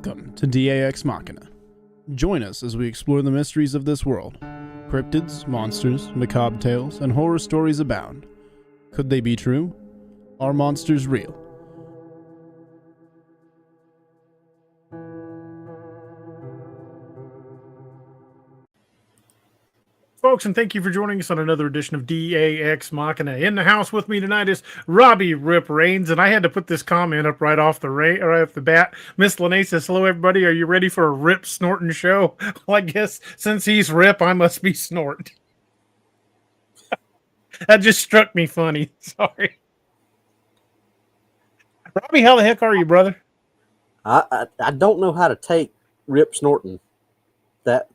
Welcome to Ex Machina. Join us as we explore the mysteries of this world. Cryptids, monsters, macabre tales, and horror stories abound. Could they be true? Are monsters real? Folks, and thank you for joining us on another edition of Ex Machina. In the house with me tonight is Robbie Rip Rains, and I had to put this comment up right off the bat. Miss Lene says, "Hello, everybody. Are you ready for a Rip snorting show?" Well, I guess since he's Rip, I must be snort. That just struck me funny. Sorry, Robbie. How the heck are you, brother? I don't know how to take Rip snorting. That.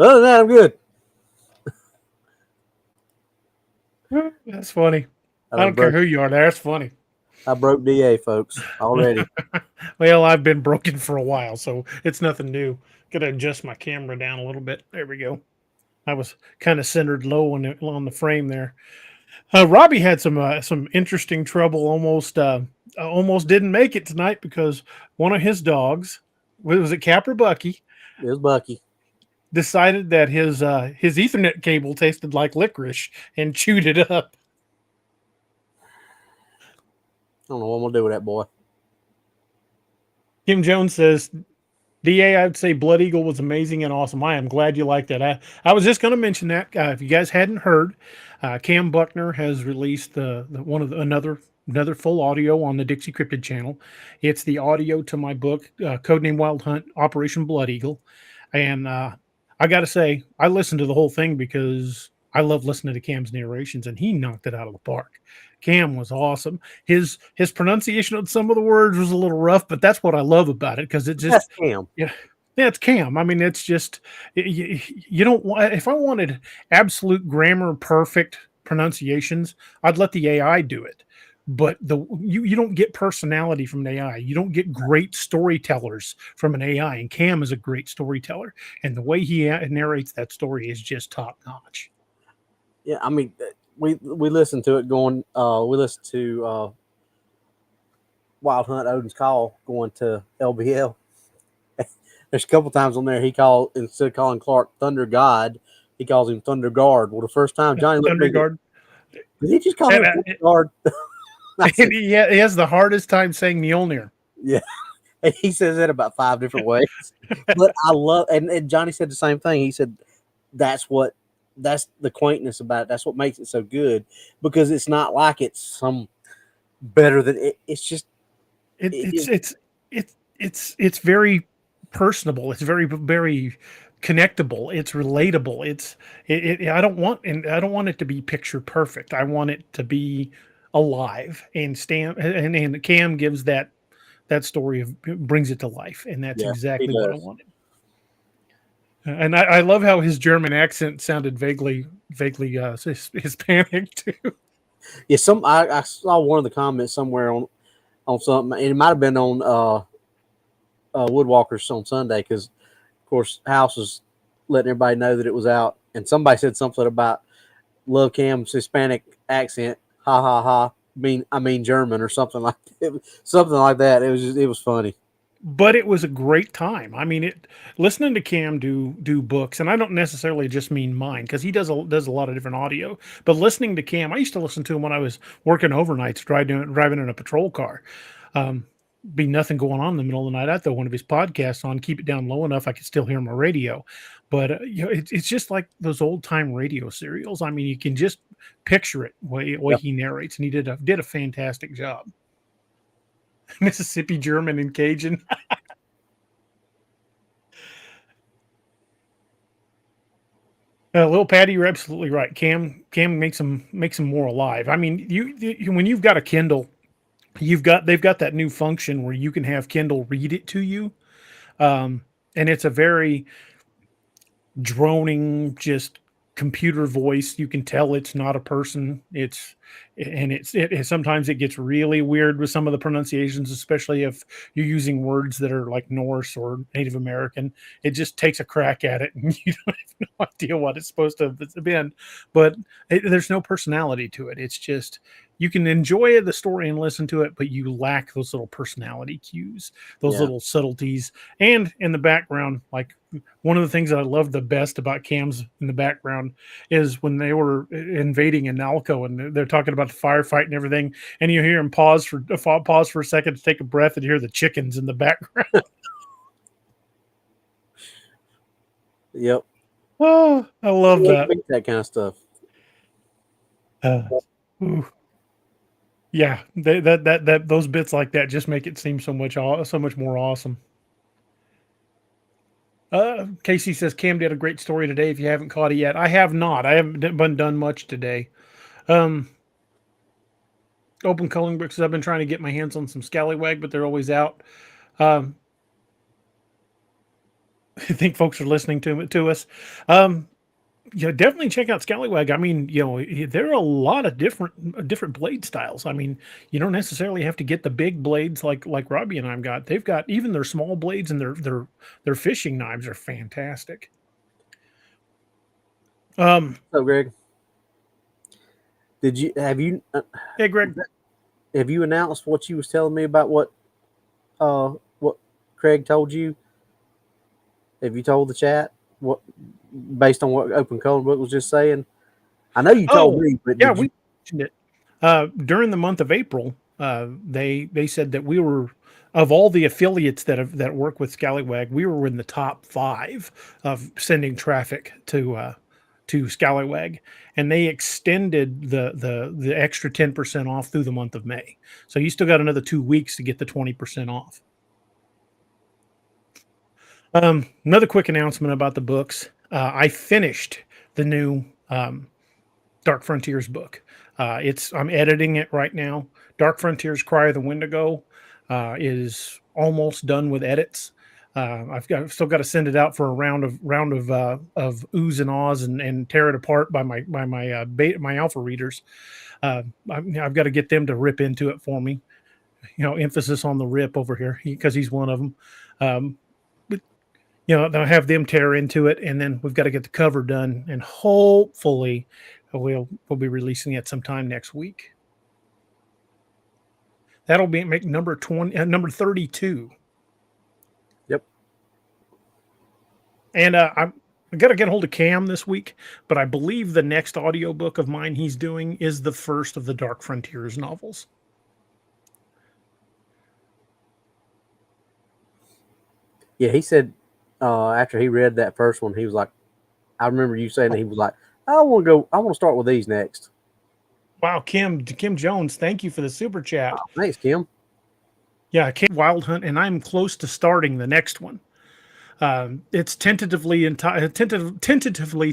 Other than that, I'm good. That's funny. I don't care who you are. That's funny. I broke DA, folks, already. Well, I've been broken for a while, so it's nothing new. Got to adjust my camera down a little bit. There we go. I was kind of centered low on the frame there. Robbie had some interesting trouble. Almost didn't make it tonight because one of his dogs, was it Cap or Bucky? It was Bucky. Decided that his Ethernet cable tasted like licorice and chewed it up. I don't know what I'm gonna do with that boy. Kim Jones says, DA, I'd say Blood Eagle was amazing and awesome. I am glad you liked that. I was just going to mention that. If you guys hadn't heard, Cam Buckner has released another full audio on the Dixie Cryptid channel. It's the audio to my book, Codename Wild Hunt, Operation Blood Eagle. And I got to say, I listened to the whole thing because I love listening to Cam's narrations, and he knocked it out of the park. Cam was awesome. His pronunciation of some of the words was a little rough, but that's what I love about it, because it just, that's Cam. Yeah, it's Cam. I mean, it's just, you don't want, if I wanted absolute grammar perfect pronunciations, I'd let the AI do it. But you don't get personality from an AI. You don't get great storytellers from an AI. And Cam is a great storyteller, and the way he narrates that story is just top notch. Yeah, I mean, we listened to it going. We listened to Wild Hunt Odin's Call going to LBL. There's a couple times on there he called, instead of calling Clark Thunder God, he calls him Thunder Guard. Well, the first time Johnny looked at me, Guard. Did he just call him Thunder Guard? He has the hardest time saying Mjolnir. Yeah, and he says that about 5 different ways. But I love, and Johnny said the same thing. He said that's the quaintness about it. That's what makes it so good, because it's not like it's some better than it. It's just it's very personable. It's very, very connectable. It's relatable. I don't want it to be picture perfect. I want it to be alive, and Cam gives that story brings it to life, and that's exactly what I wanted. And I love how his German accent sounded vaguely Hispanic too. Yeah, I saw one of the comments somewhere on something. It might have been on Woodwalkers on Sunday, because of course House was letting everybody know that it was out, and somebody said something about love Cam's Hispanic accent. Ha ha ha! I mean German, or something like that. Something like that. It was funny. But it was a great time. I mean, listening to Cam do books, and I don't necessarily just mean mine, because he does a lot of different audio. But listening to Cam, I used to listen to him when I was working overnights, driving in a patrol car. Be nothing going on in the middle of the night. I'd throw one of his podcasts on, keep it down low enough I could still hear my radio. But it's just like those old time radio serials. I mean, you can just picture it way he narrates, and he did a fantastic job. Mississippi German and Cajun. Little Patty, you're absolutely right. Cam makes them more alive. I mean, you when you've got a Kindle, they've got that new function where you can have Kindle read it to you, and it's a very droning, just computer voice. You can tell it's not a person. Sometimes it gets really weird with some of the pronunciations, especially if you're using words that are like Norse or Native American. It just takes a crack at it, and you don't have no idea what it's supposed to have been. But there's no personality to it. It's just you can enjoy the story and listen to it, but you lack those little personality cues, those little subtleties. And in the background, like one of the things that I love the best about Cam's in the background is when they were invading Analco and they're talking about the firefight and everything, and you hear him pause for a second to take a breath and hear the chickens in the background. Yep. Oh, I love that. That kind of stuff. Yeah, that those bits like that just make it seem so much more awesome. Casey says Cam did a great story today. If you haven't caught it yet, I have not. I haven't been done much today. Open Coloring Books. I've been trying to get my hands on some Scallywag, but they're always out. I think folks are listening to us. Definitely check out Scallywag. I mean, there are a lot of different blade styles. I mean, you don't necessarily have to get the big blades like Robbie and I've got. They've got even their small blades, and their fishing knives are fantastic. So Greg, have you hey Greg, have you announced what you was telling me about what Craig told you? Have you told the chat what, based on what Open Coloring Book was just saying? I know you told me, but yeah, we mentioned it during the month of April. They said that we were, of all the affiliates that work with Scallywag, we were in the top 5 of sending traffic to Scallywag, and they extended the extra 10% off through the month of May. So you still got another 2 weeks to get the 20% off. Another quick announcement about the books. I finished the new Dark Frontiers book. I'm editing it right now. Dark Frontiers Cry of the Wendigo is almost done with edits. I've still got to send it out for a round of oohs and ahs and tear it apart by my alpha readers. I've got to get them to rip into it for me. Emphasis on the rip over here because he's one of them. They'll have them tear into it, and then we've got to get the cover done, and hopefully we'll be releasing it sometime next week. That'll make number 32. Yep. And I got to get a hold of Cam this week, but I believe the next audiobook of mine he's doing is the first of the Dark Frontiers novels. Yeah, he said after he read that first one, he was like, I remember you saying that he was like, I want to start with these next. Wow, Kim Jones, thank you for the super chat. Oh, thanks, Kim. Yeah, Kim Wild Hunt, and I'm close to starting the next one. It's tentatively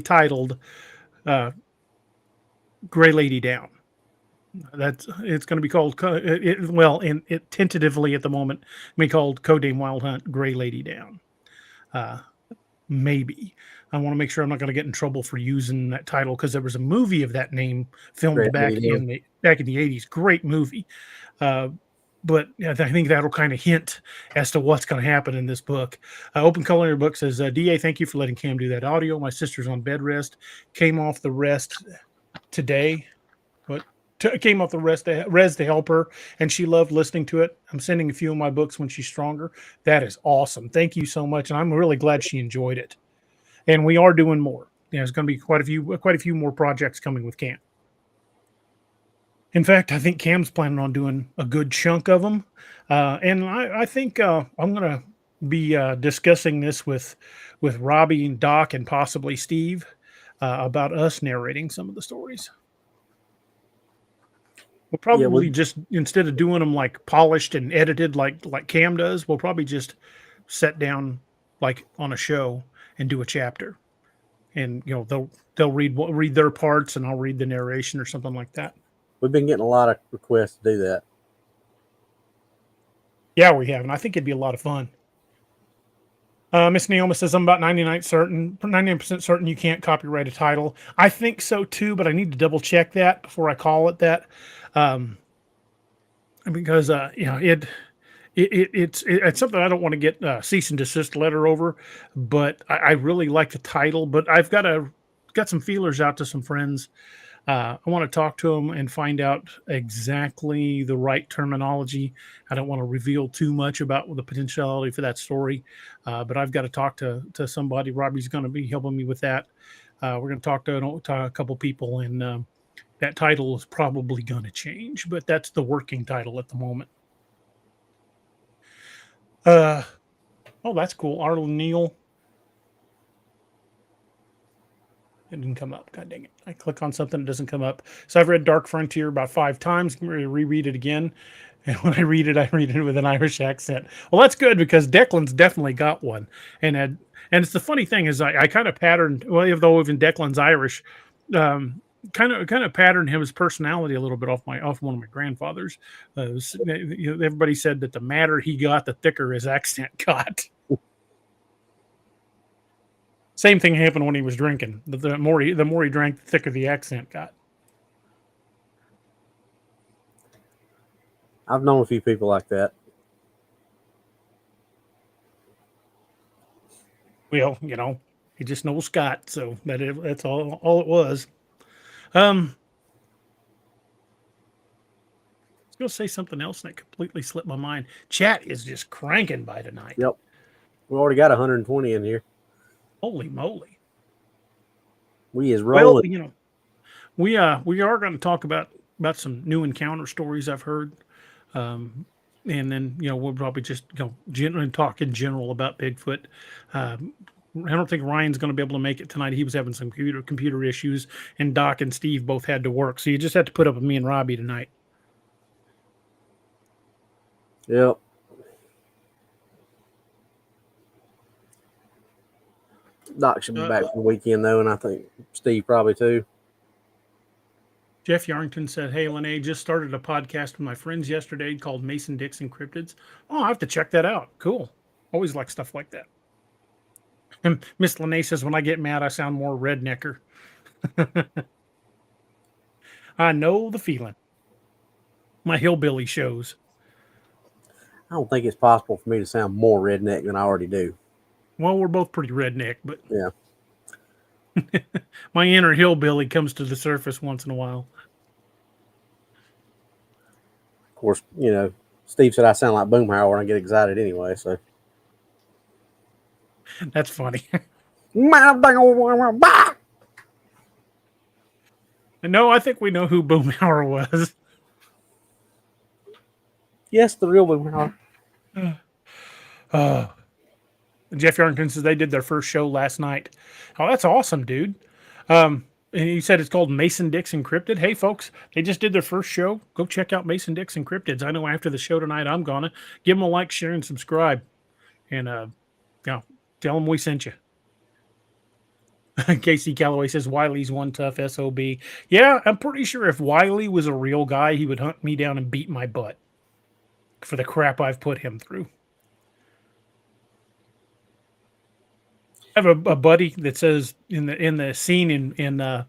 titled Gray Lady Down. It's going to be called tentatively at the moment be called Codename Wild Hunt Gray Lady Down. Maybe I want to make sure I'm not going to get in trouble for using that title because there was a movie of that name filmed back in the 80s. Great movie. But I think that'll kind of hint as to what's going to happen in this book. Open Coloring Book says, DA, thank you for letting Cam do that audio. My sister's on bed rest. Came off the rest today. Came off the res to help her, and she loved listening to it. I'm sending a few of my books when she's stronger. That is awesome. Thank you so much, and I'm really glad she enjoyed it. And we are doing more. There's going to be quite a few more projects coming with Cam. In fact, I think Cam's planning on doing a good chunk of them, and I think I'm going to be discussing this with Robbie and Doc and possibly Steve about us narrating some of the stories. We'll probably just, instead of doing them like polished and edited like Cam does, we'll probably just sit down like on a show and do a chapter, and they'll read their parts and I'll read the narration or something like that. We've been getting a lot of requests to do that. Yeah, we have, and I think it'd be a lot of fun. Miss Neoma says, I'm about 99% certain you can't copyright a title. I think so too, but I need to double check that before I call it that. Because it's something I don't want to get a cease and desist letter over, but I really like the title. But I've got some feelers out to some friends I want to talk to him and find out exactly the right terminology. I don't want to reveal too much about the potentiality for that story, but I've got to talk to somebody. Robbie's going to be helping me with that. We're going to talk to a couple people, and that title is probably going to change, but that's the working title at the moment. Oh, that's cool. Arlen Neal. It didn't come up. God dang it. I click on something, it doesn't come up. So I've read Dark Frontier about 5 times. I'm going to reread it again. And when I read it with an Irish accent. Well, that's good because Declan's definitely got one. And it's the funny thing is I kind of patterned, well, even Declan's Irish, kind of patterned his personality a little bit off one of my grandfathers. Everybody said that the madder he got, the thicker his accent got. Same thing happened when he was drinking. The more he drank, the thicker the accent got. I've known a few people like that. Well, he just knows Scott, so that's all it was. I was going to say something else and it completely slipped my mind. Chat is just cranking by tonight. Yep. We already got 120 in here. Holy moly. We is rolling. Well, we are going to talk about some new encounter stories I've heard. And then, we'll probably just talk in general about Bigfoot. I don't think Ryan's going to be able to make it tonight. He was having some computer issues, and Doc and Steve both had to work. So you just have to put up with me and Robbie tonight. Yep. Doc should be back for the weekend, though, and I think Steve probably too. Jeff Yarrington said, "Hey, Lene, just started a podcast with my friends yesterday called Mason Dixon Cryptids. Oh, I have to check that out. Cool. Always like stuff like that." And Miss Lene says, "When I get mad, I sound more rednecker." I know the feeling. My hillbilly shows. I don't think it's possible for me to sound more redneck than I already do. Well, we're both pretty redneck, but yeah. My inner hillbilly comes to the surface once in a while. Of course, Steve said I sound like Boomhauer when I get excited anyway, so. That's funny. No, I think we know who Boomhauer was. Yes, the real Boomhauer. Jeff Yarrington says they did their first show last night. Oh, that's awesome, dude. And he said it's called Mason Dixon Cryptid. Hey, folks, they just did their first show. Go check out Mason Dixon Cryptids. I know after the show tonight, I'm gonna give them a like, share, and subscribe. And tell them we sent you. Casey Calloway says Wiley's one tough SOB. Yeah, I'm pretty sure if Wiley was a real guy, he would hunt me down and beat my butt for the crap I've put him through. I have a buddy that says in the scene in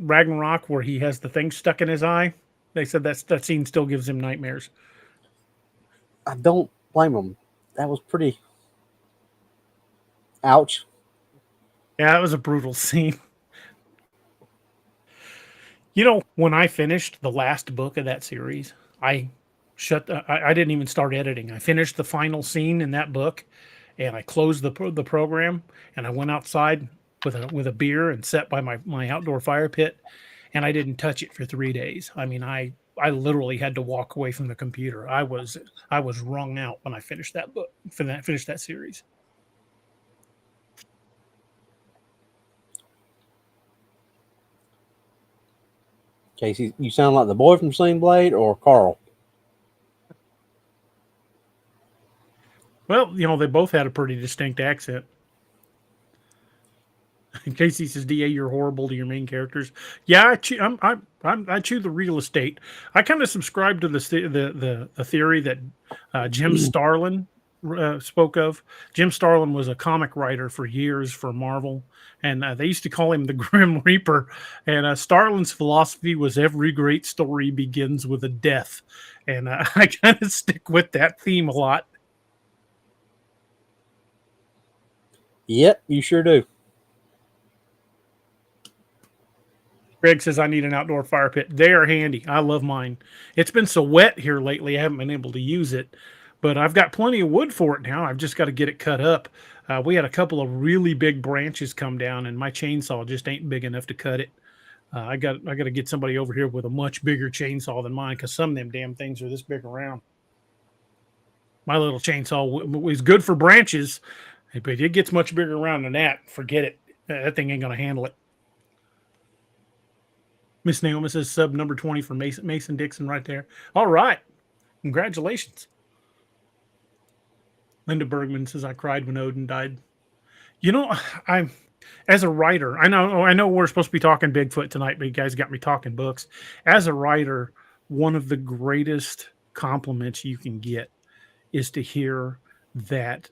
Ragnarok where he has the thing stuck in his eye, they said that scene still gives him nightmares. I don't blame him. That was pretty. Ouch. Yeah, that was a brutal scene. When I finished the last book of that series, I didn't even start editing. I finished the final scene in that book, and I closed the program, and I went outside with a beer and sat by my outdoor fire pit, and I didn't touch it for 3 days. I mean, I literally had to walk away from the computer. I was wrung out when I finished that book, finished that series. Casey, you sound like the boy from Sling Blade or Carl. Well, they both had a pretty distinct accent. Casey says, "Da, you're horrible to your main characters." Yeah, I chew the real estate. I kind of subscribe to the theory that Jim Starlin spoke of. Jim Starlin was a comic writer for years for Marvel, and they used to call him the Grim Reaper. And Starlin's philosophy was every great story begins with a death, and I kind of stick with that theme a lot. Yep, you sure do. Greg says, I need an outdoor fire pit. They are handy. I love mine. It's been so wet here lately, I haven't been able to use it, but I've got plenty of wood for it now. I've just got to get it cut up. We had a couple of really big branches come down, and my chainsaw just ain't big enough to cut it. I got to get somebody over here with a much bigger chainsaw than mine, because some of them damn things are this big around. My little chainsaw is good for branches, but it gets much bigger around than that. Forget it. That thing ain't going to handle it. Miss Naomi says sub number 20 for Mason Dixon right there. All right. Congratulations. Linda Bergman says, I cried when Odin died. You know, I'm as a writer, I know we're supposed to be talking Bigfoot tonight, but you guys got me talking books. As a writer, one of the greatest compliments you can get is to hear that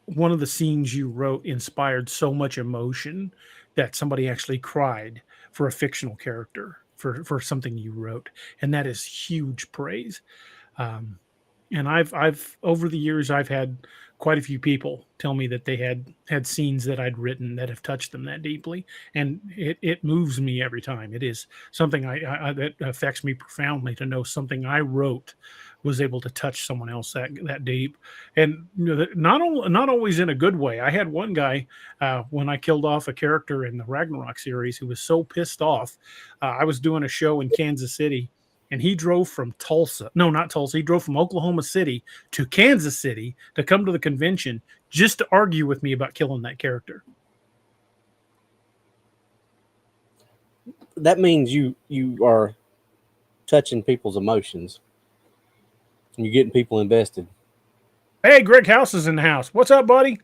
one of the scenes you wrote inspired so much emotion that somebody actually cried for a fictional character for something you wrote. And that is huge praise. And I've over the years, I've had quite a few people tell me that they had scenes that I'd written that have touched them that deeply. And it moves me every time. It is something that affects me profoundly to know something I wrote was able to touch someone else that deep. And not always in a good way. I had one guy when I killed off a character in the Ragnarok series who was so pissed off. I was doing a show in Kansas City, and he drove from he drove from Oklahoma City to Kansas City to come to the convention just to argue with me about killing that character. That means you are touching people's emotions. You're getting people invested. Hey, Greg House is in the house. What's up, buddy?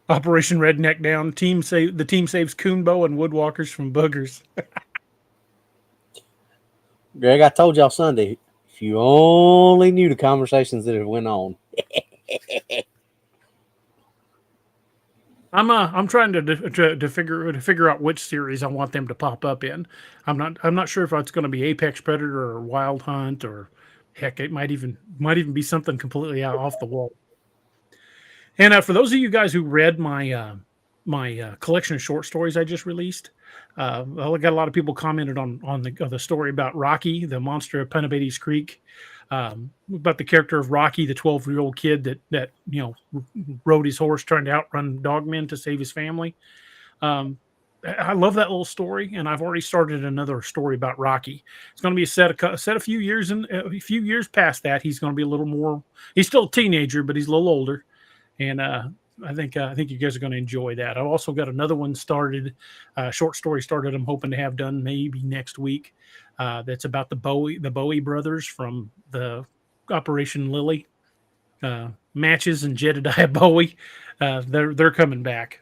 Operation Redneck down. The team saves Coonbow and Woodwalkers from boogers. Greg, I told y'all Sunday, if you only knew the conversations that have went on. I'm trying to figure out which series I want them to pop up in. I'm not sure if it's going to be Apex Predator or Wild Hunt, or heck, it might even be something completely off the wall. And for those of you guys who read my collection of short stories I just released, I got a lot of people commented on the story about Rocky, the monster of Penabetes Creek, about the character of Rocky, the 12-year-old kid that rode his horse trying to outrun dogmen to save his family. I love that little story, and I've already started another story about Rocky. It's going to be a few years past that. He's going to be a little more. He's still a teenager, but he's a little older, and I think you guys are going to enjoy that. I've also got another one started, short story started. I'm hoping to have done maybe next week. That's about the Bowie brothers from the Operation Lily, Matches and Jedediah Bowie. They're coming back.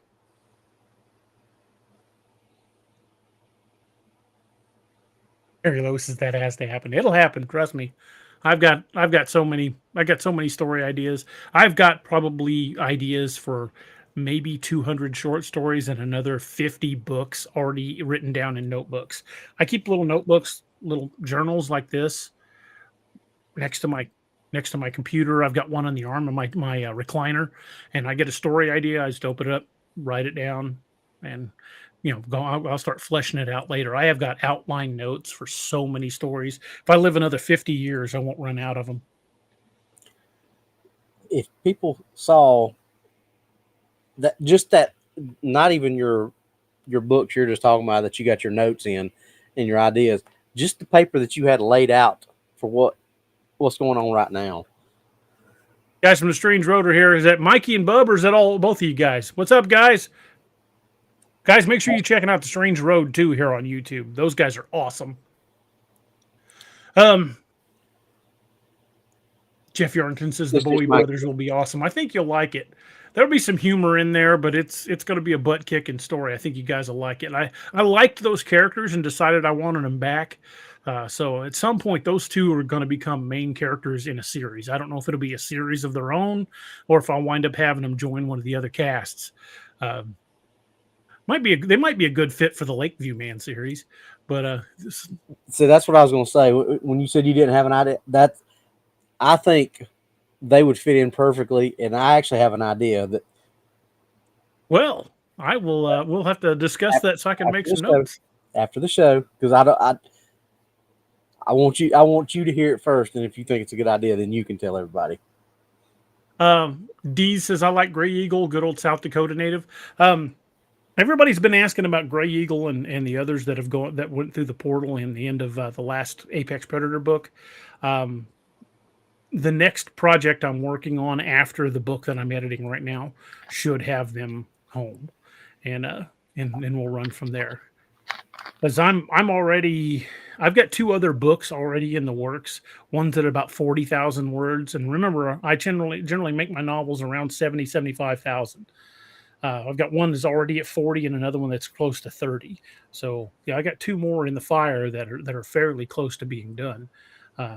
Mary Lois says that has to happen. It'll happen. Trust me. I've got so many story ideas. I've got probably ideas for maybe 200 short stories and another 50 books already written down in notebooks. I keep little notebooks, little journals like this next to my computer. I've got one on the arm of my recliner, and I get a story idea. I just open it up, write it down, and I'll start fleshing it out later. I have got outline notes for so many stories. If I live another 50 years, I won't run out of them. If people saw that, not even your books you're just talking about that you got your notes in and your ideas, just the paper that you had laid out for what's going on right now. Guys from the Strange Road are here. Is that Mikey and Bub, or is that both of you guys? What's up, guys? Guys, make sure you're checking out the Strange Road too here on YouTube. Those guys are awesome. Jeff Yarrington says the Bowie brothers will be awesome. I think you'll like it. There'll be some humor in there, but it's going to be a butt-kicking story. I think you guys will like it. I liked those characters and decided I wanted them back. So at some point, those two are going to become main characters in a series. I don't know if it'll be a series of their own or if I'll wind up having them join one of the other casts. They might be a good fit for the Lakeview Man series, but so that's what I was going to say. When you said you didn't have an idea, I think they would fit in perfectly, and I actually have an idea that. Well, I will. We'll have to discuss that so I can make some notes. after the show because I want you to hear it first, and if you think it's a good idea, then you can tell everybody. D says I like Gray Eagle, good old South Dakota native. Everybody's been asking about Gray Eagle and the others that went through the portal in the end of the last Apex Predator book. The next project I'm working on after the book that I'm editing right now should have them home, and we'll run from there. Because I've got 2 other books already in the works. One's at about 40,000 words, and remember, I generally make my novels around 75,000. I've got one that's already at 40 and another one that's close to 30. So yeah, I got 2 more in the fire that are fairly close to being done.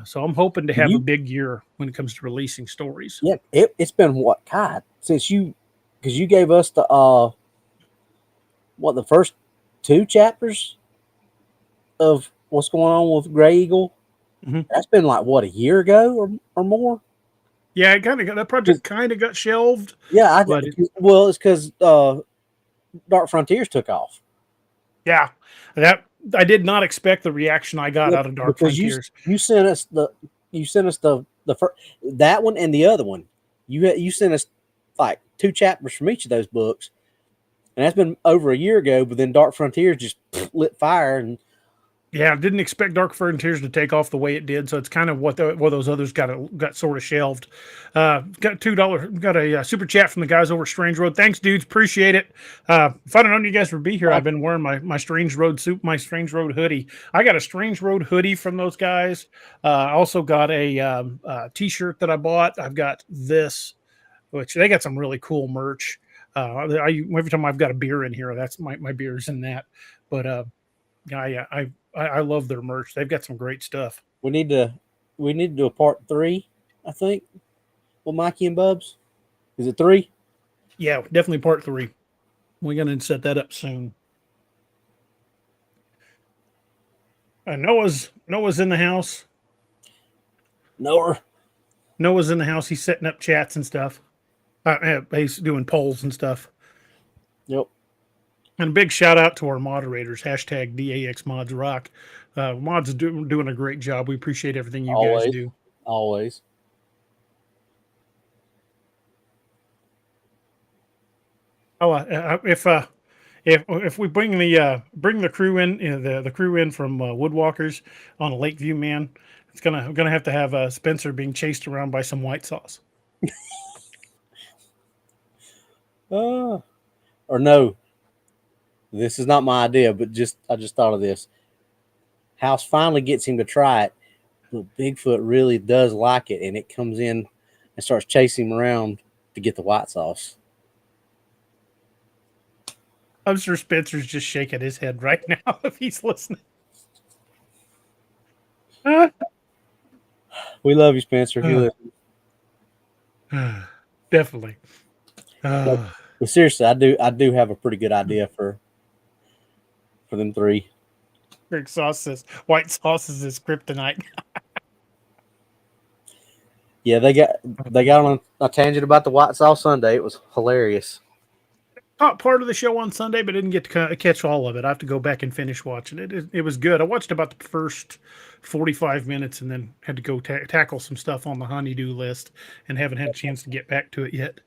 So I'm hoping to have a big year when it comes to releasing stories. Yeah, it's been what, God, since because you gave us the first 2 chapters of what's going on with Gray Eagle. Mm-hmm. That's been like what, a year ago or more. Yeah, that project kind of got shelved. Yeah, it's because Dark Frontiers took off. Yeah, that I did not expect the reaction I got out of Dark Frontiers. You sent us the first, that one and the other one. You sent us like 2 chapters from each of those books, and that's been over a year ago. But then Dark Frontiers just lit fire, and yeah, didn't expect Dark Frontiers to take off the way it did. So it's kind of what those others got sort of shelved. Got $2. Got a super chat from the guys over at Strange Road. Thanks, dudes. Appreciate it. If I'd have known you guys would be here, I've been wearing my Strange Road hoodie. I got a Strange Road hoodie from those guys. I also got a t-shirt that I bought. I've got this, which they got some really cool merch. Every time I've got a beer in here, that's my beer's in that. But I love their merch. They've got some great stuff. We need to do a part 3, I think, with Mikey and Bubs. Is it 3? Yeah, definitely part 3. We're going to set that up soon. Noah's in the house. Noah's in the house. He's setting up chats and stuff. He's doing polls and stuff. Yep. And a big shout out to our moderators, hashtag DAXModsRock. Mods are doing a great job. We appreciate everything you guys do. Always. Oh, if we bring the crew in, the crew in from Woodwalkers on a Lakeview, man, it's gonna have to have Spencer being chased around by some white sauce. Or no. This is not my idea, but I just thought of this. House finally gets him to try it, but Bigfoot really does like it, and it comes in and starts chasing him around to get the white sauce. I'm sure Spencer's just shaking his head right now if he's listening. We love you, Spencer. If you listen. Definitely. But seriously, I do have a pretty good idea for them 3. Greg Sauce says white sauce is his kryptonite. Yeah, they got on a tangent about the white sauce sundae. It was hilarious. Caught part of the show on Sunday, but didn't get to catch all of it. I have to go back and finish watching it. It was good. I watched about the first 45 minutes and then had to go tackle some stuff on the honeydew list and haven't had a chance to get back to it yet.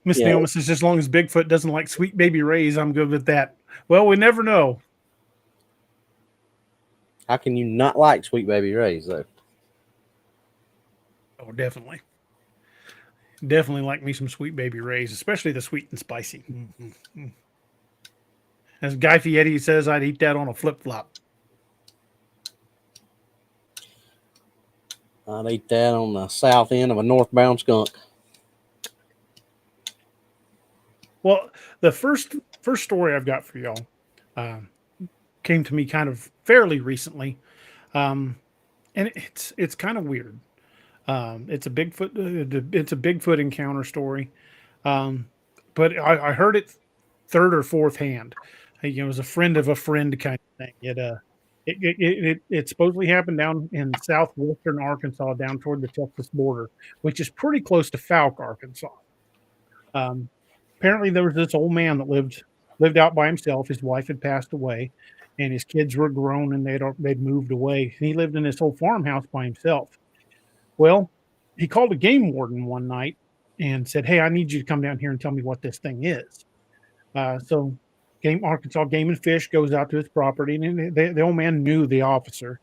Miss Naomi says, as long as Bigfoot doesn't like Sweet Baby Ray's, I'm good with that. Well, we never know. How can you not like Sweet Baby Ray's, though? Oh, definitely. Definitely like me some Sweet Baby Ray's, especially the sweet and spicy. Mm-hmm. As Guy Fieri says, I'd eat that on a flip-flop. I'd eat that on the south end of a northbound skunk. Well, the first story I've got for y'all came to me kind of fairly recently, and it's kind of weird. It's a Bigfoot encounter story, but I heard it third or fourth hand. It was a friend of a friend kind of thing. It supposedly happened down in southwestern Arkansas, down toward the Texas border, which is pretty close to Fouke, Arkansas. Apparently, there was this old man that lived lived out by himself. His wife had passed away, and his kids were grown, and they'd moved away. And he lived in this old farmhouse by himself. Well, he called a game warden one night and said, "Hey, I need you to come down here and tell me what this thing is." So, Game Arkansas Game and Fish goes out to his property, and the old man knew the officer,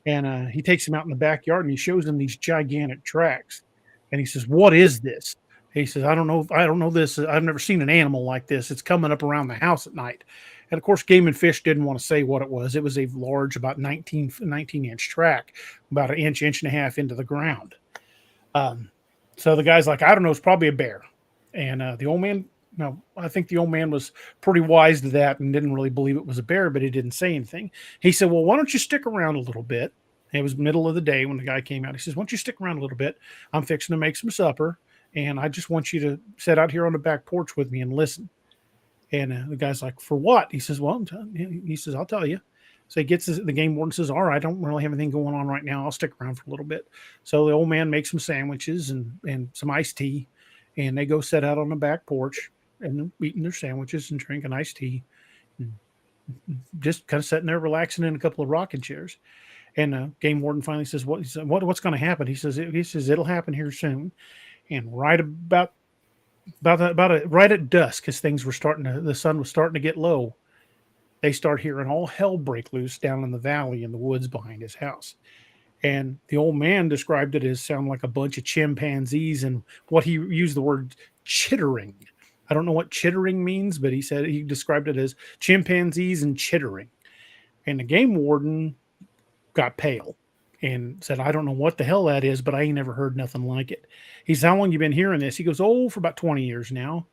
and he takes him out in the backyard and he shows him these gigantic tracks, and he says, "What is this?" He says, I don't know this. I've never seen an animal like this. It's coming up around the house at night." And of course, Game and Fish didn't want to say what it was. It was a large, about 19-inch track, about an inch, inch and a half into the ground. So the guy's like, "I don't know. It's probably a bear." And the old man, I think the old man was pretty wise to that and didn't really believe it was a bear, but he didn't say anything. He said, "Well, why don't you stick around a little bit?" It was middle of the day when the guy came out. He says, "Why don't you stick around a little bit? I'm fixing to make some supper, and I just want you to sit out here on the back porch with me and listen." And the guy's like, "For what?" He says, "Well, he says, I'll tell you." So he gets the game warden, says, "All right, I don't really have anything going on right now. I'll stick around for a little bit." So the old man makes some sandwiches and some iced tea, and they go sit out on the back porch and eating their sandwiches and drinking iced tea, and just kind of sitting there relaxing in a couple of rocking chairs. And game warden finally says, "What?" He said, "What's going to happen?" He says, "It'll happen here soon." And right right at dusk, as the sun was starting to get low, they start hearing all hell break loose down in the valley in the woods behind his house. And the old man described it as sound like a bunch of chimpanzees, and what he used the word chittering. I don't know what chittering means, but he described it as chimpanzees and chittering. And the game warden got pale and said, "I don't know what the hell that is, but I ain't never heard nothing like it." He said, "How long you been hearing this?" He goes, "Oh, for about 20 years now."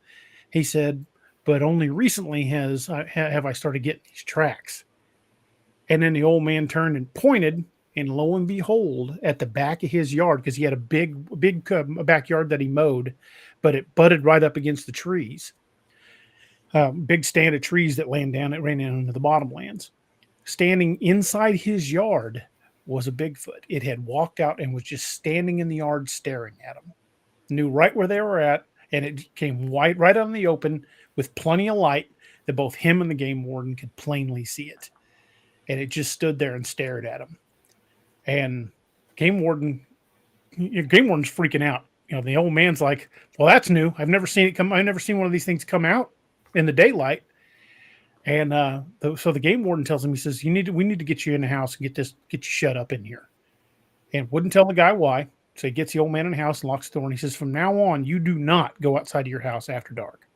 He said, "But only recently have I started getting these tracks." And then the old man turned and pointed, and lo and behold, at the back of his yard, because he had a big backyard that he mowed, but it butted right up against the trees. Big stand of trees that ran down into the bottomlands. Standing inside his yard was a Bigfoot. It had walked out and was just standing in the yard staring at him. Knew right where they were at, and it came right out in the open with plenty of light that both him and the game warden could plainly see it. And it just stood there and stared at him. And game warden, game warden's freaking out. The old man's like, "Well, that's new. I've never seen it come. I've never seen one of these things come out in the daylight." And so the game warden tells him, he says, we need to get you in the house and get you shut up in here. And wouldn't tell the guy why. So he gets the old man in the house and locks the door. And he says, "From now on, you do not go outside of your house after dark."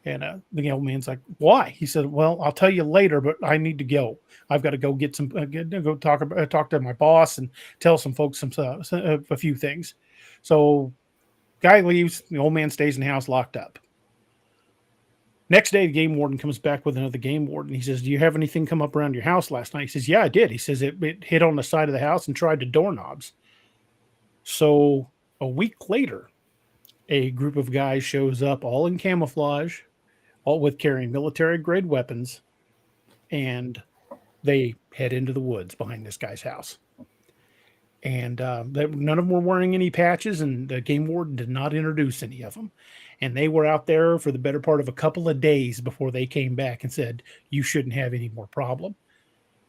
And the old man's like, "Why?" He said, "Well, I'll tell you later, but I need to go. I've got to go get some, go talk to my boss and tell some folks a few things." So guy leaves. The old man stays in the house locked up. Next day, the game warden comes back with another game warden. He says, "Do you have anything come up around your house last night?" He says, "Yeah, I did." He says, it hit on the side of the house and tried to doorknobs. So a week later, a group of guys shows up all in camouflage, all with carrying military grade weapons, and they head into the woods behind this guy's house. And none of them were wearing any patches, and the game warden did not introduce any of them. And they were out there for the better part of a couple of days before they came back and said, "You shouldn't have any more problem."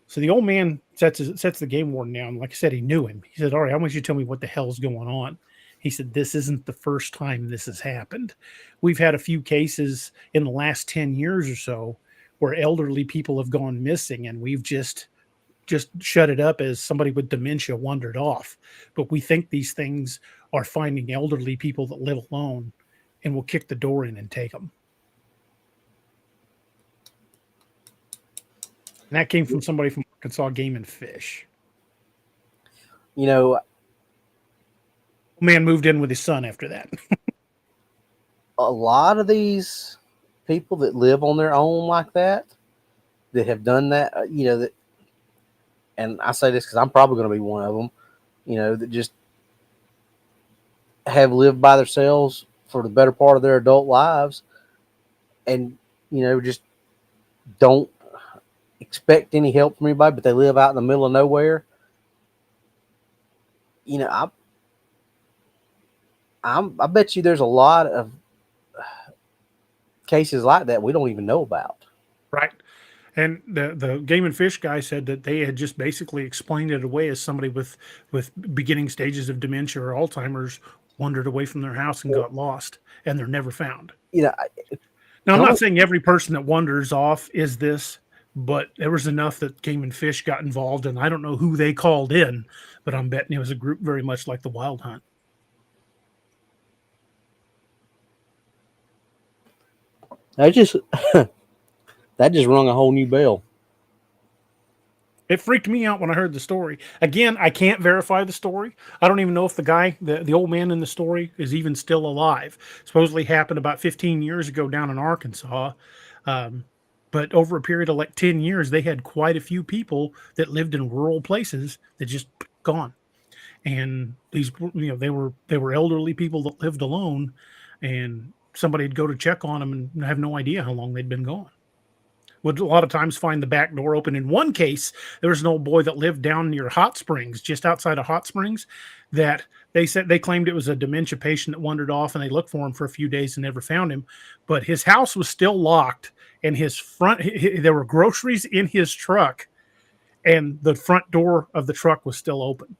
So the old man sets the game warden down. Like I said, he knew him. He said, "All right, I want you to tell me what the hell's going on." He said, "This isn't the first time this has happened. We've had a few cases in the last 10 years or so where elderly people have gone missing, and we've just shut it up as somebody with dementia wandered off. But we think these things are finding elderly people that live alone, and will kick the door in and take them." And that came from somebody from Arkansas Game and Fish. Man moved in with his son after that. A lot of these people that live on their own like that have done that, that, and I say this because I'm probably going to be one of them, that just have lived by themselves for the better part of their adult lives, and just don't expect any help from anybody, but they live out in the middle of nowhere. I bet you there's a lot of cases like that we don't even know about. Right. And the Game and Fish guy said that they had just basically explained it away as somebody with beginning stages of dementia or Alzheimer's wandered away from their house and got lost, and they're never found. You know, Now, I'm not saying every person that wanders off is this, but there was enough that Game and Fish got involved, and I don't know who they called in, but I'm betting it was a group very much like the Wild Hunt. that just rung a whole new bell. It freaked me out when I heard the story. Again, I can't verify the story. I don't even know if the guy, the old man in the story, is even still alive. Supposedly happened about 15 years ago down in Arkansas. But over a period of like 10 years, they had quite a few people that lived in rural places that just gone. And these, you know, they were elderly people that lived alone, and somebody'd go to check on them and have no idea how long they'd been gone. Would a lot of times find the back door open. In one case, there was an old boy that lived down near Hot Springs, just outside of Hot Springs, that they said they claimed it was a dementia patient that wandered off, and they looked for him for a few days and never found him. But his house was still locked, and his front there were groceries in his truck, and the front door of the truck was still open.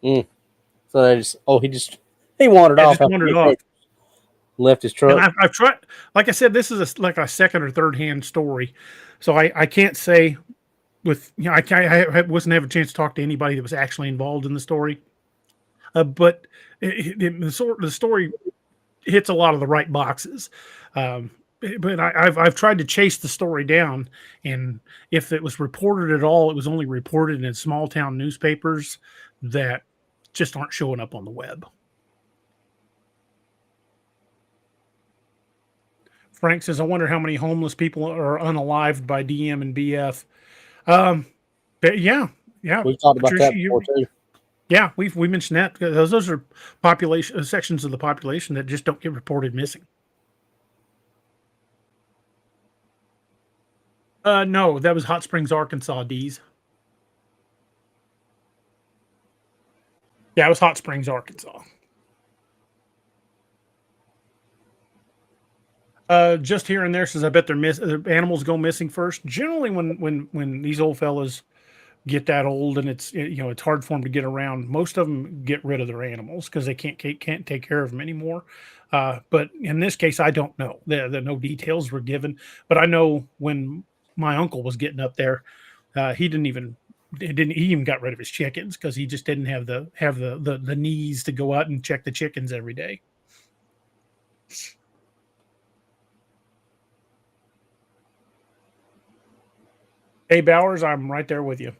So they he wandered off. Left his truck. And I've tried, like I said, this is like a second or third hand story, so I can't say with, you know, I wasn't having a chance to talk to anybody that was actually involved in the story, but the story hits a lot of the right boxes. But I've tried to chase the story down, and if it was reported at all, it was only reported in small town newspapers that just aren't showing up on the web. Frank says, I wonder how many homeless people are unalived by DM and BF. Yeah. We've talked about that before too. Yeah, we mentioned that. Those are population sections of the population that just don't get reported missing. No, that was Hot Springs, Arkansas, D's. Yeah, it was Hot Springs, Arkansas. Just here and there says, I bet the animals go missing first. Generally, when these old fellas get that old and it's hard for them to get around, most of them get rid of their animals because they can't take care of them anymore. But in this case, I don't know. No details were given, but I know when my uncle was getting up there, he even got rid of his chickens because he just didn't have the knees to go out and check the chickens every day. Hey, Bowers, I'm right there with you.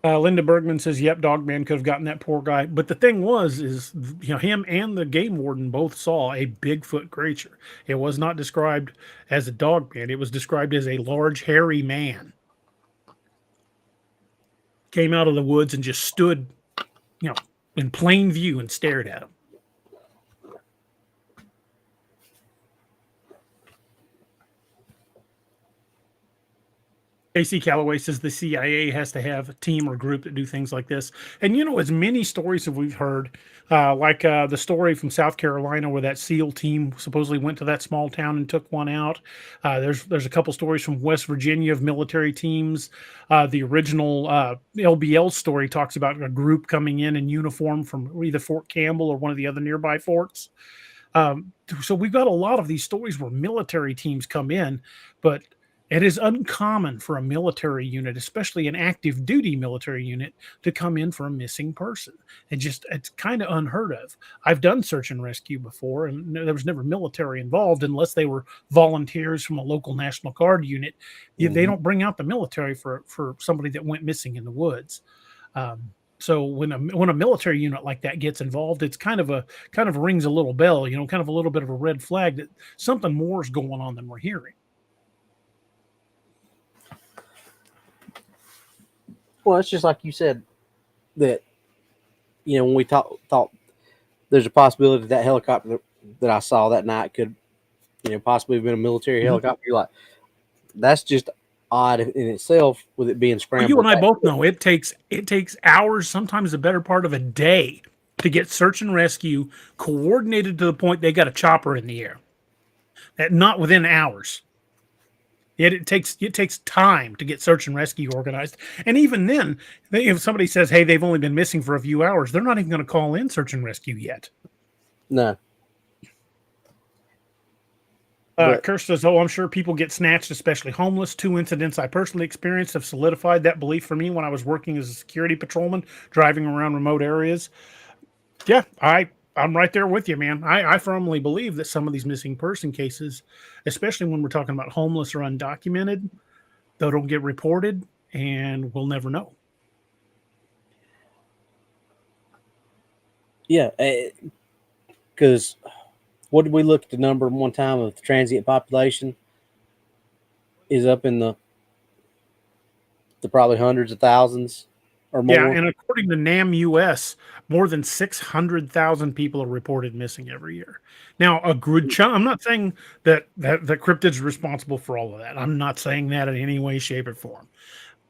Linda Bergman says, yep, Dogman could have gotten that poor guy. But the thing is him and the game warden both saw a Bigfoot creature. It was not described as a Dogman. It was described as a large, hairy man. Came out of the woods and just stood, in plain view and stared at him. AC Calloway says the CIA has to have a team or group that do things like this. And, as many stories as we've heard, like the story from South Carolina where that SEAL team supposedly went to that small town and took one out. There's a couple stories from West Virginia of military teams. The original LBL story talks about a group coming in uniform from either Fort Campbell or one of the other nearby forts. So we've got a lot of these stories where military teams come in, but it is uncommon for a military unit, especially an active duty military unit, to come in for a missing person. It's kind of unheard of. I've done search and rescue before, and there was never military involved unless they were volunteers from a local National Guard unit. Mm-hmm. They don't bring out the military for somebody that went missing in the woods. So when a military unit like that gets involved, it's kind of rings a little bell, kind of a little bit of a red flag that something more is going on than we're hearing. Well, it's just like you said that, when we thought there's a possibility that helicopter that I saw that night could, possibly have been a military helicopter. You're like, that's just odd in itself with it being scrambled. Well, you and I both know it takes hours, sometimes the better part of a day, to get search and rescue coordinated to the point they got a chopper in the air. That not within hours. Yet it takes time to get search and rescue organized. And even then, if somebody says, hey, they've only been missing for a few hours, they're not even going to call in search and rescue yet. No. Kirst says, oh, I'm sure people get snatched, especially homeless. 2 incidents I personally experienced have solidified that belief for me when I was working as a security patrolman, driving around remote areas. Yeah, I'm right there with you, man. I firmly believe that some of these missing person cases, especially when we're talking about homeless or undocumented, they don't get reported and we'll never know. Yeah, because what did we look at the number one time of the transient population is up in the probably hundreds of thousands or more. Yeah, and according to NAM US, more than 600,000 people are reported missing every year. Now, a good chunk, I'm not saying that cryptid's responsible for all of that. I'm not saying that in any way, shape, or form.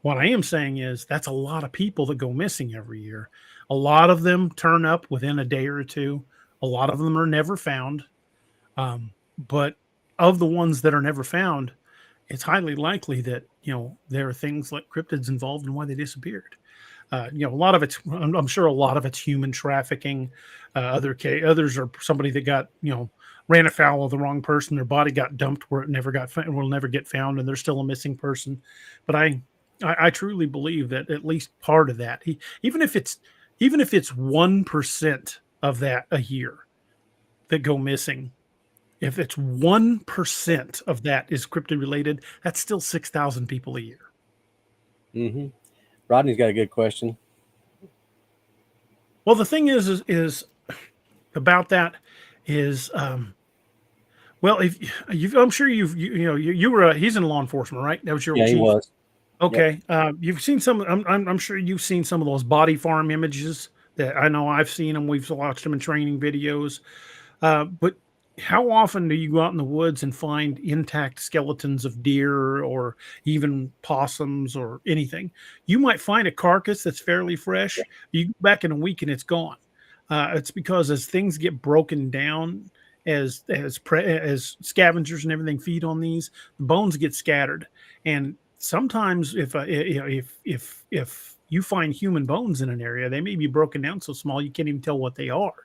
What I am saying is that's a lot of people that go missing every year. A lot of them turn up within a day or two. A lot of them are never found. But of the ones that are never found, it's highly likely that, there are things like cryptids involved in why they disappeared. A lot of it's, I'm sure a lot of it's human trafficking. Others are somebody that got, ran afoul of the wrong person. Their body got dumped where it never will never get found, and they're still a missing person. But I truly believe that at least part of that, even if it's 1% of that a year that go missing, if it's 1% of that is cryptid related, that's still 6,000 people a year. Mm-hmm. Rodney's got a good question. Well, the thing is about that is, well, if I'm sure you were he's in law enforcement, right? That was your chief? He was. Okay. Yep. You've seen some. I'm sure you've seen some of those body farm images that I know I've seen them. We've watched them in training videos. But how often do you go out in the woods and find intact skeletons of deer or even possums or anything? You might find a carcass that's fairly fresh. You go back in a week and it's gone. It's because as things get broken down, as scavengers and everything feed on these, the bones get scattered. And sometimes if you find human bones in an area, they may be broken down so small you can't even tell what they are.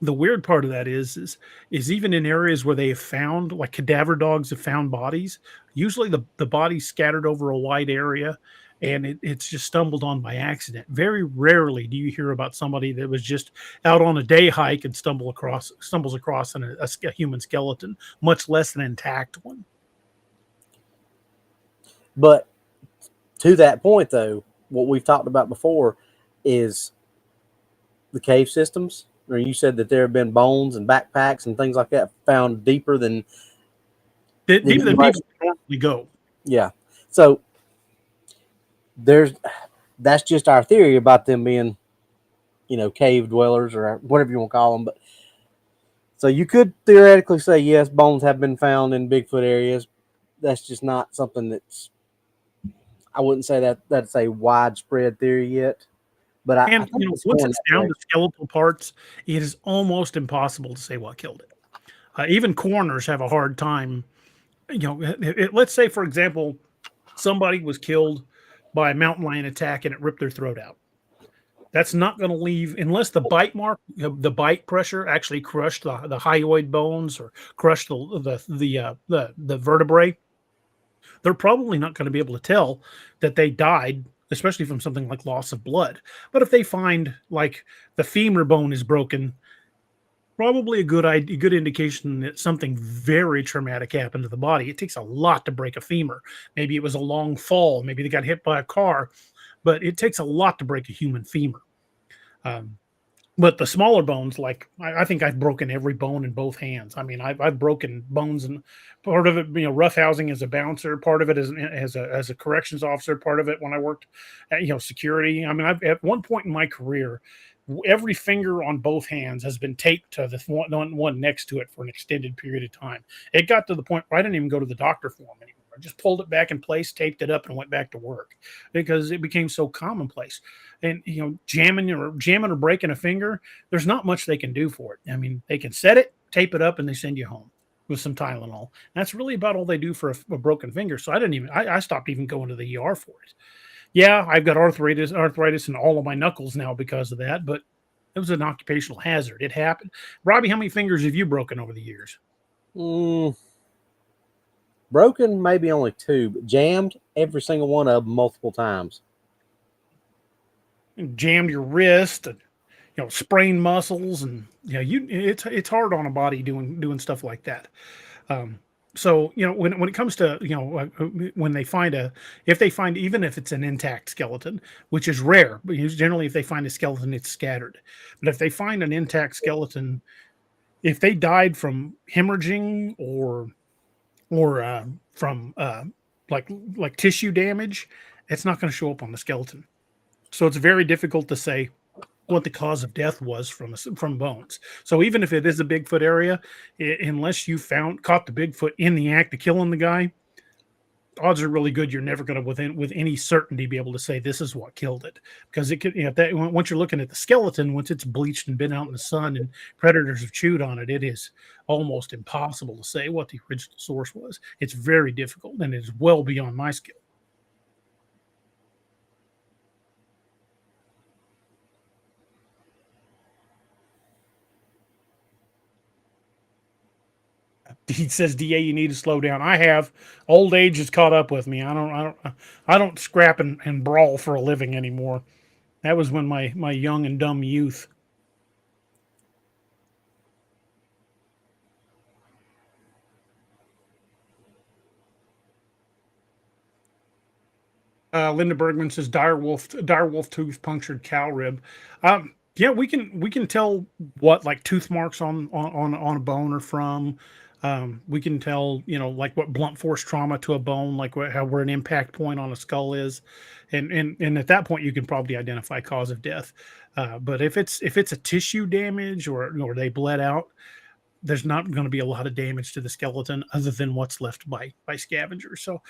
The weird part of that is even in areas where they have found, like cadaver dogs have found bodies, usually the body's scattered over a wide area and it's just stumbled on by accident. Very rarely do you hear about somebody that was just out on a day hike and stumbles across a human skeleton, much less an intact one. But to that point, though, what we've talked about before is the cave systems. Or you said that there have been bones and backpacks and things like that found deeper than people normally go. Yeah. So that's just our theory about them being, cave dwellers or whatever you want to call them. But so you could theoretically say, yes, bones have been found in Bigfoot areas. That's just not something I wouldn't say that's a widespread theory yet. But once it's down to skeletal parts, it is almost impossible to say what killed it. Even coroners have a hard time. Let's say, for example, somebody was killed by a mountain lion attack and it ripped their throat out. That's not going to leave unless the bite pressure actually crushed the hyoid bones or crushed the vertebrae. They're probably not going to be able to tell that they died, especially from something like loss of blood. But if they find like the femur bone is broken, probably a good indication that something very traumatic happened to the body. It takes a lot to break a femur. Maybe it was a long fall. Maybe they got hit by a car, but it takes a lot to break a human femur. But the smaller bones, like I think I've broken every bone in both hands. I mean, I've broken bones, and part of it, roughhousing as a bouncer, part of it as a corrections officer, part of it when I worked at, security. I mean, at one point in my career, every finger on both hands has been taped to the one next to it for an extended period of time. It got to the point where I didn't even go to the doctor for them anymore. I just pulled it back in place, taped it up, and went back to work because it became so commonplace. and jamming or breaking a finger, there's not much they can do for it. I mean, they can set it, tape it up, and they send you home with some Tylenol. That's really about all they do for a broken finger. So I stopped even going to the ER for it. Yeah, I've got arthritis in all of my knuckles now because of that, but it was an occupational hazard. It happened. Robbie, how many fingers have you broken over the years? Broken, maybe only 2, but jammed every single one of them multiple times. Jammed your wrist, and sprained muscles, and it's hard on a body doing stuff like that. So when it comes to when they find even if it's an intact skeleton, which is rare, but generally if they find a skeleton, it's scattered. But if they find an intact skeleton, if they died from hemorrhaging or from like tissue damage, it's not going to show up on the skeleton. So it's very difficult to say what the cause of death was from bones. So even if it is a Bigfoot area, unless you caught the Bigfoot in the act of killing the guy, odds are really good you're never going to with any certainty be able to say this is what killed it, because it could once you're looking at the skeleton, once it's bleached and been out in the sun and predators have chewed on it, it is almost impossible to say what the original source was. It's very difficult, and it's well beyond my skill. He says, "Da, you need to slow down." I have. Old age has caught up with me. I don't scrap and brawl for a living anymore. That was when my young and dumb youth. Linda Bergman says, direwolf tooth punctured cow rib. Yeah, we can tell what like tooth marks on a bone are from. We can tell, like what blunt force trauma to a bone, like where an impact point on a skull is, and at that point you can probably identify cause of death. But if it's a tissue damage or they bled out, there's not going to be a lot of damage to the skeleton other than what's left by scavengers. So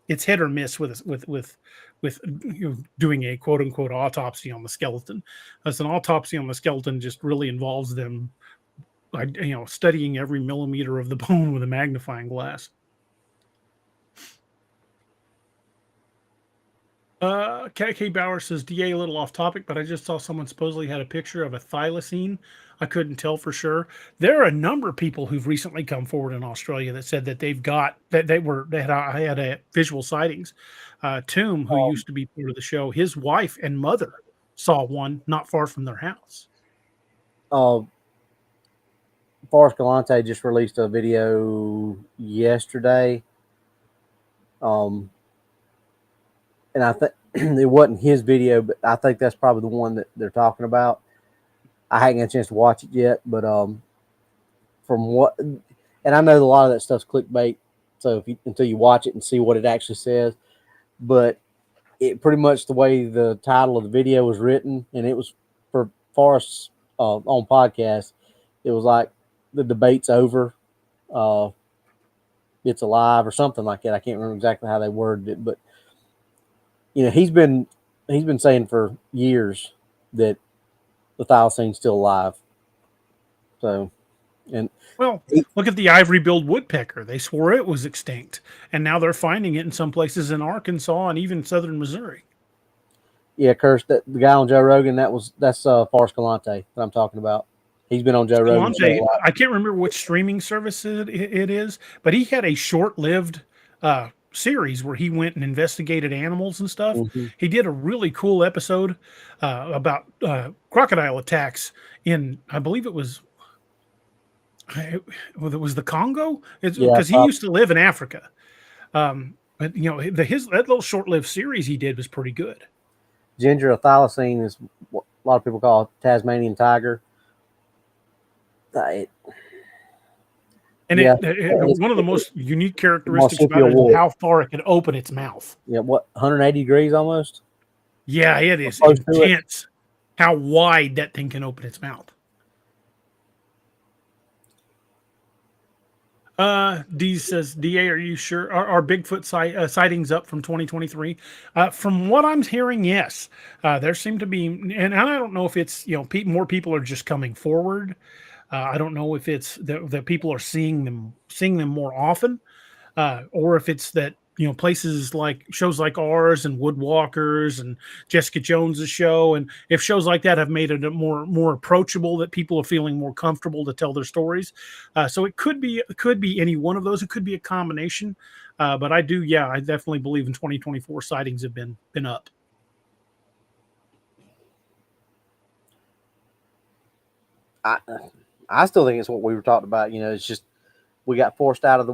it's hit or miss with doing a quote unquote autopsy on the skeleton. As an autopsy on the skeleton just really involves them studying every millimeter of the bone with a magnifying glass. KK Bauer says, DA, a little off topic, but I just saw someone supposedly had a picture of a thylacine. I couldn't tell for sure. There are a number of people who've recently come forward in Australia that said that I had a visual sightings. Tomb, who used to be part of the show, his wife and mother saw one not far from their house. Forrest Galante just released a video yesterday. And I think it wasn't his video, but I think that's probably the one that they're talking about. I hadn't got a chance to watch it yet, but from what, and I know a lot of that stuff's clickbait, so until you watch it and see what it actually says, but it pretty much the way the title of the video was written, and it was for Forrest's on podcast, it was like the debate's over, it's alive or something like that. I can't remember exactly how they worded it, but he's been saying for years that the thylacine still alive. So, look at the ivory-billed woodpecker. They swore it was extinct, and now they're finding it in some places in Arkansas and even southern Missouri. Yeah, Curse, the guy on Joe Rogan, that's Forrest Galante that I'm talking about. He's been on Joe Rogan. I can't remember which streaming service it is, but he had a short-lived series where he went and investigated animals and stuff. Mm-hmm. He did a really cool episode about crocodile attacks in, I believe it was the Congo, because he used to live in Africa. But that little short-lived series he did was pretty good. Ginger, a thylacine is what a lot of people call a Tasmanian tiger. One of the most unique characteristics about it is how far it can open its mouth. Yeah, 180 degrees almost? Yeah, it is intense how wide that thing can open its mouth. D says, DA, are you sure? Are Bigfoot sightings up from 2023? From what I'm hearing, yes. There seem to be, and I don't know if it's, more people are just coming forward. I don't know if it's that people are seeing them more often, or if it's that places like shows like ours and Woodwalkers and Jessica Jones's show, and if shows like that have made it more approachable, that people are feeling more comfortable to tell their stories. So it could be any one of those. It could be a combination. But I definitely believe in 2024 sightings have been up. I still think it's what we were talking about. It's just we got forced out of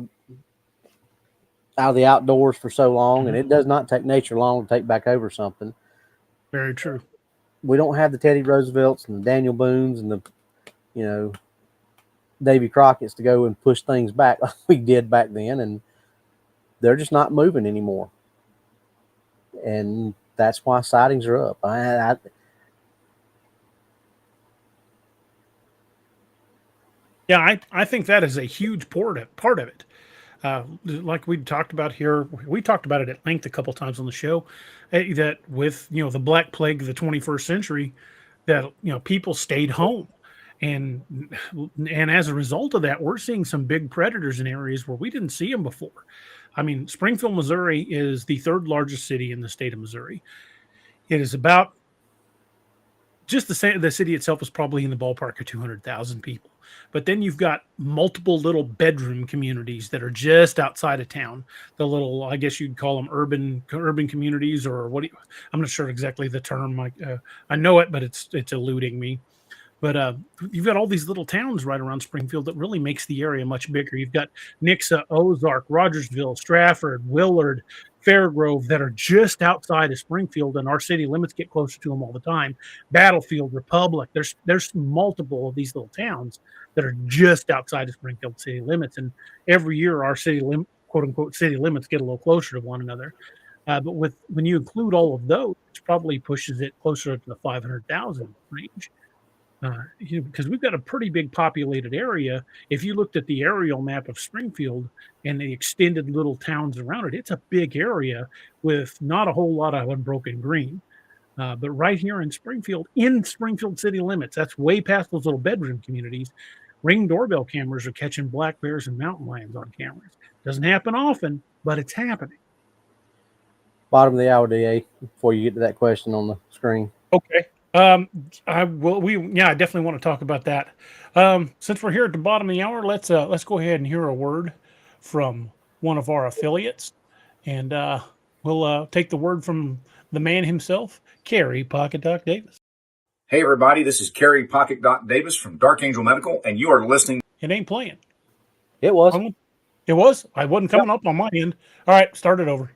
the outdoors for so long, and it does not take nature long to take back over something. Very true. We don't have the Teddy Roosevelts and the Daniel Boones and the, Davy Crockett's to go and push things back like we did back then, and they're just not moving anymore. And that's why sightings are up. I think that is a huge part of it. Like we talked about here, we talked about it at length a couple times on the show, that with the Black Plague of the 21st century, that people stayed home, and as a result of that, we're seeing some big predators in areas where we didn't see them before. I mean, Springfield, Missouri is the third largest city in the state of Missouri. It is about just the city itself is probably in the ballpark of 200,000 people. But then you've got multiple little bedroom communities that are just outside of town. The little, I guess you'd call them urban communities, or I'm not sure exactly the term. I know it, but it's eluding me. But you've got all these little towns right around Springfield that really makes the area much bigger. You've got Nixa, Ozark, Rogersville, Stratford, Willard, Fairgrove that are just outside of Springfield, and our city limits get closer to them all the time. Battlefield, Republic. There's multiple of these little towns that are just outside of Springfield city limits, and every year our quote unquote city limits get a little closer to one another. But when you include all of those, it probably pushes it closer to the 500,000 range. Because we've got a pretty big populated area. If you looked at the aerial map of Springfield and the extended little towns around it, it's a big area with not a whole lot of unbroken green. But right here in Springfield city limits, that's way past those little bedroom communities. Ring doorbell cameras are catching black bears and mountain lions on cameras. Doesn't happen often, but it's happening. Bottom of the hour, DA, before you get to that question on the screen. Okay. I definitely want to talk about that. Since we're here at the bottom of the hour, let's go ahead and hear a word from one of our affiliates, and we'll take the word from the man himself, Kerry Pocket Doc Davis. Hey everybody, this is Kerry Pocket Doc Davis from Dark Angel Medical, and you are listening. It ain't playing. It was. It was. I wasn't coming up on my end. All right, start it over.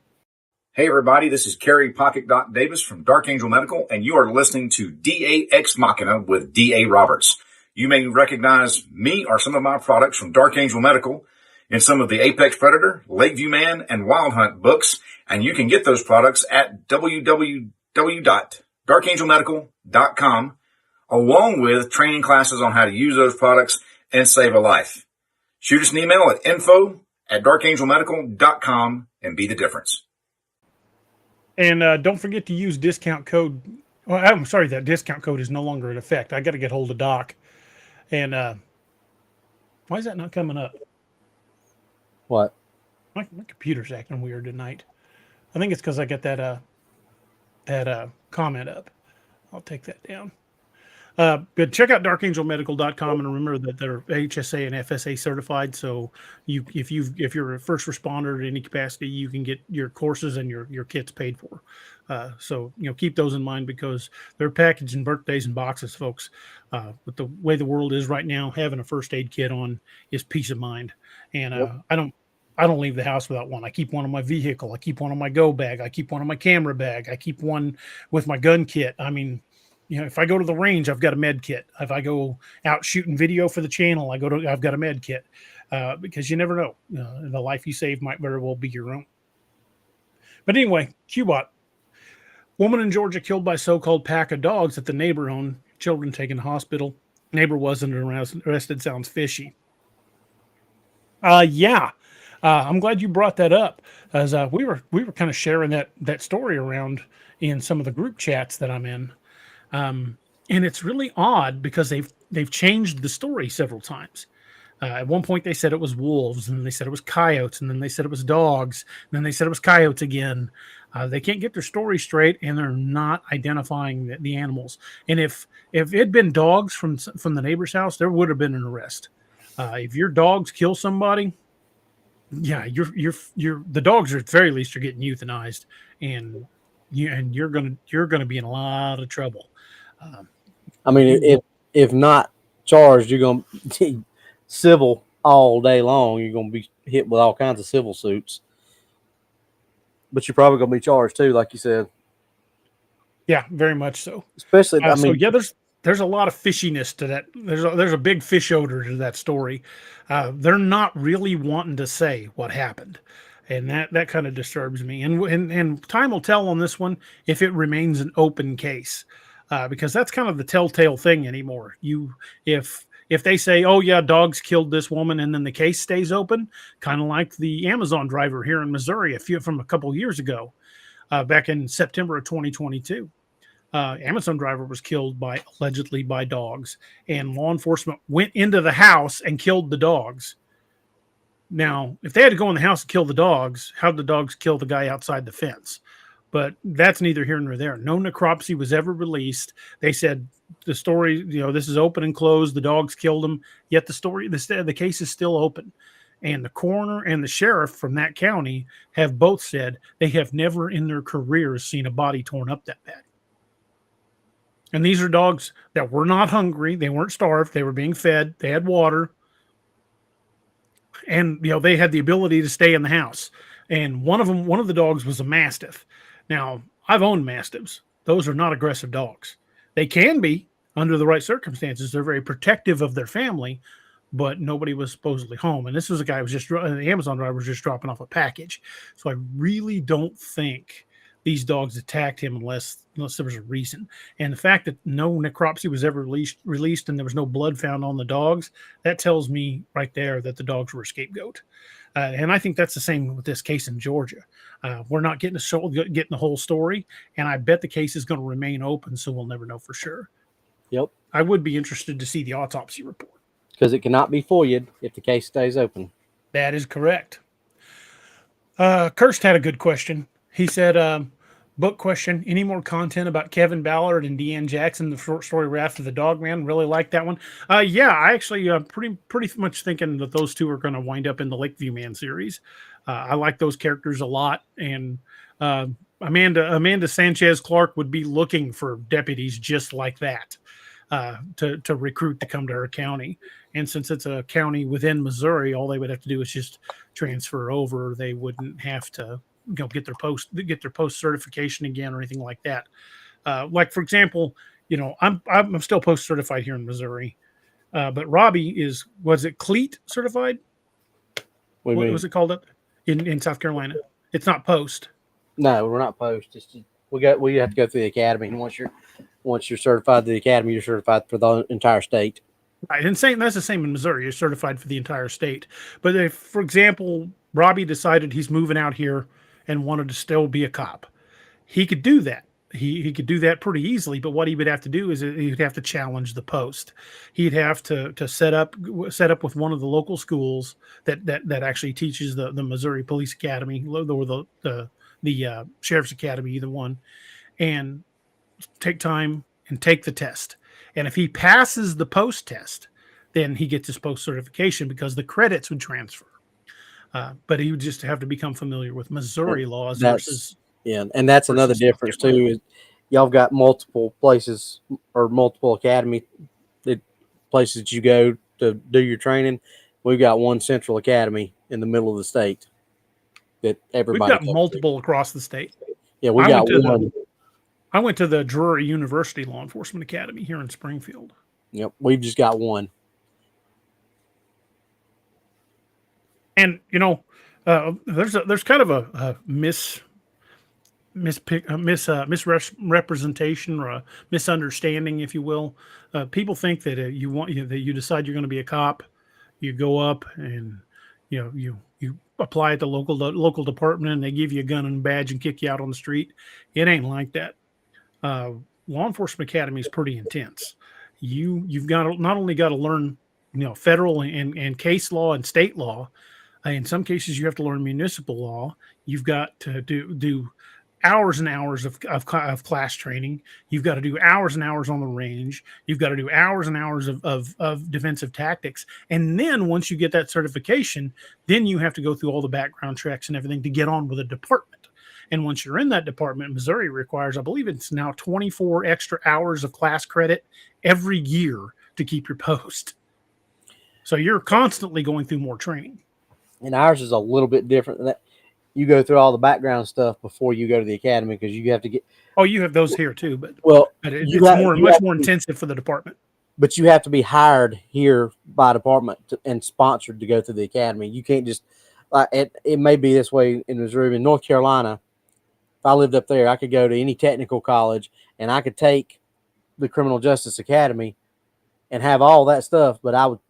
Hey everybody, this is Kerry Pocket Doc Davis from Dark Angel Medical, and you are listening to DA Ex Machina with DA Roberts. You may recognize me or some of my products from Dark Angel Medical in some of the Apex Predator, Lakeview Man, and Wild Hunt books, and you can get those products at www.darkangelmedical.com, along with training classes on how to use those products and save a life. Shoot us an email at info@darkangelmedical.com and be the difference. And don't forget to use discount code. Well, I'm sorry, that discount code is no longer in effect. I got to get hold of Doc. And why is that not coming up? What? My computer's acting weird tonight. I think it's because I got that comment up. I'll take that down. But check out darkangelmedical.com, and remember that they're HSA and FSA certified. So if you're a first responder at any capacity, you can get your courses and your kits paid for. So keep those in mind, because they're packaged in birthdays and boxes, folks. With the way the world is right now, having a first aid kit on is peace of mind. And Yep. I don't leave the house without one. I keep one in my vehicle. I keep one in my go bag. I keep one in my camera bag. I keep one with my gun kit. I mean, if I go to the range, I've got a med kit. If I go out shooting video for the channel, I've got a med kit, because you never know. The life you save might very well be your own. But anyway, Qbot. Woman in Georgia killed by so-called pack of dogs that the neighbor owned. Children taken to hospital. Neighbor wasn't arrested. Sounds fishy. Yeah. I'm glad you brought that up, as we were kind of sharing that story around in some of the group chats that I'm in. And it's really odd because they've changed the story several times. At one point, they said it was wolves, and then they said it was coyotes, and then they said it was dogs, and then they said it was coyotes again. They can't get their story straight, and they're not identifying the animals. And if it had been dogs from the neighbor's house, there would have been an arrest. If your dogs kill somebody, yeah, you're the dogs are at the very least you're getting euthanized, and you're gonna be in a lot of trouble. Um, I mean, you if not charged, you're going to civil all day long. You're going to be hit with all kinds of civil suits, but you're probably going to be charged too, like you said. Yeah, very much so. Especially, I So mean, yeah, there's a lot of fishiness to that. There's a big fish odor to that story. They're not really wanting to say what happened, and that kind of disturbs me. And time will tell on this one if it remains an open case, because that's kind of the telltale thing anymore. If they say, oh yeah, dogs killed this woman, and then the case stays open, kind of like the Amazon driver here in Missouri from a couple years ago, back in September of 2022. Amazon driver was killed allegedly by dogs, and law enforcement went into the house and killed the dogs. Now, if they had to go in the house and kill the dogs, how did the dogs kill the guy outside the fence? But that's neither here nor there. No necropsy was ever released. They said the story, this is open and closed. The dogs killed him. Yet the case is still open. And the coroner and the sheriff from that county have both said they have never in their careers seen a body torn up that bad. And these are dogs that were not hungry. They weren't starved. They were being fed. They had water. And, they had the ability to stay in the house. And one of the dogs was a Mastiff. Now, I've owned Mastiffs. Those are not aggressive dogs. They can be under the right circumstances. They're very protective of their family, but nobody was supposedly home. And this was a guy who was the Amazon driver was just dropping off a package. So I really don't think these dogs attacked him unless there was a reason. And the fact that no necropsy was ever released and there was no blood found on the dogs, that tells me right there that the dogs were a scapegoat. And I think that's the same with this case in Georgia. We're not getting the whole story, and I bet the case is going to remain open, so we'll never know for sure. Yep. I would be interested to see the autopsy report. Because it cannot be FOIA'd if the case stays open. That is correct. Kirst had a good question. He said, book question, any more content about Kevin Ballard and Deanne Jackson, the short story Wrath of the Dog Man? Really like that one. Yeah, I actually pretty much thinking that those two are going to wind up in the Lakeview Man series. I like those characters a lot. And Amanda Sanchez Clark would be looking for deputies just like that. To recruit to come to her county. And since it's a county within Missouri, all they would have to do is just transfer over. They wouldn't have to get their post certification again or anything like that. Like for example, I'm still post certified here in Missouri, but Robbie was it CLEAT certified? What was it called up in South Carolina? It's not post. No, we're not post. We have to go through the academy, and once you're certified to the academy, you're certified for the entire state. Right, and that's the same in Missouri. You're certified for the entire state. But if, for example, Robbie decided he's moving out here and wanted to still be a cop, he could do that. He could do that pretty easily. But what he would have to do is he'd have to challenge the post. He'd have to set up with one of the local schools that actually teaches the Missouri Police Academy or the Sheriff's Academy, either one, and take time and take the test. And if he passes the post test, then he gets his post certification because the credits would transfer. But he would just have to become familiar with Missouri laws versus. Yeah, and that's another difference too. Is y'all got multiple places or multiple academy places that you go to do your training. We've got one central academy in the middle of the state that everybody. We've got multiple across the state. Yeah, we got one. I went to the Drury University Law Enforcement Academy here in Springfield. Yep, we've just got one. And there's kind of a misrepresentation or a misunderstanding, if you will. People think that you decide you're going to be a cop, you go up and you apply at the local department and they give you a gun and badge and kick you out on the street. It ain't like that. Law enforcement academy is pretty intense. You've got to, not only got to learn federal and case law and state law. In some cases, you have to learn municipal law. You've got to do hours and hours of class training. You've got to do hours and hours on the range. You've got to do hours and hours of defensive tactics. And then once you get that certification, then you have to go through all the background checks and everything to get on with a department. And once you're in that department, Missouri requires, I believe it's now 24 extra hours of class credit every year to keep your post. So you're constantly going through more training. And ours is a little bit different than that. You go through all the background stuff before you go to the academy because you have to get. Oh, you have those here too, but it's much more intensive for the department. But you have to be hired here by department and sponsored to go through the academy. You can't just it may be this way in Missouri. In North Carolina, if I lived up there, I could go to any technical college and I could take the criminal justice academy and have all that stuff. But I would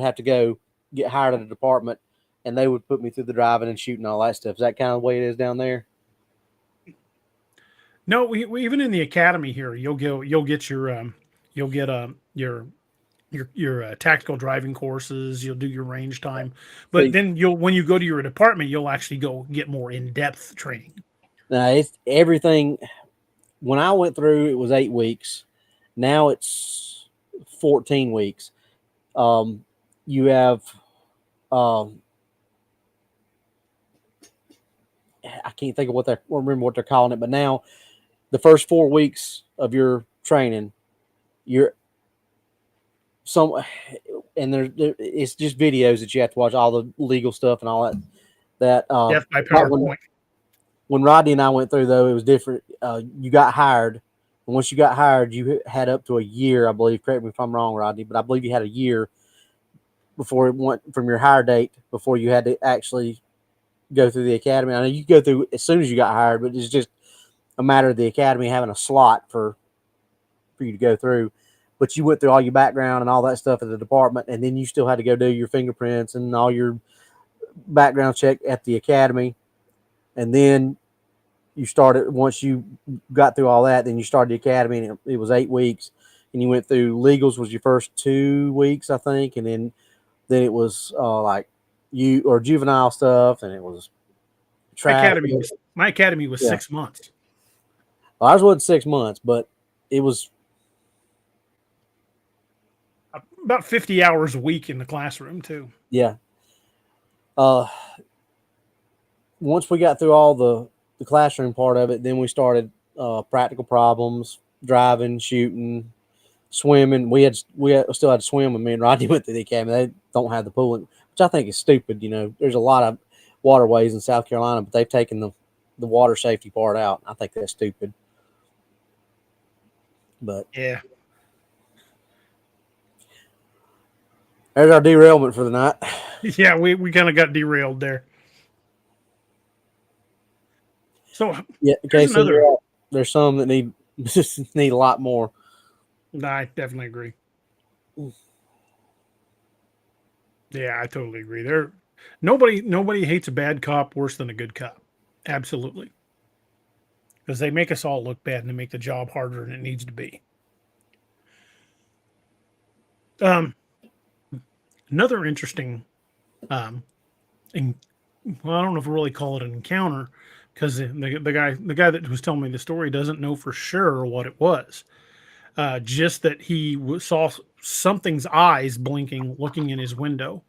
have to go get hired at a department. And they would put me through the driving and shooting, all that stuff. Is that kind of the way it is down there? No, we even in the academy here, you'll get your tactical driving courses. You'll do your range time, but then when you go to your department, you'll actually go get more in-depth training. Now it's everything. When I went through, it was 8 weeks. Now it's 14 weeks. You have. I can't think of remember what they're calling it, but now the first 4 weeks of your training, it's just videos that you have to watch, all the legal stuff and all that. Death by PowerPoint. When Rodney and I went through, though, it was different. You got hired, and once you got hired, you had up to a year, I believe. Correct me if I'm wrong, Rodney, but I believe you had a year before it went from your hire date before you had to actually go through the academy. I know you go through as soon as you got hired, but it's just a matter of the academy having a slot for you to go through. But you went through all your background and all that stuff at the department, and then you still had to go do your fingerprints and all your background check at the academy. And then you started, once you got through all that, then you started the academy, and it was 8 weeks. And you went through legals was your first 2 weeks, I think, and then it was juvenile stuff, and it was my academy was 6 months. Well, ours wasn't 6 months, but it was about 50 hours a week in the classroom too. Yeah. Once we got through all the classroom part of it, then we started practical problems, driving, shooting, swimming. We still had to swim when me and Rodney went to the academy. They don't have the pool, which I think is stupid. There's a lot of waterways in South Carolina, but they've taken the water safety part out. I think that's stupid. But yeah, there's our derailment for the night. Yeah, we kind of got derailed there. So yeah, okay. So there's some that need a lot more. I definitely agree. Yeah, I totally agree. Nobody hates a bad cop worse than a good cop. Absolutely. Because they make us all look bad and they make the job harder than it needs to be. Another interesting, I don't know if we really call it an encounter, because the guy that was telling me the story doesn't know for sure what it was. Just that he saw something's eyes blinking, looking in his window.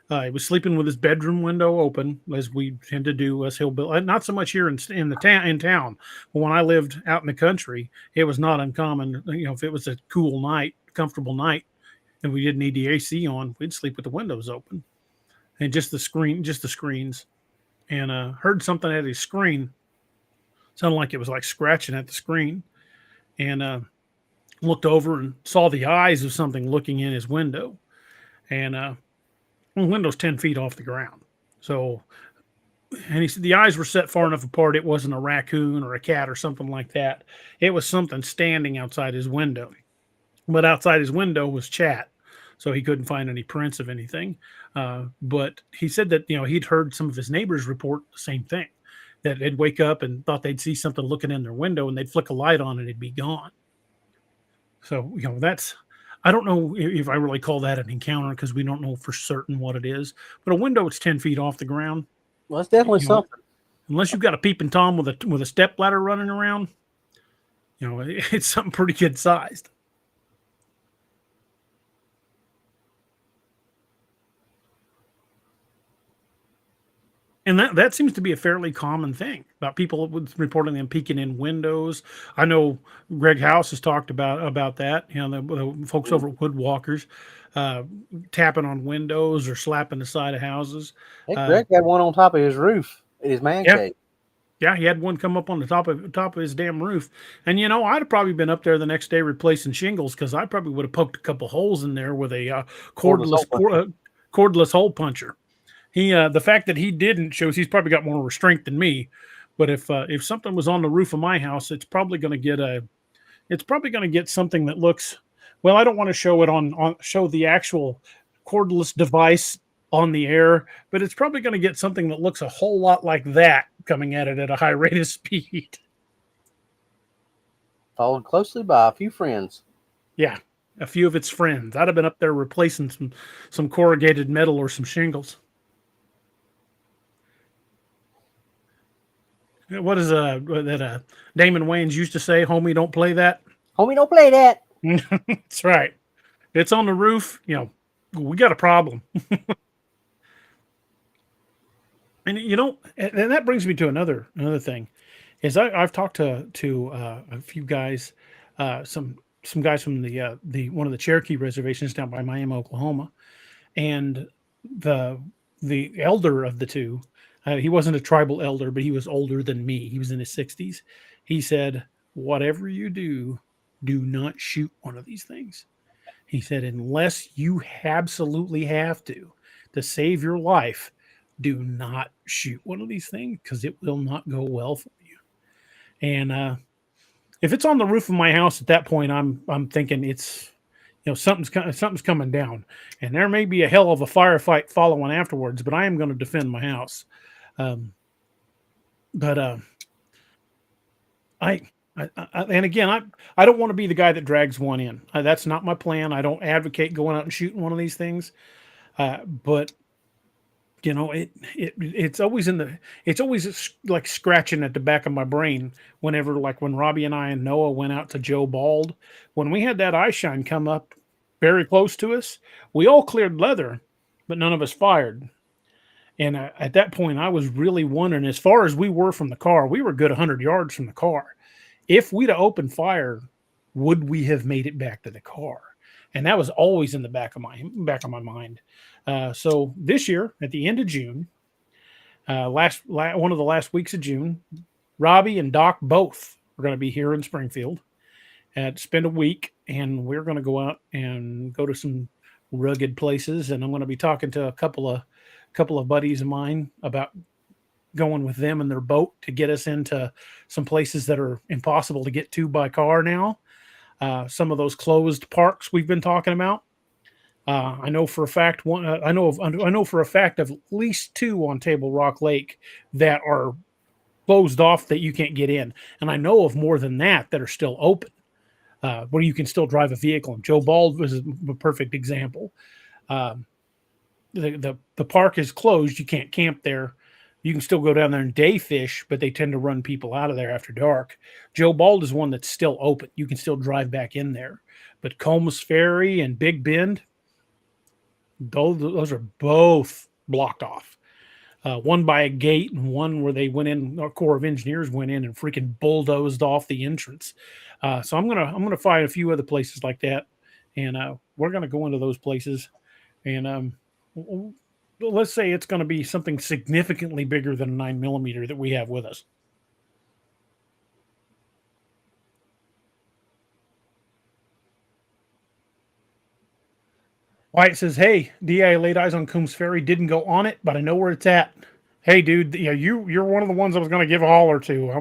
He was sleeping with his bedroom window open, as we tend to do us hillbilly. Not so much here in town, but when I lived out in the country, it was not uncommon. If it was a cool night, comfortable night, and we didn't need the AC on, we'd sleep with the windows open and just the screens. And heard something at his screen. Sounded like it was like scratching at the screen, and looked over and saw the eyes of something looking in his window, and the window's 10 feet off the ground. So, and he said the eyes were set far enough apart. It wasn't a raccoon or a cat or something like that. It was something standing outside his window, but outside his window was chat. so he couldn't find any prints of anything. But he said that he'd heard some of his neighbors report the same thing, that they'd wake up and thought they'd see something looking in their window, and they'd flick a light on and it'd be gone. So that's, I don't know if I really call that an encounter because we don't know for certain what it is. But a window that's 10 feet off the ground. Well, it's definitely something. Unless you've got a peeping Tom with a step ladder running around, it's something pretty good sized. And that seems to be a fairly common thing about people reporting them peeking in windows. I know Greg House has talked about that. The folks over at Woodwalkers tapping on windows or slapping the side of houses. Hey, Greg had one on top of his roof in his man cave. Yeah, he had one come up on the top of his damn roof. And I'd have probably been up there the next day replacing shingles because I probably would have poked a couple holes in there with a cordless hole puncher. The fact that he didn't shows he's probably got more restraint than me. But if something was on the roof of my house, it's probably going to get something that looks, well, I don't want to show it show the actual cordless device on the air, but it's probably going to get something that looks a whole lot like that coming at it at a high rate of speed. Followed closely by a few friends. Yeah, a few of its friends. I'd have been up there replacing some corrugated metal or some shingles. What is that Damon Wayans used to say, homie, don't play that? Homie, don't play that. That's right. It's on the roof. We got a problem. And and that brings me to another thing, is I've talked to a few guys, some guys from the one of the Cherokee reservations down by Miami, Oklahoma, and the elder of the two. He wasn't a tribal elder, but he was older than me. He was in his 60s. He said, whatever you do, do not shoot one of these things. He said, unless you absolutely have to save your life, do not shoot one of these things because it will not go well for you. And if it's on the roof of my house at that point, I'm thinking it's, something's coming down. And there may be a hell of a firefight following afterwards, but I am going to defend my house. And again, I don't want to be the guy that drags one in. That's not my plan. I don't advocate going out and shooting one of these things. But it's always like scratching at the back of my brain whenever, like when Robbie and I and Noah went out to Joe Bald, when we had that eye shine come up very close to us, we all cleared leather, but none of us fired. And at that point, I was really wondering, as far as we were from the car, we were a good 100 yards from the car. If we'd have opened fire, would we have made it back to the car? And that was always in the back of my mind. So this year, at the end of June, one of the last weeks of June, Robbie and Doc both are going to be here in Springfield to spend a week, and we're going to go out and go to some rugged places. And I'm going to be talking to a couple of buddies of mine about going with them in their boat to get us into some places that are impossible to get to by car now. Some of those closed parks we've been talking about. I know for a fact I know for a fact of at least two on Table Rock Lake that are closed off that you can't get in, and I know of more than that are still open, where you can still drive a vehicle. And Joe Bald was a perfect example. The park is closed; you can't camp there. You can still go down there and day fish, but they tend to run people out of there after dark. Joe Bald is one that's still open. You can still drive back in there. But Combs Ferry and Big Bend, those are both blocked off. One by a gate and one where they went in, our Corps of Engineers went in and freaking bulldozed off the entrance. So I'm gonna find a few other places like that, and we're gonna go into those places. And let's say it's going to be something significantly bigger than a 9mm that we have with us. White says, hey, DI laid eyes on Coombs Ferry, didn't go on it, but I know where it's at. Hey, dude, you're one of the ones I was going to give a holler to. I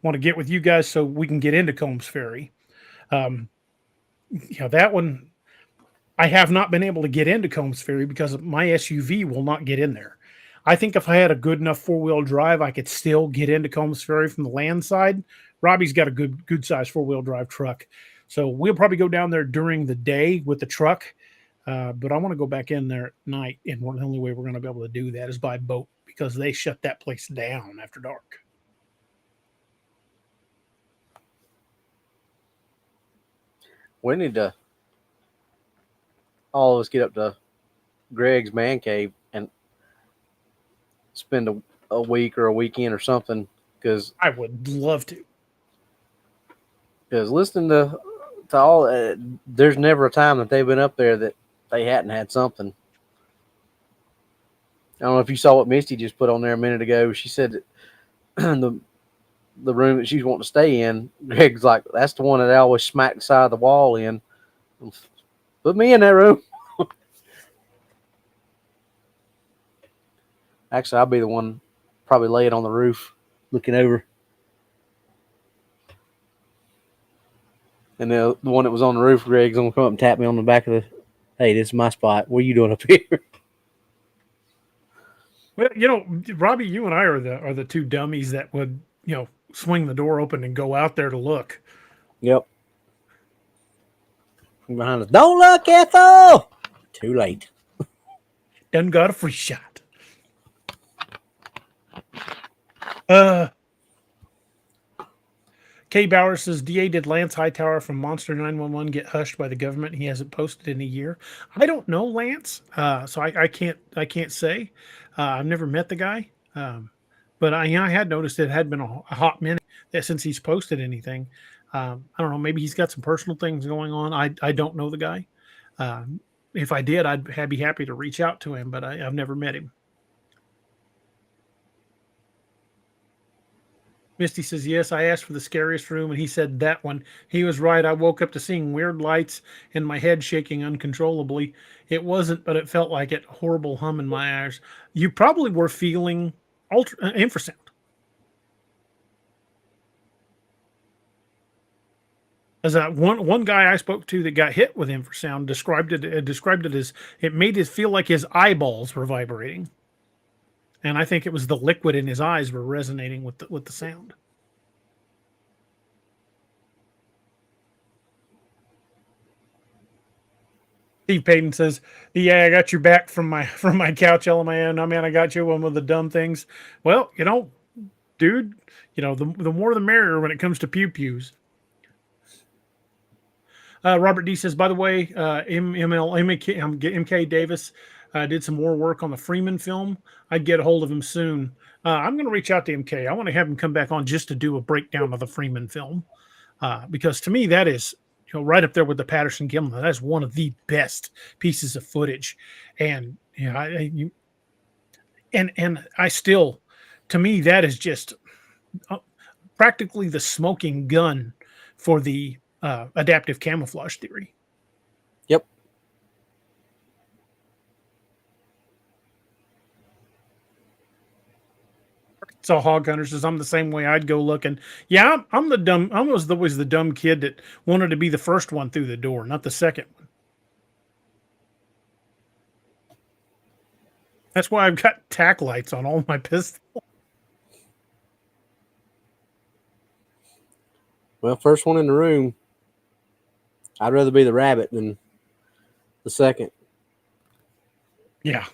want to get with you guys so we can get into Coombs Ferry. That one, I have not been able to get into Combs Ferry because my SUV will not get in there. I think if I had a good enough 4-wheel drive, I could still get into Combs Ferry from the land side. Robbie's got a good size 4-wheel drive truck. So we'll probably go down there during the day with the truck. But I want to go back in there at night. And the only way we're going to be able to do that is by boat because they shut that place down after dark. We need to all of us get up to Greg's man cave and spend a week or a weekend or something. Because I would love to. Because listening to all, there's never a time that they've been up there that they hadn't had something. I don't know if you saw what Misty just put on there a minute ago. She said that the room that she's wanting to stay in, Greg's like, that's the one that I always smack the side of the wall in. Put me in that room. Actually, I'll be the one probably laying on the roof looking over. And the one that was on the roof, Greg's going to come up and tap me on the back of the, hey, this is my spot. What are you doing up here? Well, Robbie, you and I are the two dummies that would, swing the door open and go out there to look. Yep. Behind us. Don't look, Ethel! Too late. Done got a free shot. Kay Bauer says, DA, did Lance Hightower from Monster 911 get hushed by the government? He hasn't posted in a year. I don't know Lance, so I can't say. I've never met the guy, but I had noticed it had been a hot minute since he's posted anything. I don't know. Maybe he's got some personal things going on. I don't know the guy. If I did, I'd be happy to reach out to him, but I've never met him. Misty says, yes, I asked for the scariest room, and he said that one. He was right. I woke up to seeing weird lights and my head shaking uncontrollably. It wasn't, but it felt like it. Horrible hum in my ears. You probably were feeling infrasound. As one guy I spoke to that got hit with infrasound described it as it made it feel like his eyeballs were vibrating. And I think it was the liquid in his eyes were resonating with the sound. Steve Payton says, "Yeah, I got your back from my couch, LMAN. I mean, I got you one of the dumb things. Well, dude, the more the merrier when it comes to pew-pews." Robert D says, by the way, MK Davis did some more work on the Freeman film. I'd get a hold of him soon. I'm going to reach out to MK. I want to have him come back on just to do a breakdown of the Freeman film, because to me that is right up there with the Patterson Gimlin. That's one of the best pieces of footage, and I still, to me, that is just practically the smoking gun for the adaptive camouflage theory. Yep. So Hog Hunter says, I'm the same way. I'd go looking. Yeah, I'm the dumb. I was always the dumb kid that wanted to be the first one through the door, not the second one. That's why I've got tack lights on all my pistols. Well, first one in the room. I'd rather be the rabbit than the second. Yeah.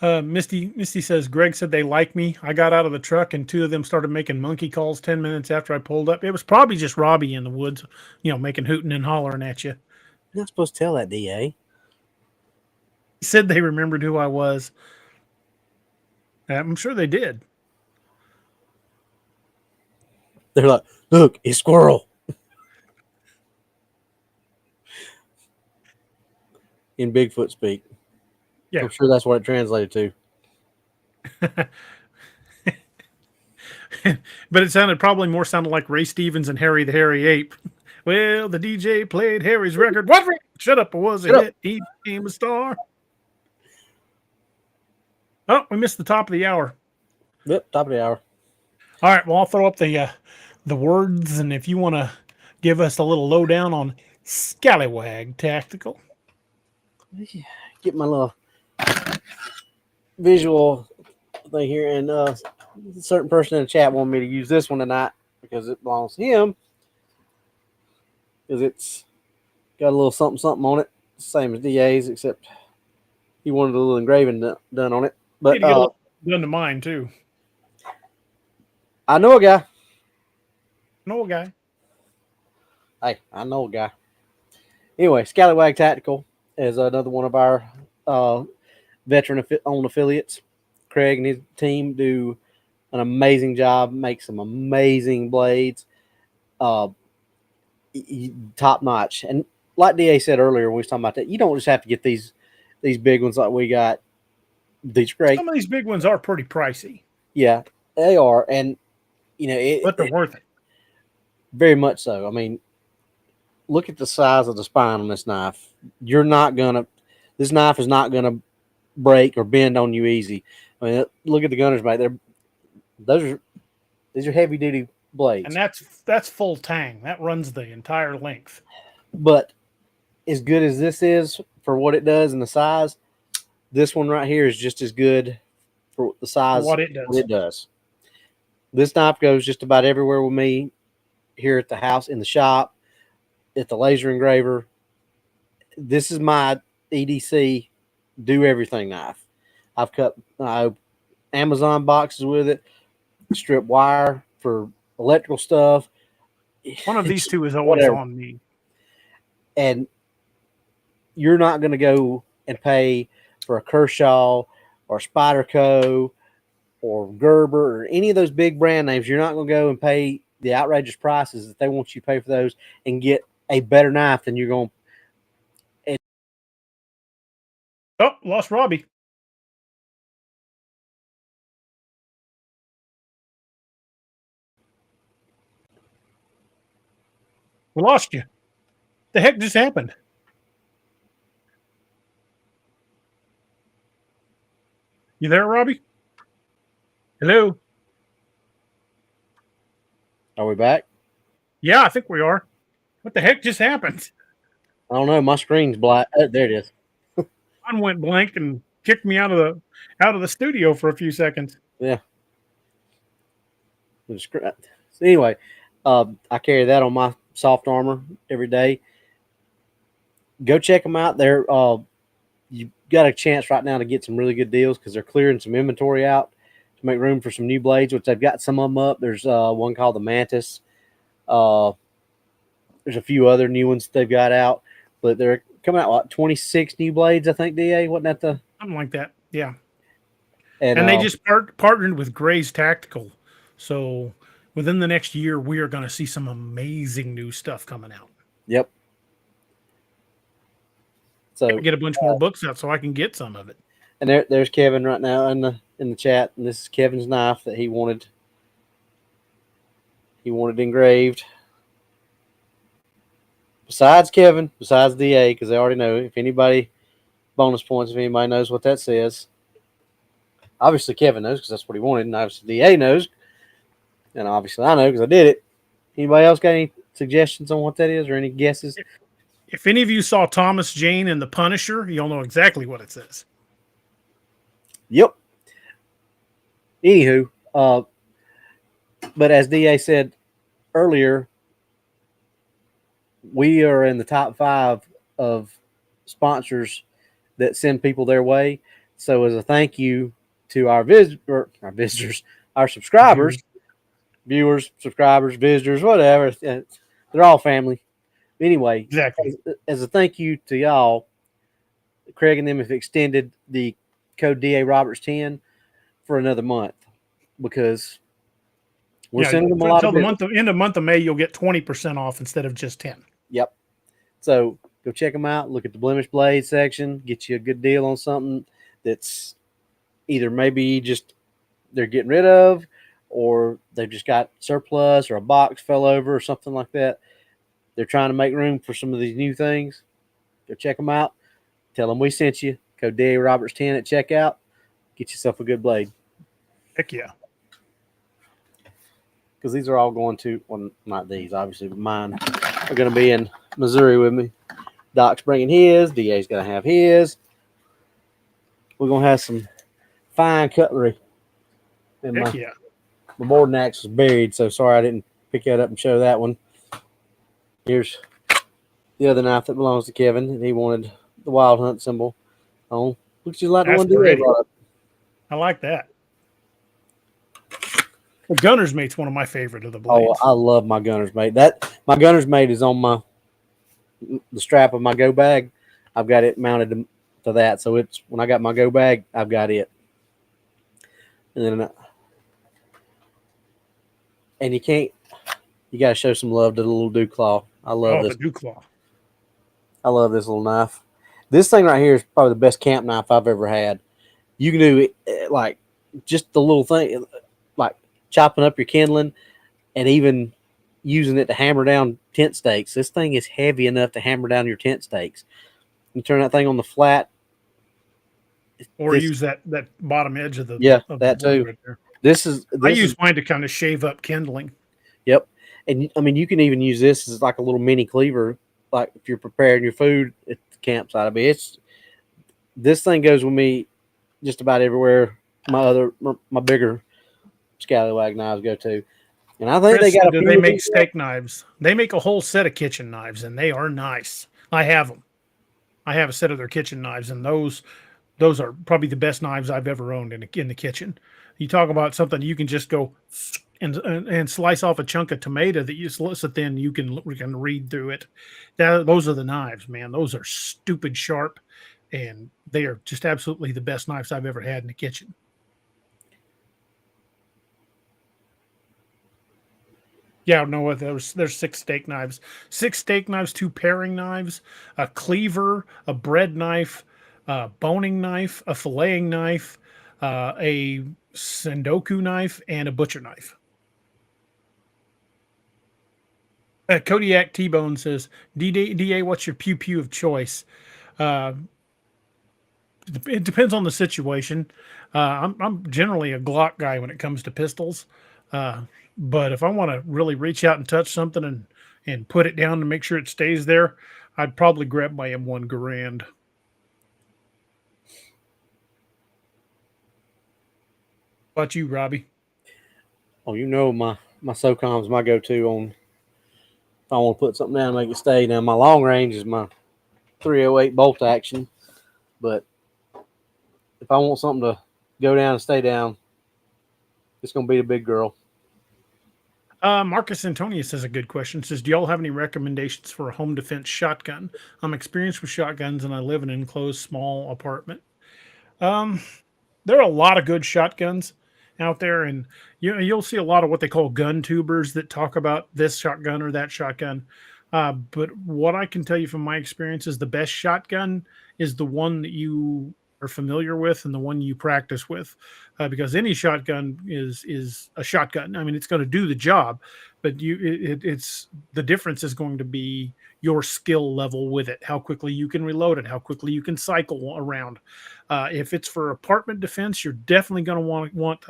Misty says, Greg said they like me. I got out of the truck and two of them started making monkey calls 10 minutes after I pulled up. It was probably just Robbie in the woods, making hooting and hollering at you. You're not supposed to tell that, DA. He said they remembered who I was. I'm sure they did. They're like, look, it's squirrel. In Bigfoot speak. Yeah. I'm sure that's what it translated to. But it probably more sounded like Ray Stevens and Harry the Hairy Ape. Well, the DJ played Harry's record. What? Shut up. It was a hit. He became a star. Oh, we missed the top of the hour. Yep, top of the hour. All right. Well, I'll throw up the words, and if you want to give us a little lowdown on Scallywag Tactical. Get my little visual thing here, and a certain person in the chat wanted me to use this one tonight because it belongs to him, because it's got a little something on it, same as DA's, except he wanted a little engraving done on it. But done to mine too. I know a guy. Know a guy. Hey, I know a guy. Anyway, Scallywag Tactical is another one of our veteran-owned affiliates. Craig and his team do an amazing job, make some amazing blades, top notch. And like DA said earlier when we was talking about that, you don't just have to get these big ones like we got. These great. Some of these big ones are pretty pricey. Yeah, they are, and but they're worth it. Very much so. I mean, look at the size of the spine on this knife. This knife is not gonna break or bend on you easy. I mean, look at the gunner's mate. These are heavy duty blades, and that's full tang. That runs the entire length. But as good as this is for what it does and the size, this one right here is just as good for the size what it does. This knife goes just about everywhere with me here at the house, in the shop, at the laser engraver. This is my EDC do everything knife. I've cut Amazon boxes with it, strip wire for electrical stuff. One of these two is always on me. And you're not going to go and pay for a Kershaw or Spyderco or Gerber or any of those big brand names. You're not going to go and pay the outrageous prices that they want you to pay for those and get a better knife than you're going. Oh, lost Robbie. We lost you. The heck just happened? You there, Robbie? Hello? Are we back? Yeah, I think we are. What the heck just happened? I don't know. My screen's black. Oh, there it is. Mine went blank and kicked me out of the studio for a few seconds. Yeah. So anyway, I carry that on my soft armor every day. Go check them out. They're you got a chance right now to get some really good deals because they're clearing some inventory out to make room for some new blades, which they've got some of them up. There's one called the Mantis. There's a few other new ones they've got out, but they're coming out like 26 new blades, I think, DA. Wasn't that the something like that? Yeah. And they just partnered with Gray's Tactical. So within the next year, we are going to see some amazing new stuff coming out. Yep. So get a bunch more books out so I can get some of it. And there's Kevin right now in the chat, and this is Kevin's knife that he wanted engraved. Besides Kevin, besides DA, because they already know. If anybody bonus points, if anybody knows what that says. Obviously Kevin knows because that's what he wanted, and obviously DA knows, and obviously I know because I did it. Anybody else got any suggestions on what that is or any guesses? If any of you saw Thomas Jane and the Punisher, you'll know exactly what it says. Yep. Anywho, but as DA said earlier, we are in the top 5 of sponsors that send people their way. So as a thank you to our visitors, our subscribers, viewers, subscribers, visitors, whatever, they're all family. Anyway, exactly. As a thank you to y'all, Craig and them have extended the code DA Roberts 10 for another month because we're sending them a lot of until the end of month of May. You'll get 20% off instead of just 10. Yep. So go check them out. Look at the blemish blade section. Get you a good deal on something that's either maybe just they're getting rid of, or they've just got surplus, or a box fell over, or something like that. They're trying to make room for some of these new things. Go check them out. Tell them we sent you. Code DA Roberts 10 at checkout. Get yourself a good blade. Heck yeah. Because these are all going to, well, not these, obviously, but mine are going to be in Missouri with me. Doc's bringing his. DA's going to have his. We're going to have some fine cutlery. And Heck yeah. my boarding axe was buried, so sorry I didn't pick that up and show that one. Here's the other knife that belongs to Kevin, and he wanted the wild hunt symbol on. Looks just like the That's one DA pretty. brought up. I like that. The Gunner's Mate's one of my favorite of the blades. Oh, I love my Gunner's Mate. My Gunner's Mate is on the strap of my go bag. I've got it mounted to that, so it's when I got my go bag, I've got it. And you got to show some love to the little Dew Claw. I love this. The Dew Claw. I love this little knife. This thing right here is probably the best camp knife I've ever had. You can do it, like just the little thing, like chopping up your kindling and even using it to hammer down tent stakes. This thing is heavy enough to hammer down your tent stakes. You turn that thing on the flat. Or use that bottom edge of the that too. Right there. I use mine to kind of shave up kindling. Yep. And I mean, you can even use this as like a little mini cleaver, like if you're preparing your food at the campsite. I mean, this thing goes with me just about everywhere my bigger scallywag knives go to. And I think they make steak knives. They make a whole set of kitchen knives, and they are nice. I have them. I have a set of their kitchen knives, and those are probably the best knives I've ever owned in the kitchen. You talk about something you can just go and slice off a chunk of tomato that you so then you can read through it. Those are the knives, man. Those are stupid sharp, and they are just absolutely the best knives I've ever had in the kitchen. Yeah, no, there's 6 steak knives. 6 steak knives, 2 paring knives, a cleaver, a bread knife, a boning knife, a filleting knife, a sendoku knife, and a butcher knife. Kodiak T-Bone says, DA, what's your pew-pew of choice? It depends on the situation. I'm generally a Glock guy when it comes to pistols. But if I want to really reach out and touch something and put it down to make sure it stays there, I'd probably grab my M1 Garand. What about you, Robbie? Oh, you know my SOCOM's my go-to on if I want to put something down and make it stay. Now my long range is my 308 bolt action, but if I want something to go down and stay down, it's going to be the big girl. Marcus Antonius has a good question. Says, do y'all have any recommendations for a home defense shotgun? I'm experienced with shotguns and I live in an enclosed small apartment. There are a lot of good shotguns out there, and you'll see a lot of what they call gun tubers that talk about this shotgun or that shotgun. But what I can tell you from my experience is the best shotgun is the one that you are familiar with and the one you practice with, because any shotgun is a shotgun. I mean, it's going to do the job, but it's the difference is going to be your skill level with it, how quickly you can reload it, how quickly you can cycle around. If it's for apartment defense, you're definitely going to want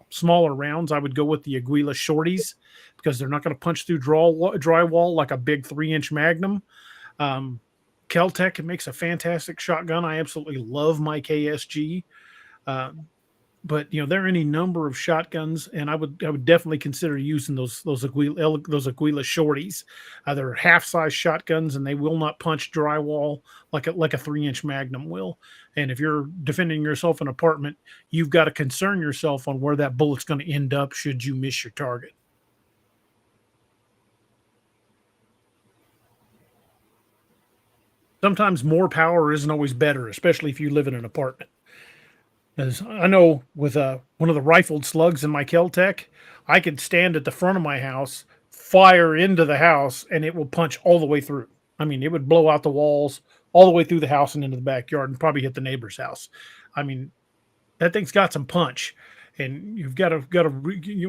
smaller rounds. I would go with the Aguila shorties because they're not going to punch through drywall like a big 3-inch Magnum. Keltec makes a fantastic shotgun. I absolutely love my KSG. But there are any number of shotguns, and I would definitely consider using those Aguila shorties. They're half-size shotguns, and they will not punch drywall like a 3-inch Magnum will. And if you're defending yourself in an apartment, you've got to concern yourself on where that bullet's going to end up should you miss your target. Sometimes more power isn't always better, especially if you live in an apartment. As I know with one of the rifled slugs in my Keltec, I could stand at the front of my house, fire into the house, and it will punch all the way through. I mean, it would blow out the walls all the way through the house and into the backyard and probably hit the neighbor's house. I mean, that thing's got some punch. And you've got to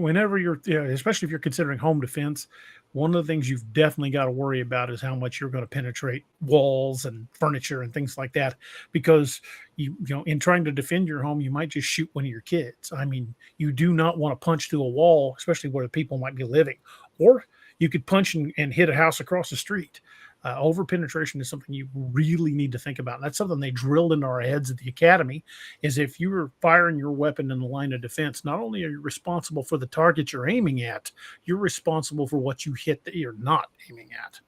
whenever you're, especially if you're considering home defense, one of the things you've definitely got to worry about is how much you're going to penetrate walls and furniture and things like that. Because in trying to defend your home, you might just shoot one of your kids. I mean, you do not want to punch through a wall, especially where the people might be living. Or you could punch and hit a house across the street. Over penetration is something you really need to think about. And that's something they drilled into our heads at the academy, is if you are firing your weapon in the line of defense, not only are you responsible for the target you're aiming at, you're responsible for what you hit that you're not aiming at.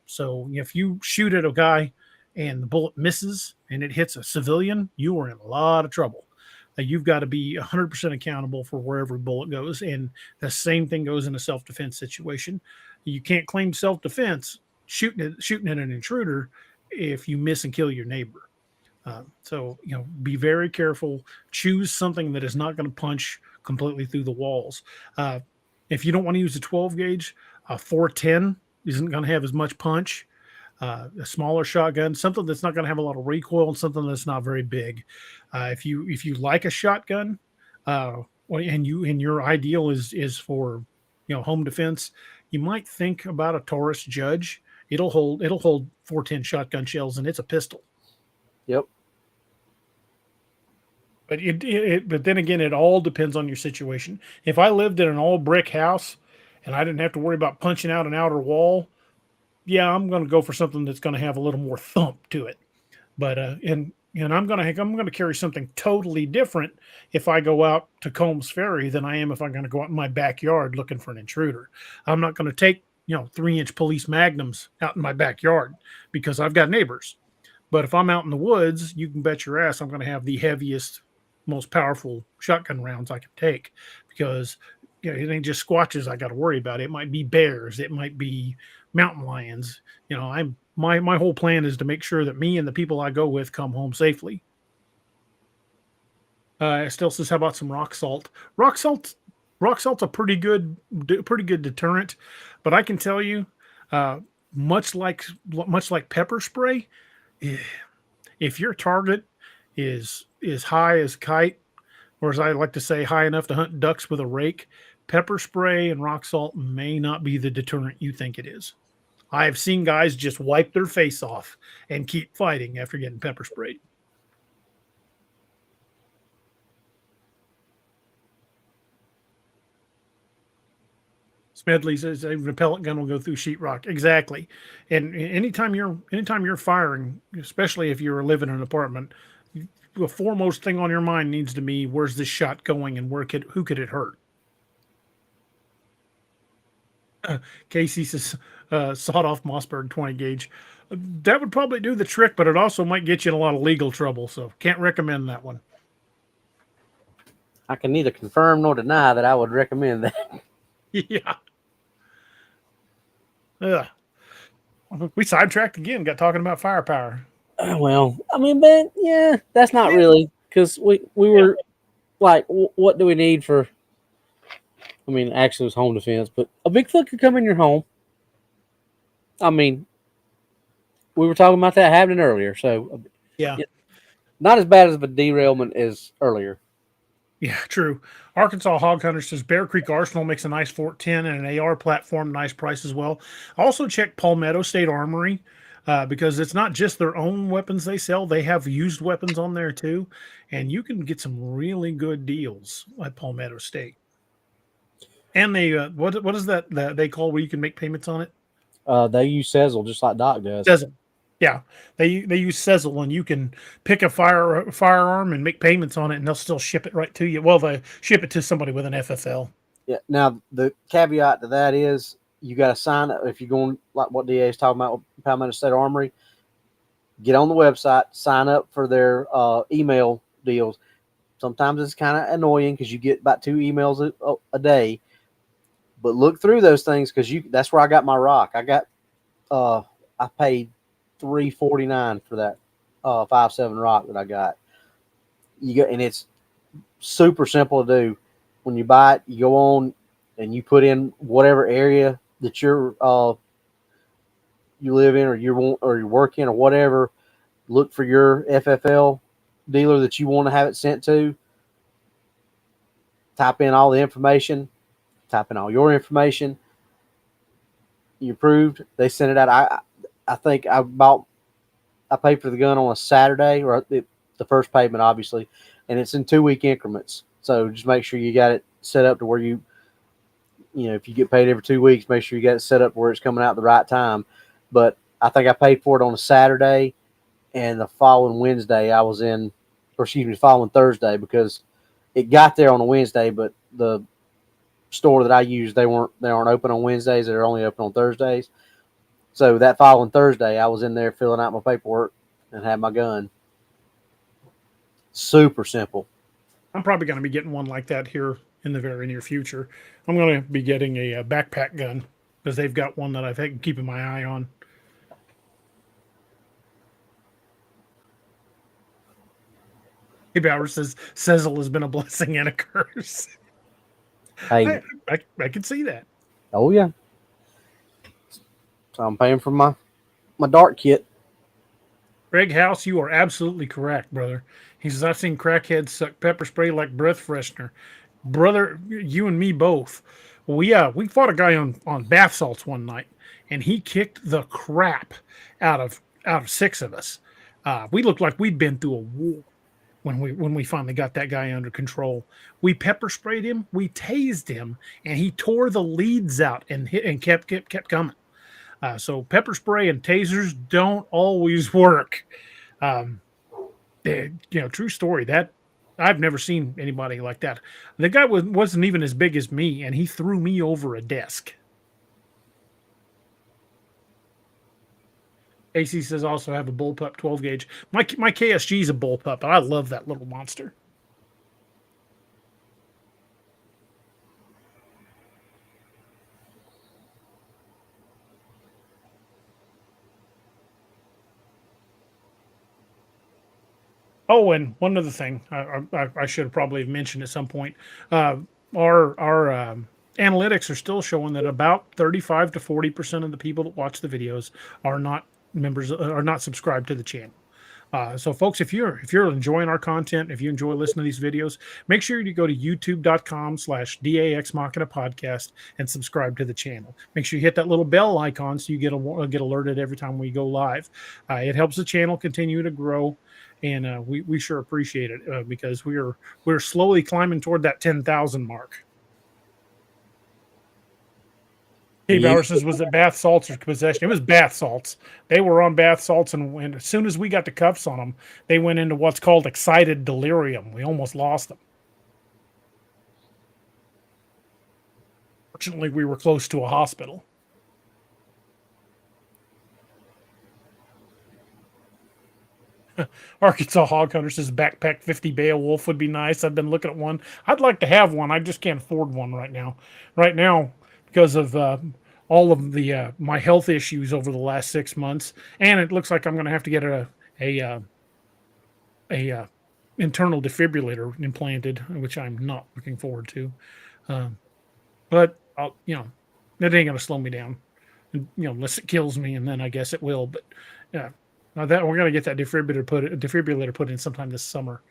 So if you shoot at a guy and the bullet misses and it hits a civilian, you are in a lot of trouble. You've got to be 100% accountable for where every bullet goes. And the same thing goes in a self-defense situation. You can't claim self-defense shooting at an intruder if you miss and kill your neighbor. So, be very careful. Choose something that is not going to punch completely through the walls. If you don't want to use a 12 gauge, a 410 isn't going to have as much punch. A smaller shotgun, something that's not going to have a lot of recoil, and something that's not very big. If you like a shotgun, and your ideal is for home defense, you might think about a Taurus Judge. It'll hold 410 shotgun shells, and it's a pistol. Yep. But but then again, it all depends on your situation. If I lived in an all brick house and I didn't have to worry about punching out an outer wall, yeah, I'm going to go for something that's going to have a little more thump to it. But and I'm going to carry something totally different if I go out to Combs Ferry than I am if I'm going to go out in my backyard looking for an intruder. I'm not going to take 3-inch police magnums out in my backyard because I've got neighbors. But if I'm out in the woods, you can bet your ass I'm going to have the heaviest, most powerful shotgun rounds I can take, because it ain't just squatches I got to worry about. It might be bears, it might be mountain lions. My whole plan is to make sure that me and the people I go with come home safely. Still says, how about some rock salt? Rock salt's a pretty good deterrent, but I can tell you, much like pepper spray, if your target is high as a kite, or as I like to say, high enough to hunt ducks with a rake, pepper spray and rock salt may not be the deterrent you think it is. I've seen guys just wipe their face off and keep fighting after getting pepper sprayed. Smedley says a repellent gun will go through sheetrock. Exactly. And anytime you're firing, especially if you're living in an apartment, the foremost thing on your mind needs to be, where's this shot going and who could it hurt? Casey says, sawed off Mossberg 20 gauge. That would probably do the trick, but it also might get you in a lot of legal trouble. So can't recommend that one. I can neither confirm nor deny that I would recommend that. Yeah. We sidetracked again, got talking about firepower. Well, I mean, but yeah, that's not really, because we were like, what do we need for? I mean, actually, it was home defense, but a Bigfoot could come in your home. I mean, we were talking about that happening earlier, so yeah, not as bad as a derailment as earlier. Yeah, true. Arkansas Hog Hunter says Bear Creek Arsenal makes a nice 410 and an AR platform, nice price as well. Also check Palmetto State Armory, because it's not just their own weapons they sell. They have used weapons on there too, and you can get some really good deals at Palmetto State. And they what is that they call where you can make payments on it? They use Sezzle just like Doc does. Sezzle. Yeah, they use Sezzle, and you can pick a firearm and make payments on it, and they'll still ship it right to you. Well, they ship it to somebody with an FFL. Yeah. Now the caveat to that is you got to sign up if you're going like what DA is talking about. Palmetto State Armory. Get on the website, sign up for their email deals. Sometimes it's kind of annoying because you get about 2 emails a day, but look through those things because that's where I got my rock. I paid $349 for that 5.7 rock that I got. And it's super simple to do. When you buy it, you go on and you put in whatever area that you live in, or you work in, or whatever. Look for your FFL dealer that you want to have it sent to. Type in all the information. Type in all your information. You approved. They send it out. I think I paid for the gun on a Saturday, or the first payment, obviously, and it's in 2-week increments. So just make sure you got it set up to where if you get paid every 2 weeks, make sure you got it set up where it's coming out at the right time. but I think I paid for it on a Saturday, and the following Wednesday I was in, or excuse me, following Thursday, because it got there on a Wednesday, but the store that I use, they aren't open on Wednesdays. They're only open on Thursdays. So that following Thursday, I was in there filling out my paperwork and had my gun. Super simple. I'm probably going to be getting one like that here in the very near future. I'm going to be getting a backpack gun because they've got one that I've been keeping my eye on. Hey, Bauer says Sezzle has been a blessing and a curse. Hey, I can see that. oh yeah. So I'm paying for my dart kit. Greg House, you are absolutely correct, brother. He says, I've seen crackheads suck pepper spray like breath freshener. Brother, you and me both. We fought a guy on bath salts one night, and he kicked the crap out of 6 of us. We looked like we'd been through a war when we finally got that guy under control. We pepper sprayed him, we tased him, and he tore the leads out and kept coming. So pepper spray and tasers don't always work. True story. That I've never seen anybody like that. The guy wasn't even as big as me, and he threw me over a desk. AC says also have a bullpup 12 gauge. My KSG is a bullpup, and I love that little monster. Oh, and one other thing I should have probably mentioned at some point. Our analytics are still showing that about 35 to 40% of the people that watch the videos are not members, are not subscribed to the channel. So folks, if you're enjoying our content, if you enjoy listening to these videos, make sure you go to youtube.com/DAX Machina podcast and subscribe to the channel. Make sure you hit that little bell icon so you get alerted every time we go live. It helps the channel continue to grow, and we sure appreciate it because we're slowly climbing toward that 10,000 mark. Hey, Bauer says, was it bath salts or possession? It was bath salts. They were on bath salts, and as soon as we got the cuffs on them, they went into what's called excited delirium. We almost lost them. Fortunately, we were close to a hospital. Arkansas Hog Hunter says backpack 50 Beowulf would be nice. I've been looking at one. I'd like to have one. I just can't afford one right now. Right now, because of all of the my health issues over the last 6 months, and it looks like I'm going to have to get a internal defibrillator implanted, which I'm not looking forward to. But I'll, that ain't going to slow me down, unless it kills me, and then I guess it will. But yeah, that we're going to get that defibrillator put in sometime this summer.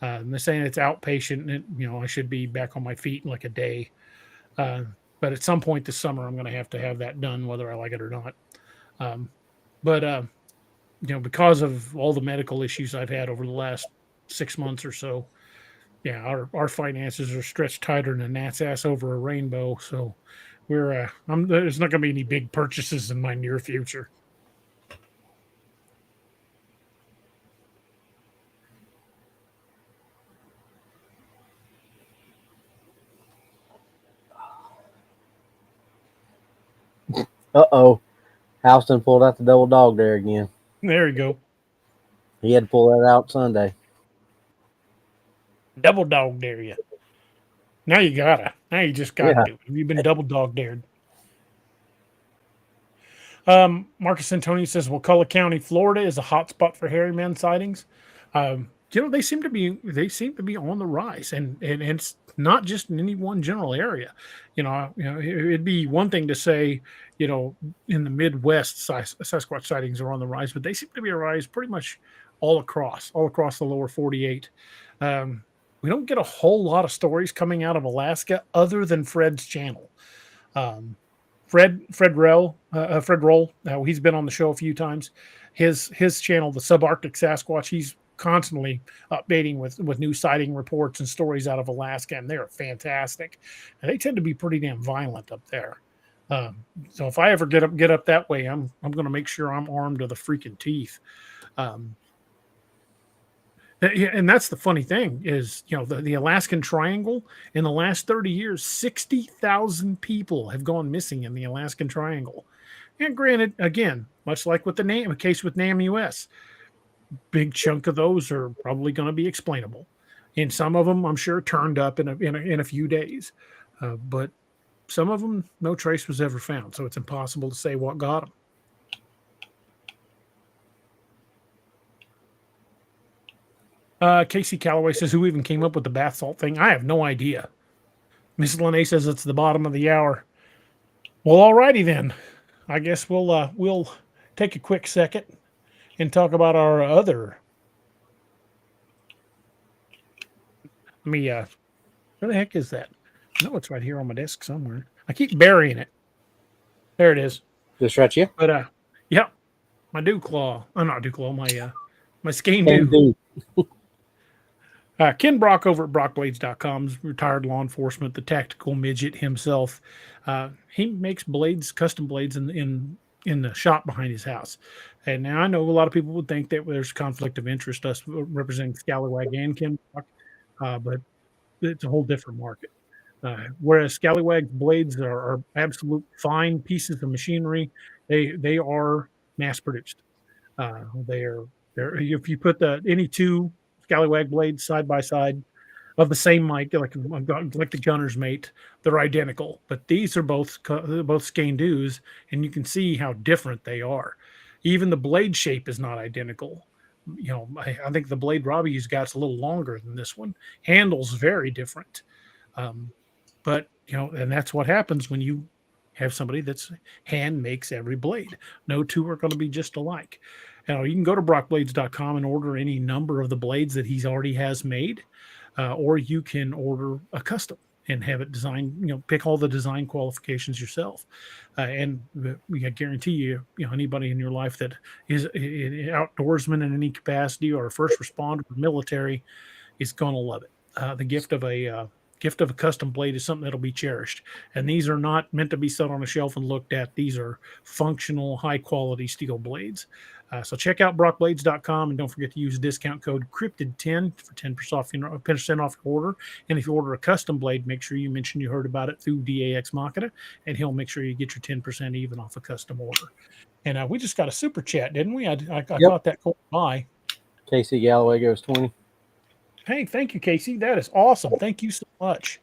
And they're saying it's outpatient, and I should be back on my feet in like a day. But at some point this summer, I'm going to have that done, whether I like it or not. Because of all the medical issues I've had over the last 6 months or so, yeah, our finances are stretched tighter than a gnat's ass over a rainbow. So there's not going to be any big purchases in my near future. Uh-oh. Houston pulled out the double dog there again. There you go. He had to pull that out Sunday. Double dog dare you. Now you gotta. Now you just got to. You've been double dog dared. Marcus Antonio says, Wakulla County, Florida is a hot spot for hairy man sightings. They seem to be on the rise, and it's not just in any one general area. It'd be one thing to say, in the Midwest, Sasquatch sightings are on the rise, but they seem to be a rise pretty much all across the lower 48. We don't get a whole lot of stories coming out of Alaska other than Fred's channel. Fred Roll, he's been on the show a few times. His channel, the Subarctic Sasquatch, he's constantly updating with new sighting reports and stories out of Alaska, and they're fantastic. And they tend to be pretty damn violent up there. So if I ever get up that way, I'm going to make sure I'm armed to the freaking teeth. Um, and that's the funny thing is, the Alaskan Triangle in the last 30 years, 60,000 people have gone missing in the Alaskan Triangle. And granted, again, much like with the case with NAM US, big chunk of those are probably going to be explainable. And some of them, I'm sure, turned up in a few days. But some of them, no trace was ever found. So it's impossible to say what got them. Casey Calloway says, who even came up with the bath salt thing? I have no idea. Mrs. Lene says it's the bottom of the hour. Well, alrighty then. I guess we'll take a quick second and talk about our other. Where the heck is that? I know it's right here on my desk somewhere. I keep burying it. There it is. Just right here. But yep, my dew claw. Not dew claw. My skein dew. Ken Brock over at BrockBlades.com, retired law enforcement, the tactical midget himself. He makes blades, custom blades in the shop behind his house. And now I know a lot of people would think that there's conflict of interest, us representing Scallywag and Ken Brock, but it's a whole different market. Whereas Scallywag's blades are absolute fine pieces of machinery, they are mass produced. They're if you put any two Scallywag blades side by side of the same mic, like the gunner's mate, they're identical. But these are both skein dews, and you can see how different they are. Even the blade shape is not identical. I think the blade Robbie's got's a little longer than this one. Handle's very different. But and that's what happens when you have somebody that's hand makes every blade. No two are going to be just alike. You can go to BrockBlades.com and order any number of the blades that he already has made, or you can order a custom and have it designed. Pick all the design qualifications yourself, and I guarantee you, anybody in your life that is an outdoorsman in any capacity or a first responder or military is going to love it. The gift of a custom blade is something that'll be cherished. And these are not meant to be set on a shelf and looked at. These are functional, high-quality steel blades. So check out BrockBlades.com, and don't forget to use discount code Cryptid10 for 10% off your order. And if you order a custom blade, make sure you mention you heard about it through DA Ex Machina, and he'll make sure you get your 10% even off a custom order. And we just got a super chat, didn't we? I thought that caught by. Casey Galloway goes 20. Hey, thank you, Casey. That is awesome. Thank you so much.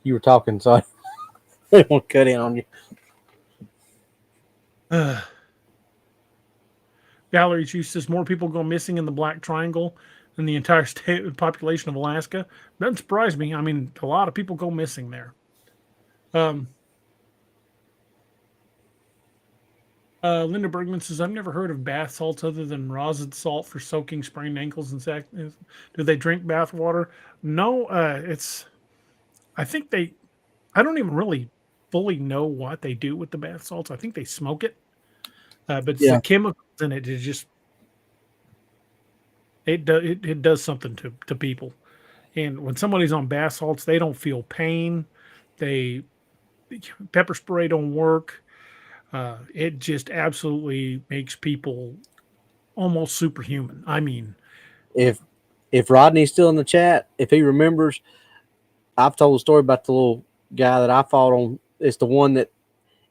You were talking, so I didn't want to cut in on you. Valerie Chu says more people go missing in the Black Triangle than the entire state population of Alaska. Doesn't surprise me. I mean, a lot of people go missing there. Linda Bergman says, I've never heard of bath salts other than rosin salt for soaking sprained ankles and sack. Do they drink bath water? No, I don't even really fully know what they do with the bath salts. I think they smoke it. But it's the chemicals in it is just, it does something to people. And when somebody's on bath salts, they don't feel pain. Pepper spray don't work. It just absolutely makes people almost superhuman. I mean, if Rodney's still in the chat, if he remembers, I've told a story about the little guy that I fought on. It's the one that,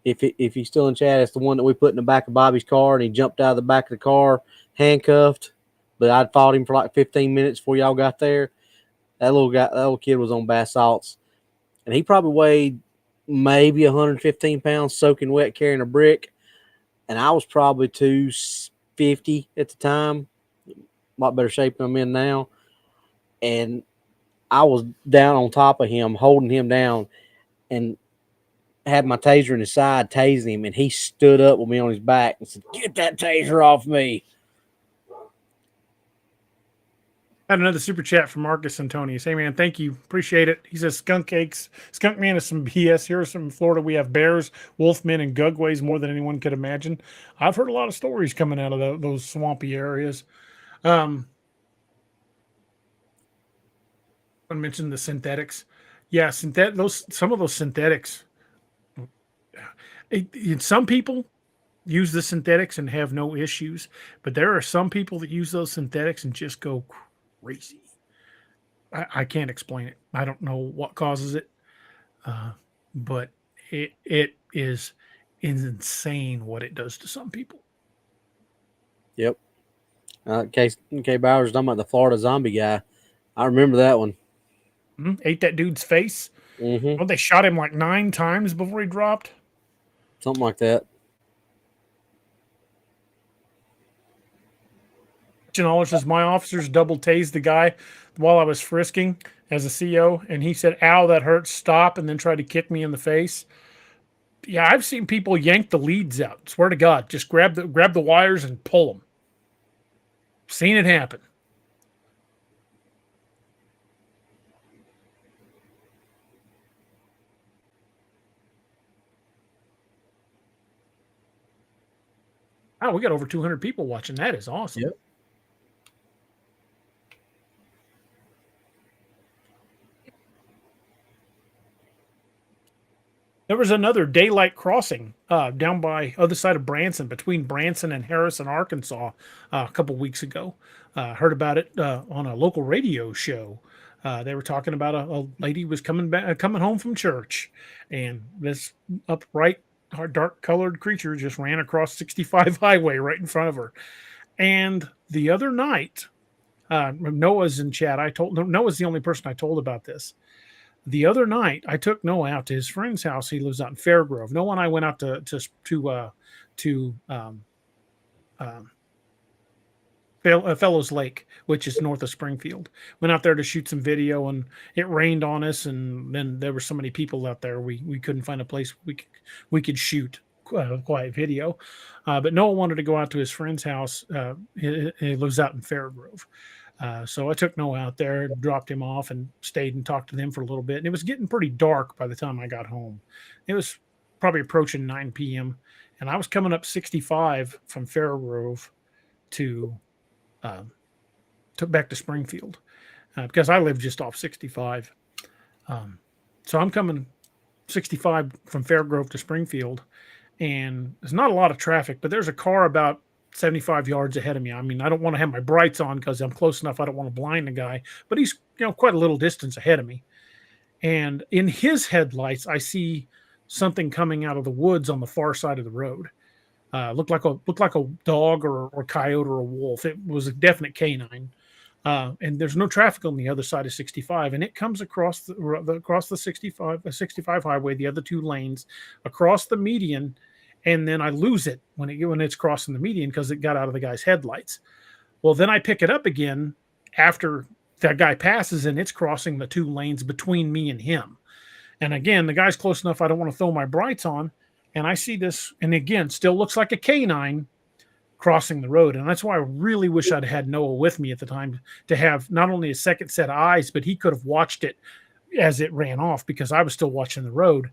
if he's still in chat, it's the one that we put in the back of Bobby's car, and he jumped out of the back of the car, handcuffed. But I'd fought him for like 15 minutes before y'all got there. That little kid was on bath salts, and he probably weighed maybe 115 pounds, soaking wet, carrying a brick. And I was probably 250 at the time, a lot better shape than I'm in now. And I was down on top of him, holding him down, and had my taser in his side, tasing him. And he stood up with me on his back and said, "Get that taser off me." Had another super chat from Marcus Antonius. Hey, man, thank you. Appreciate it. He says, Skunk Man is some BS. Here in Florida, we have bears, wolfmen, and gugways more than anyone could imagine. I've heard a lot of stories coming out of those swampy areas. I mentioned the synthetics. Yeah, some of those synthetics, some people use the synthetics and have no issues, but there are some people that use those synthetics and just go crazy. I can't explain it. I don't know what causes it, but it is insane what it does to some people. Yep. K. Bowers talking about the Florida zombie guy. I remember that one. Ate that dude's face. Mm-hmm. Well, they shot him like 9 times before he dropped. Something like that. Knowledge says my officers double tased the guy while I was frisking as a CO, and he said, "Ow, that hurts. Stop!" and then tried to kick me in the face. Yeah, I've seen people yank the leads out. Swear to God, just grab the wires and pull them. Seen it happen. Oh, we got over 200 people watching. That is awesome. Yep. There was another daylight crossing down by other side of Branson, between Branson and Harrison, Arkansas, a couple weeks ago. Heard about it on a local radio show. They were talking about a lady was coming home from church, and this upright, dark-colored creature just ran across 65 highway right in front of her. And the other night, Noah's in chat. Noah's the only person I told about this. The other night, I took Noah out to his friend's house. He lives out in Fairgrove. Noah and I went out to Fellows Lake, which is north of Springfield. Went out there to shoot some video, and it rained on us. And then there were so many people out there, we couldn't find a place we could shoot quiet video. But Noah wanted to go out to his friend's house. He lives out in Fairgrove. So I took Noah out there, dropped him off, and stayed and talked to them for a little bit. And it was getting pretty dark by the time I got home. It was probably approaching 9 p.m. And I was coming up 65 from Fairgrove to back to Springfield because I live just off 65. So I'm coming 65 from Fairgrove to Springfield, and there's not a lot of traffic, but there's a car about 75 yards ahead of me. I mean, I don't want to have my brights on because I'm close enough. I don't want to blind the guy, but he's quite a little distance ahead of me. And in his headlights, I see something coming out of the woods on the far side of the road. Looked like a dog or a coyote or a wolf. It was a definite canine. And there's no traffic on the other side of 65, and it comes across the 65 highway, the other 2 lanes, across the median. And then I lose it when it's crossing the median because it got out of the guy's headlights. Well, then I pick it up again after that guy passes, and it's crossing the 2 lanes between me and him. And again, the guy's close enough. I don't want to throw my brights on. And I see this, and again, still looks like a canine crossing the road. And that's why I really wish I'd had Noah with me at the time to have not only a second set of eyes, but he could have watched it as it ran off because I was still watching the road.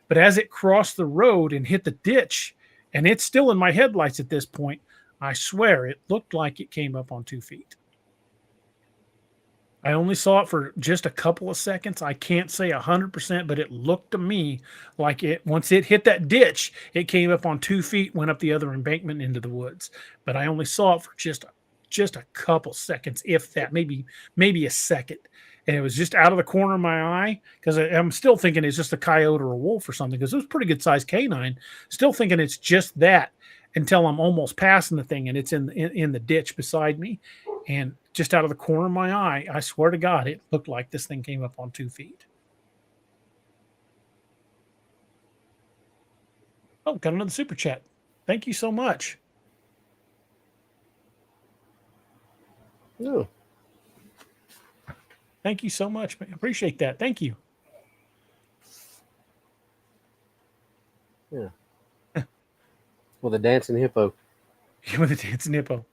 But as it crossed the road and hit the ditch, and it's still in my headlights at this point, I swear it looked like it came up on 2 feet. I only saw it for just a couple of seconds. I can't say 100%, but it looked to me like once it hit that ditch, it came up on 2 feet, went up the other embankment into the woods. But I only saw it for just a couple seconds, if that, maybe a second. And it was just out of the corner of my eye because I'm still thinking it's just a coyote or a wolf or something because it was a pretty good sized canine. Still thinking it's just that until I'm almost passing the thing and it's in the ditch beside me. And just out of the corner of my eye, I swear to God, it looked like this thing came up on 2 feet. Oh, got another super chat. Thank you so much. Oh. Thank you so much. Man. Appreciate that. Thank you. Yeah. With a dancing hippo. With a dancing hippo.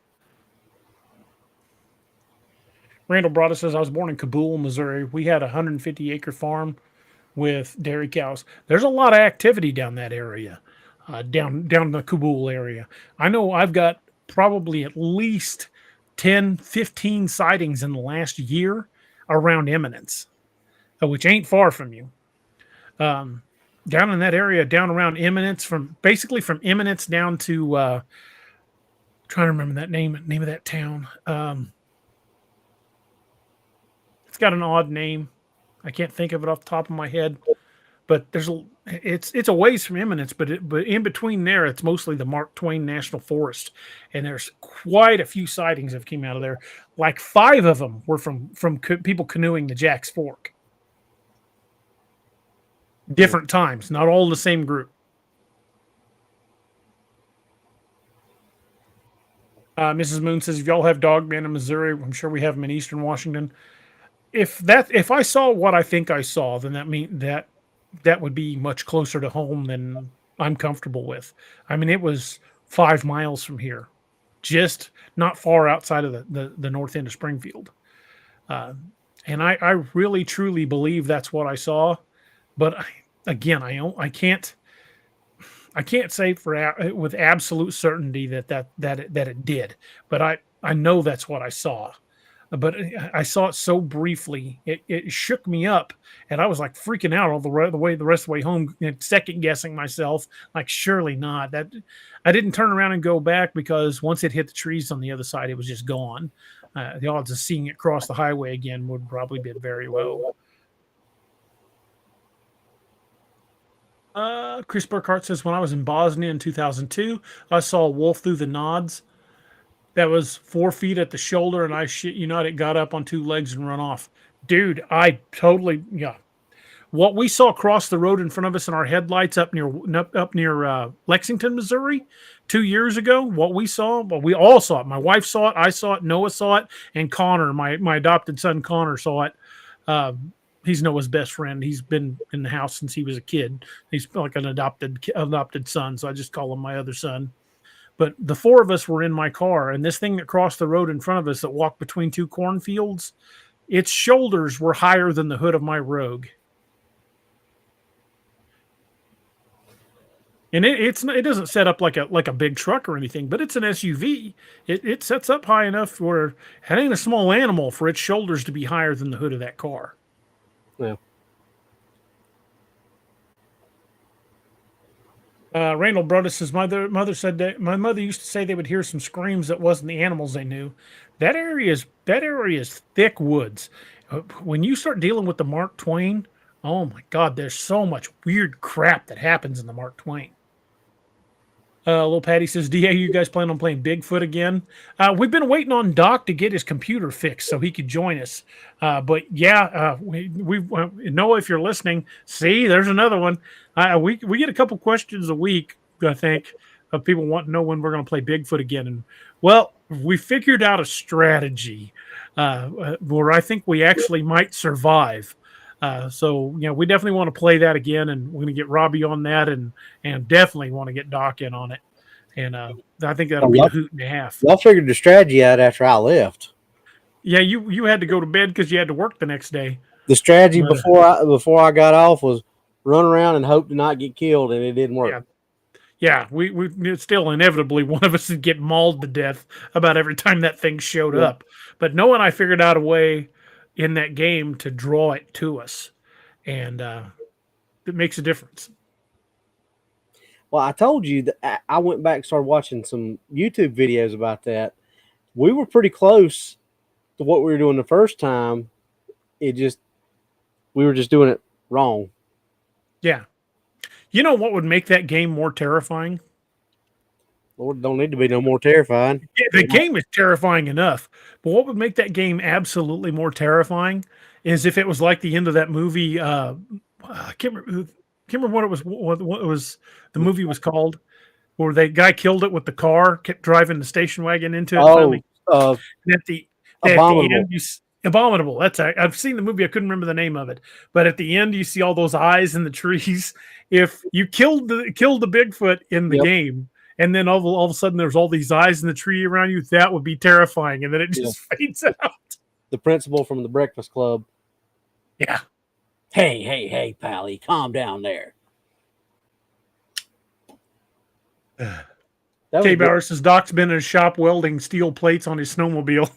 Randall Broaddus says, I was born in Kabul, Missouri. We had a 150-acre farm with dairy cows. There's a lot of activity down that area, down the Kabul area. I know I've got probably at least 10, 15 sightings in the last year around Eminence, which ain't far from you. down in that area, down around Eminence, from Eminence down to trying to remember that name of that town. It's got an odd name. I can't think of it off the top of my head. But it's a ways from Eminence, but in between there, it's mostly the Mark Twain National Forest, and there's quite a few sightings that came out of there. Like 5 of them were from people canoeing the Jack's Fork. Different times, not all the same group. Mrs. Moon says, if y'all have dogmen in Missouri, I'm sure we have them in Eastern Washington. If I saw what I think I saw, then that would be much closer to home than I'm comfortable with. I mean, it was 5 miles from here, just not far outside of the north end of Springfield. And I really, truly believe that's what I saw. But I can't say with absolute certainty that it did. But I know that's what I saw. But I saw it so briefly, it shook me up, and I was like freaking out all the rest of the way home, second guessing myself, like surely not. That I didn't turn around and go back because once it hit the trees on the other side, it was just gone. The odds of seeing it cross the highway again would probably be very low. Chris Burkhart says, when I was in Bosnia in 2002, I saw a wolf through the nods. That was 4 feet at the shoulder, and I shit you not, it got up on 2 legs and run off. Dude, yeah. What we saw across the road in front of us in our headlights up near Lexington, Missouri, 2 years ago, what we saw, well, we all saw it. My wife saw it, I saw it, Noah saw it, and Connor, my adopted son Connor, saw it. He's Noah's best friend. He's been in the house since he was a kid. He's like an adopted son, so I just call him my other son. But the 4 of us were in my car, and this thing that crossed the road in front of us that walked between 2 cornfields, its shoulders were higher than the hood of my Rogue. And it doesn't set up like a big truck or anything, but it's an SUV. It sets up high enough where it ain't a small animal for its shoulders to be higher than the hood of that car. Yeah. Randall Brothers says, my mother used to say they would hear some screams that wasn't the animals they knew. That area is thick woods. When you start dealing with the Mark Twain, oh my God, there's so much weird crap that happens in the Mark Twain. Little Patty says, DA, you guys plan on playing Bigfoot again? We've been waiting on Doc to get his computer fixed so he could join us. But yeah, we Noah, if you're listening, see, there's another one. We get a couple questions a week, I think, of people wanting to know when we're going to play Bigfoot again. And well, we figured out a strategy where I think we actually might survive. So we definitely want to play that again, and we're going to get Robbie on that, and definitely want to get Doc in on it. And I think that'll be a hoot and a half. Y'all figured the strategy out after I left. Yeah, you had to go to bed because you had to work the next day. The strategy before I got off was run around and hope to not get killed, and it didn't work. Yeah, we still inevitably one of us would get mauled to death about every time that thing showed up. But Noah and I figured out a way in that game to draw it to us, and it makes a difference. Well, I told you that I went back and started watching some YouTube videos about that. We were pretty close to what we were doing the first time. We were just doing it wrong. Yeah. You know what would make that game more terrifying? Lord, don't need to be no more terrifying. Yeah, the game is terrifying enough, but what would make that game absolutely more terrifying is if it was like the end of that movie. I can't remember what it was. The movie was called, where the guy killed it with the car, kept driving the station wagon into it. At the end, Abominable. I've seen the movie. I couldn't remember the name of it, but at the end, you see all those eyes in the trees. If you killed the Bigfoot in the game, and then all of a sudden there's all these eyes in the tree around you, that would be terrifying. And then it just fades out. The principal from the Breakfast Club. Yeah. Hey, pally, calm down there. K. Bauer says Doc's been in a shop welding steel plates on his snowmobile.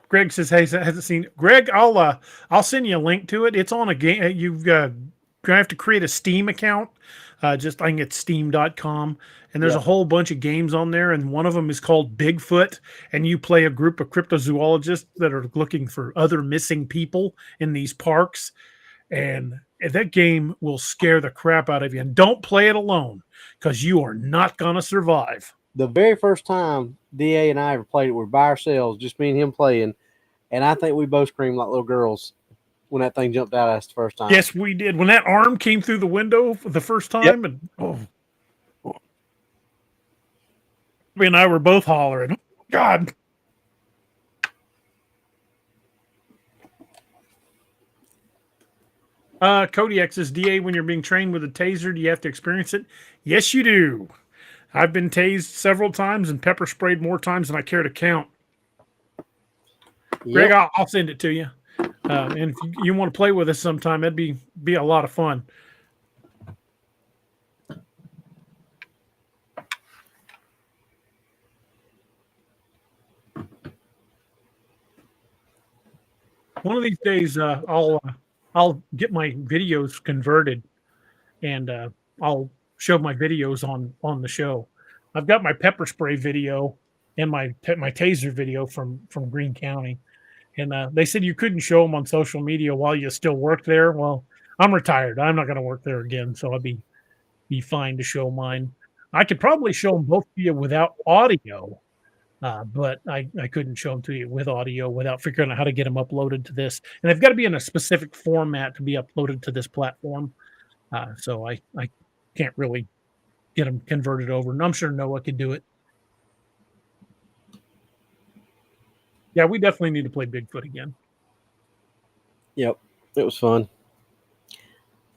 Greg says, "Hey, hasn't seen Greg. I'll send you a link to it. It's on a game. You've gonna have to create a Steam account. Just I think it's steam.com, and there's a Yep. whole bunch of games on there, and one of them is called Bigfoot, and you play a group of cryptozoologists that are looking for other missing people in these parks, and that game will scare the crap out of you. And don't play it alone because you are not gonna survive." The very first time DA and I ever played it, we were by ourselves, just me and him playing, and I think we both screamed like little girls when that thing jumped out at us the first time. Yes, we did. When that arm came through the window for the first time, and we and I were both hollering, "God!" Kodiak says, "DA, when you're being trained with a taser, do you have to experience it?" Yes, you do. I've been tased several times and pepper sprayed more times than I care to count. Greg, I'll send it to you. And if you want to play with us sometime, that'd be a lot of fun. One of these days, I'll get my videos converted, and I'll show my videos on the show. I've got my pepper spray video and my taser video from Greene County, and they said you couldn't show them on social media while you still work there. Well, I'm retired. I'm not going to work there again, so I'd be fine to show mine. I could probably show them both to you without audio, but I couldn't show them to you with audio without figuring out how to get them uploaded to this. And they've got to be in a specific format to be uploaded to this platform. So I can't really get them converted over. And I'm sure Noah could do it. Yeah, we definitely need to play Bigfoot again. Yep, it was fun.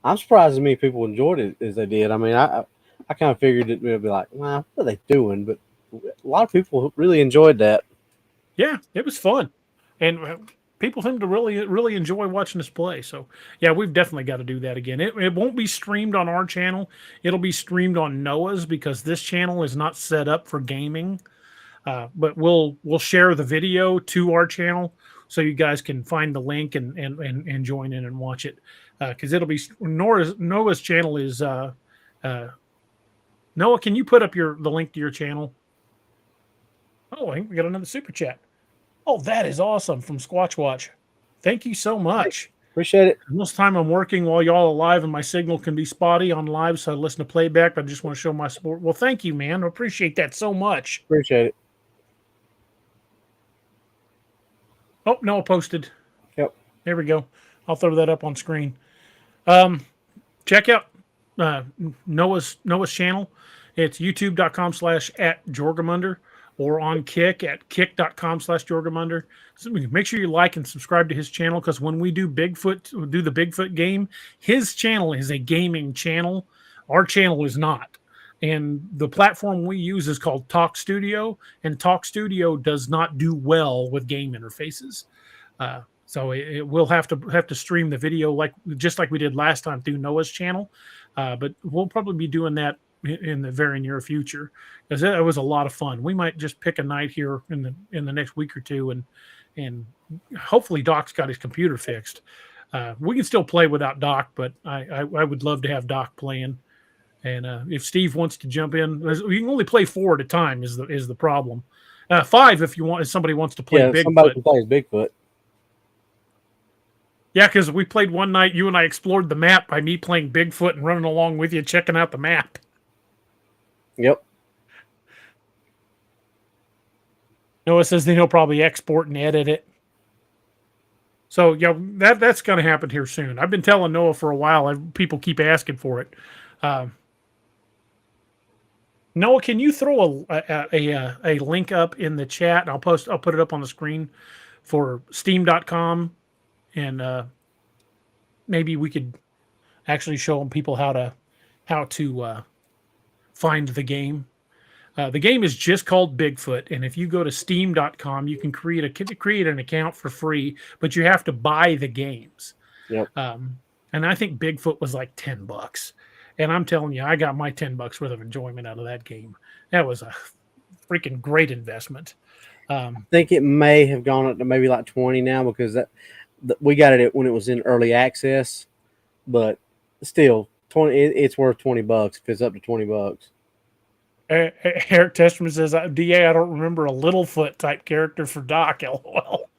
I'm surprised as many people enjoyed it as they did. I mean, I kind of figured it would be like, well, what are they doing? But a lot of people really enjoyed that. Yeah, it was fun. And people seem to really enjoy watching us play. So, yeah, we've definitely got to do that again. It won't be streamed on our channel. It'll be streamed on Noah's because this channel is not set up for gaming. But we'll share the video to our channel so you guys can find the link and join in and watch it. Because it'll be Noah's channel is Noah, can you put up the link to your channel? Oh, I think we got another super chat. Oh, that is awesome from Squatch Watch. Thank you so much. Appreciate it. Most time I'm working while y'all are live and my signal can be spotty on live, so I listen to playback, but I just want to show my support. Well, thank you, man. I appreciate that so much. Appreciate it. Oh, Noah posted. Yep. There we go. I'll throw that up on screen. Check out Noah's channel. It's youtube.com/@Jorgamunder or on Kick at kick.com/Jorgamunder. So make sure you like and subscribe to his channel because when we do the Bigfoot game, his channel is a gaming channel. Our channel is not. And the platform we use is called Talk Studio, and Talk Studio does not do well with game interfaces. So it will have to stream the video just like we did last time through Noah's channel. But we'll probably be doing that in the very near future because it was a lot of fun. We might just pick a night here in the next week or two, and hopefully Doc's got his computer fixed. We can still play without Doc, but I would love to have Doc playing. And if Steve wants to jump in, you can only play 4 at a time. Is the problem? 5 if somebody wants to play Bigfoot. Somebody can play Bigfoot. Yeah, because we played one night. You and I explored the map by me playing Bigfoot and running along with you, checking out the map. Yep. Noah says then he'll probably export and edit it. So yeah, that's going to happen here soon. I've been telling Noah for a while. People keep asking for it. Noah, can you throw a link up in the chat? I'll put it up on the screen for Steam.com, and maybe we could actually show people how to find the game. The game is just called Bigfoot, and if you go to Steam.com, you can create an account for free, but you have to buy the games. Yep. And I think Bigfoot was like $10. And I'm telling you, I got my $10 worth of enjoyment out of that game. That was a freaking great investment. I think it may have gone up to maybe like 20 now because we got it when it was in early access, but still 20. It's worth $20 if it's up to $20. Eric Testerman says, DA, I don't remember a Littlefoot type character for Doc. LOL.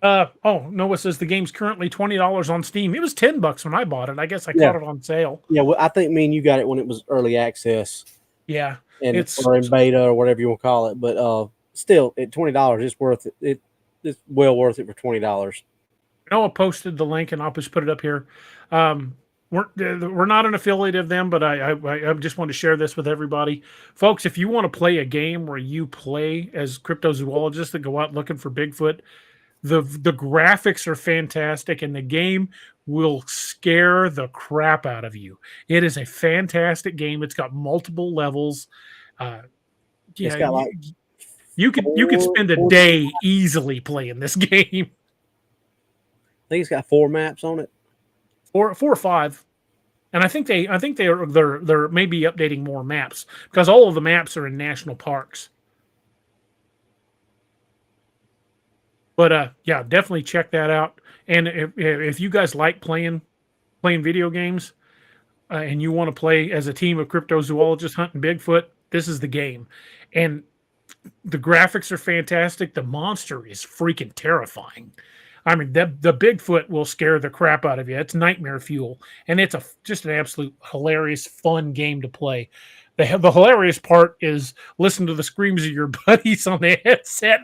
Noah says the game's currently $20 on Steam. It was $10 when I bought it. I guess I caught it on sale. Yeah, well, I think me and you got it when it was early access. Yeah, or in beta or whatever you want to call it. But still, at $20, it's worth it. It's well worth it for $20. Noah posted the link, and I'll just put it up here. We're not an affiliate of them, but I just want to share this with everybody, folks. If you want to play a game where you play as cryptozoologists that go out looking for Bigfoot, the graphics are fantastic, and the game will scare the crap out of you. It is a fantastic game. It's got multiple levels. It's got like you could spend a day easily playing this game. I think it's got 4 maps on it. 4 or 5. And I think they're maybe updating more maps because all of the maps are in national parks. But yeah, definitely check that out. And if you guys like playing video games and you want to play as a team of cryptozoologists hunting Bigfoot, this is the game. And the graphics are fantastic. The monster is freaking terrifying. I mean, the Bigfoot will scare the crap out of you. It's nightmare fuel, and it's just an absolute hilarious, fun game to play. The hilarious part is listen to the screams of your buddies on the headset,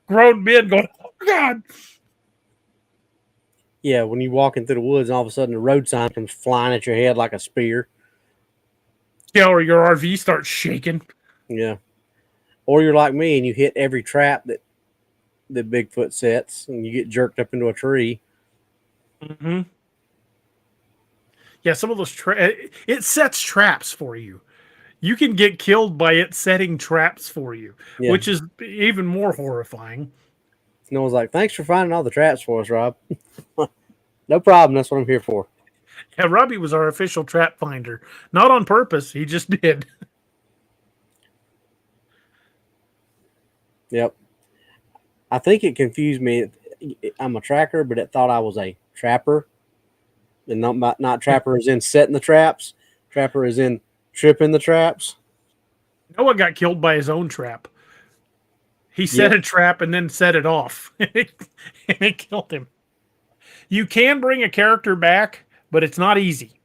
grown men going, "Oh God!" Yeah, when you're walking through the woods, and all of a sudden the road sign comes flying at your head like a spear. Yeah, or your RV starts shaking. Yeah, or you're like me and you hit every trap that Bigfoot sets, and you get jerked up into a tree. Mm-hmm. Yeah, some of those it sets traps for you. You can get killed by it setting traps for you, which is even more horrifying. Noah's like, "Thanks for finding all the traps for us, Rob." No problem. That's what I'm here for. Yeah, Robbie was our official trap finder. Not on purpose. He just did. Yep. I think it confused me. I'm a tracker, but it thought I was a trapper. And not trapper as in setting the traps. Trapper as in tripping the traps. Noah got killed by his own trap. He set a trap and then set it off. And it killed him. You can bring a character back, but it's not easy.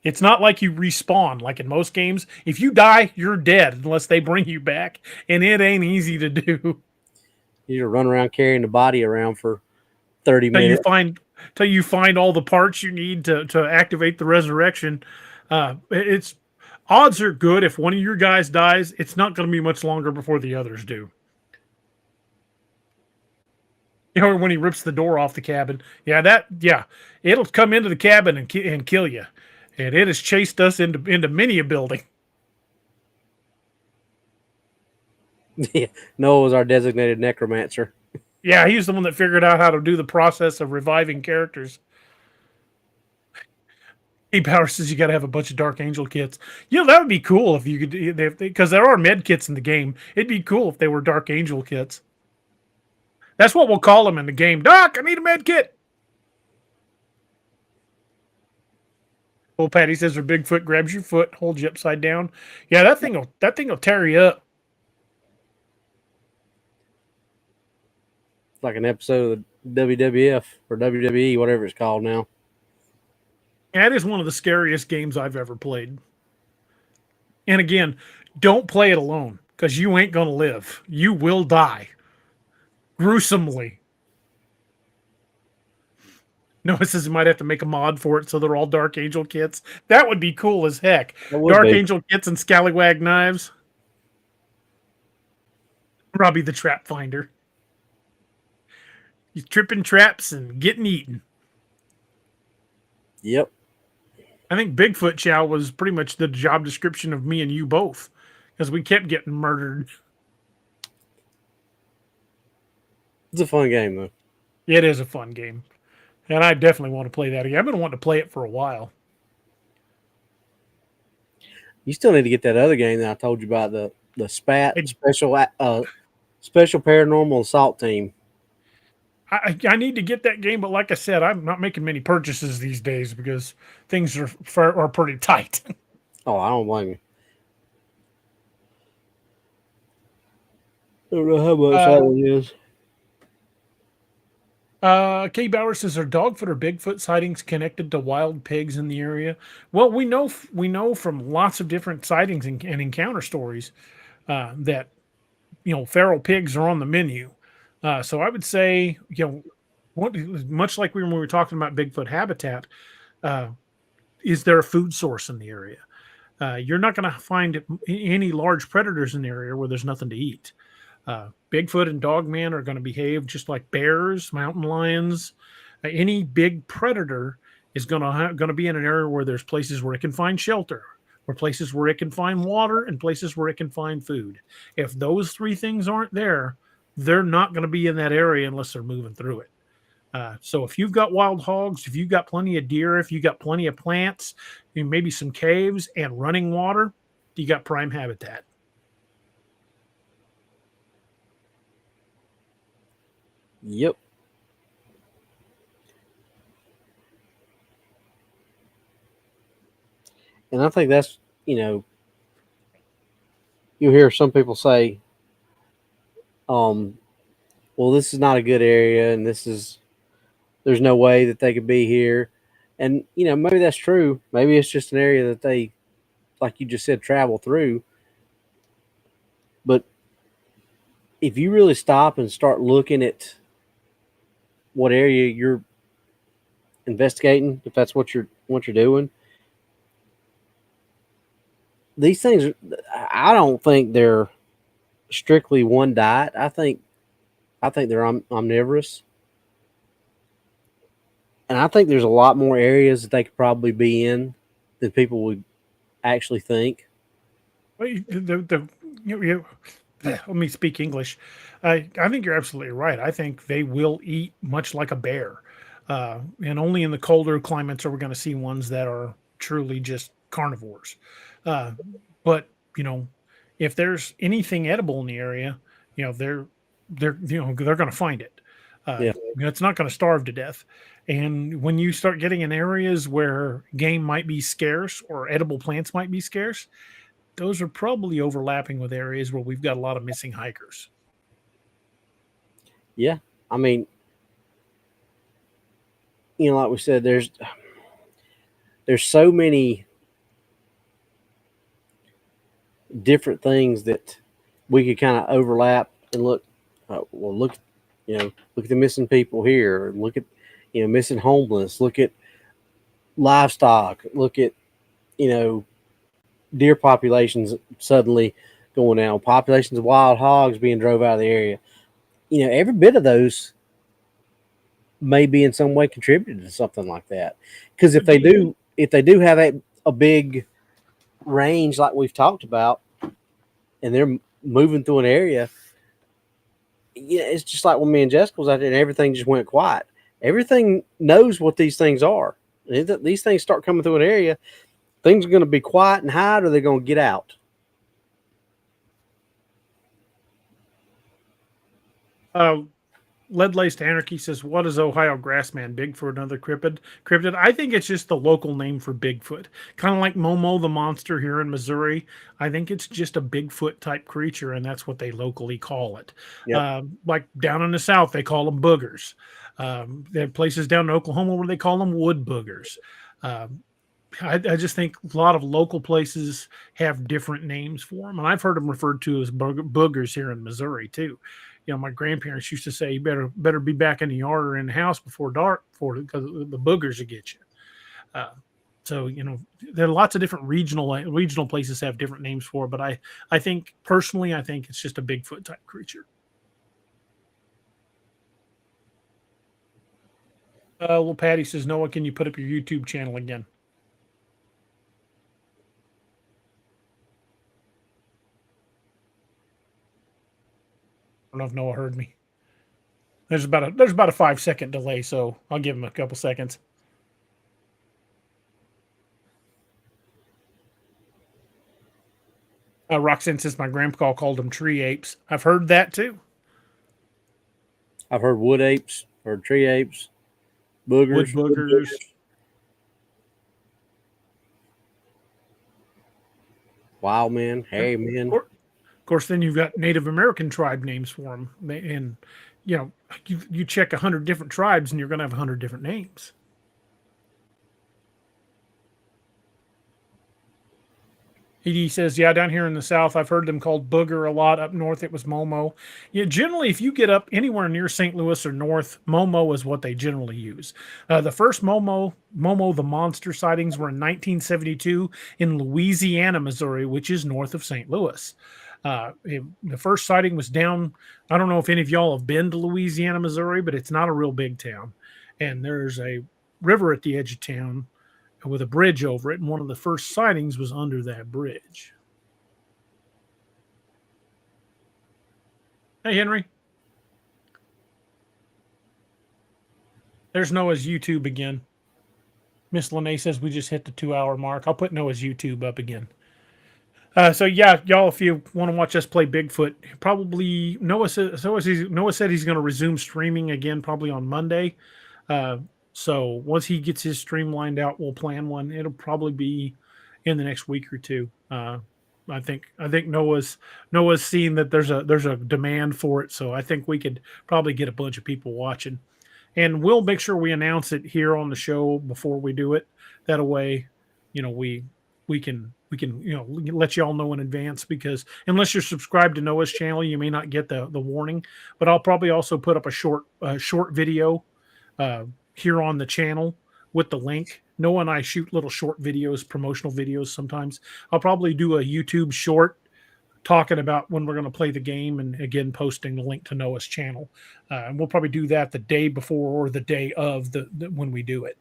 It's not like you respawn like in most games. If you die, you're dead unless they bring you back. And it ain't easy to do. You just run around carrying the body around for 30 minutes. Till you find all the parts you need to activate the resurrection. It's odds are good if one of your guys dies, it's not going to be much longer before the others do. You know, when he rips the door off the cabin. It'll come into the cabin and kill you. And it has chased us into many a building. Yeah, Noah was our designated necromancer. Yeah, he's the one that figured out how to do the process of reviving characters. E-Power says you got to have a bunch of Dark Angel kits. You know, that would be cool if you could, because there are med kits in the game. It'd be cool if they were Dark Angel kits. That's what we'll call them in the game. Doc, I need a med kit. Old Patty says her Bigfoot grabs your foot, holds you upside down. Yeah, that thing will tear you up. It's like an episode of the WWF or WWE, whatever it's called now. That is one of the scariest games I've ever played. And again, don't play it alone because you ain't going to live. You will die. Gruesomely. Noah says you might have to make a mod for it so they're all Dark Angel kits. That would be cool as heck. Dark Angel kits and scallywag knives. Robbie the Trap Finder. He's tripping traps and getting eaten. Yep. I think Bigfoot Chow was pretty much the job description of me and you both because we kept getting murdered. It's a fun game, though. It is a fun game. And I definitely want to play that again. I've been wanting to play it for a while. You still need to get that other game that I told you about, the SPAT It- special paranormal assault team. I need to get that game, but like I said, I'm not making many purchases these days because things are pretty tight. Oh, I don't blame you. I don't know how much that one is. Kay Bauer says, "Are Dogfoot or Bigfoot sightings connected to wild pigs in the area?" Well, we know from lots of different sightings and encounter stories that feral pigs are on the menu. So I would say much like when we were talking about Bigfoot habitat, uh, is there a food source in the area? You're not going to find any large predators in the area where there's nothing to eat. Bigfoot and Dogman are going to behave just like bears, mountain lions. Any big predator is going to be in an area where there's places where it can find shelter, where places where it can find water, and places where it can find food. If those three things aren't there, they're not going to be in that area unless they're moving through it. So if you've got wild hogs, if you've got plenty of deer, if you've got plenty of plants, maybe some caves and running water, you got prime habitat. Yep. And I think that's, you hear some people say, well, this is not a good area, and there's no way that they could be here. And, maybe that's true. Maybe it's just an area that they, like you just said, travel through. But if you really stop and start looking at what area you're investigating, if that's what you're doing, these things, I don't think they're strictly one diet. I think they're omnivorous, and I think there's a lot more areas that they could probably be in than people would actually think. Well, let me speak English. I think you're absolutely right. I think they will eat much like a bear, and only in the colder climates are we going to see ones that are truly just carnivores. Uh, but if there's anything edible in the area, they're going to find it. Yeah. It's not going to starve to death. And when you start getting in areas where game might be scarce or edible plants might be scarce, those are probably overlapping with areas where we've got a lot of missing hikers. Yeah. I mean, like we said, there's so many different things that we could kind of overlap and look. Look at the missing people here. Look at missing homeless. Look at livestock. Look at deer populations suddenly going down. Populations of wild hogs being drove out of the area. Every bit of those may be in some way contributed to something like that. Because if they do have a big range like we've talked about, and they're moving through an area, it's just like when me and Jessica was out there and everything just went quiet. Everything knows what these things are. And if these things start coming through an area, things are going to be quiet and hide, or they're going to get out. Lead-Laced Anarchy says, "What is Ohio Grassman? Bigfoot, another cryptid? I think it's just the local name for Bigfoot. Kind of like Momo the monster here in Missouri. I think it's just a Bigfoot type creature, and that's what they locally call it. Yep. Like down in the South, they call them boogers. There are places down in Oklahoma where they call them wood boogers. I just think a lot of local places have different names for them, and I've heard them referred to as boogers here in Missouri too. My grandparents used to say, "You better be back in the yard or in the house before dark, because the boogers will get you." So there are lots of different regional places have different names for it, but I think personally, I think it's just a Bigfoot type creature. Well, Patty says, "Noah, can you put up your YouTube channel again?" I don't know if Noah heard me. There's about a 5-second delay, so I'll give him a couple seconds. Roxanne says my grandpa called them tree apes. I've heard that too. I've heard wood apes, heard tree apes, Wood boogers. boogers. Wild men, hairy men. Of course, then you've got Native American tribe names for them, and you check 100 different tribes, and you're going to have 100 different names. He says, yeah, down here in the South, I've heard them called booger a lot. Up north, it was Momo. Yeah, generally, if you get up anywhere near St. Louis or north, Momo is what they generally use. The first Momo, the monster sightings were in 1972 in Louisiana, Missouri, which is north of St. Louis. The first sighting was down. I don't know if any of y'all have been to Louisiana, Missouri, but it's not a real big town. And there's a river at the edge of town with a bridge over it, and one of the first sightings was under that bridge. Hey, Henry. There's Noah's YouTube again. Miss Lene says we just hit the 2-hour mark. I'll put Noah's YouTube up again. So yeah, y'all, if you want to watch us play Bigfoot, probably Noah said he's going to resume streaming again probably on Monday. So once he gets his stream lined out, we'll plan one. It'll probably be in the next week or two. I think Noah's seen that there's a demand for it, so I think we could probably get a bunch of people watching, and we'll make sure we announce it here on the show before we do it. That way, we can let you all know in advance, because unless you're subscribed to Noah's channel, you may not get the warning. But I'll probably also put up a short video here on the channel with the link. Noah and I shoot little short videos, promotional videos sometimes. I'll probably do a YouTube short talking about when we're going to play the game, and again posting the link to Noah's channel. And we'll probably do that the day before or the day of the when we do it.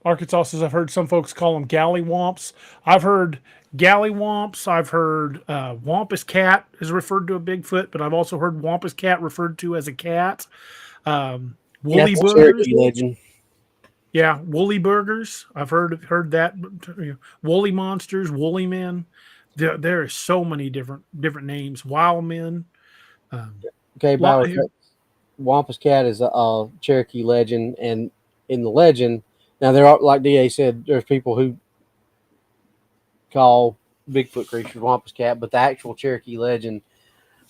Arkansas says, I've heard some folks call them gallywomps. I've heard gallywomps. I've heard wampus cat is referred to a Bigfoot, but I've also heard wampus cat referred to as a cat. Woolly burgers. Legend. Yeah, woolly burgers. I've heard that. Woolly monsters, woolly men. There are so many different names. Wild men. Okay, wampus cat is a Cherokee legend, and in the legend, now there are, like DA said, there's people who call Bigfoot creatures wampus cat, but the actual Cherokee legend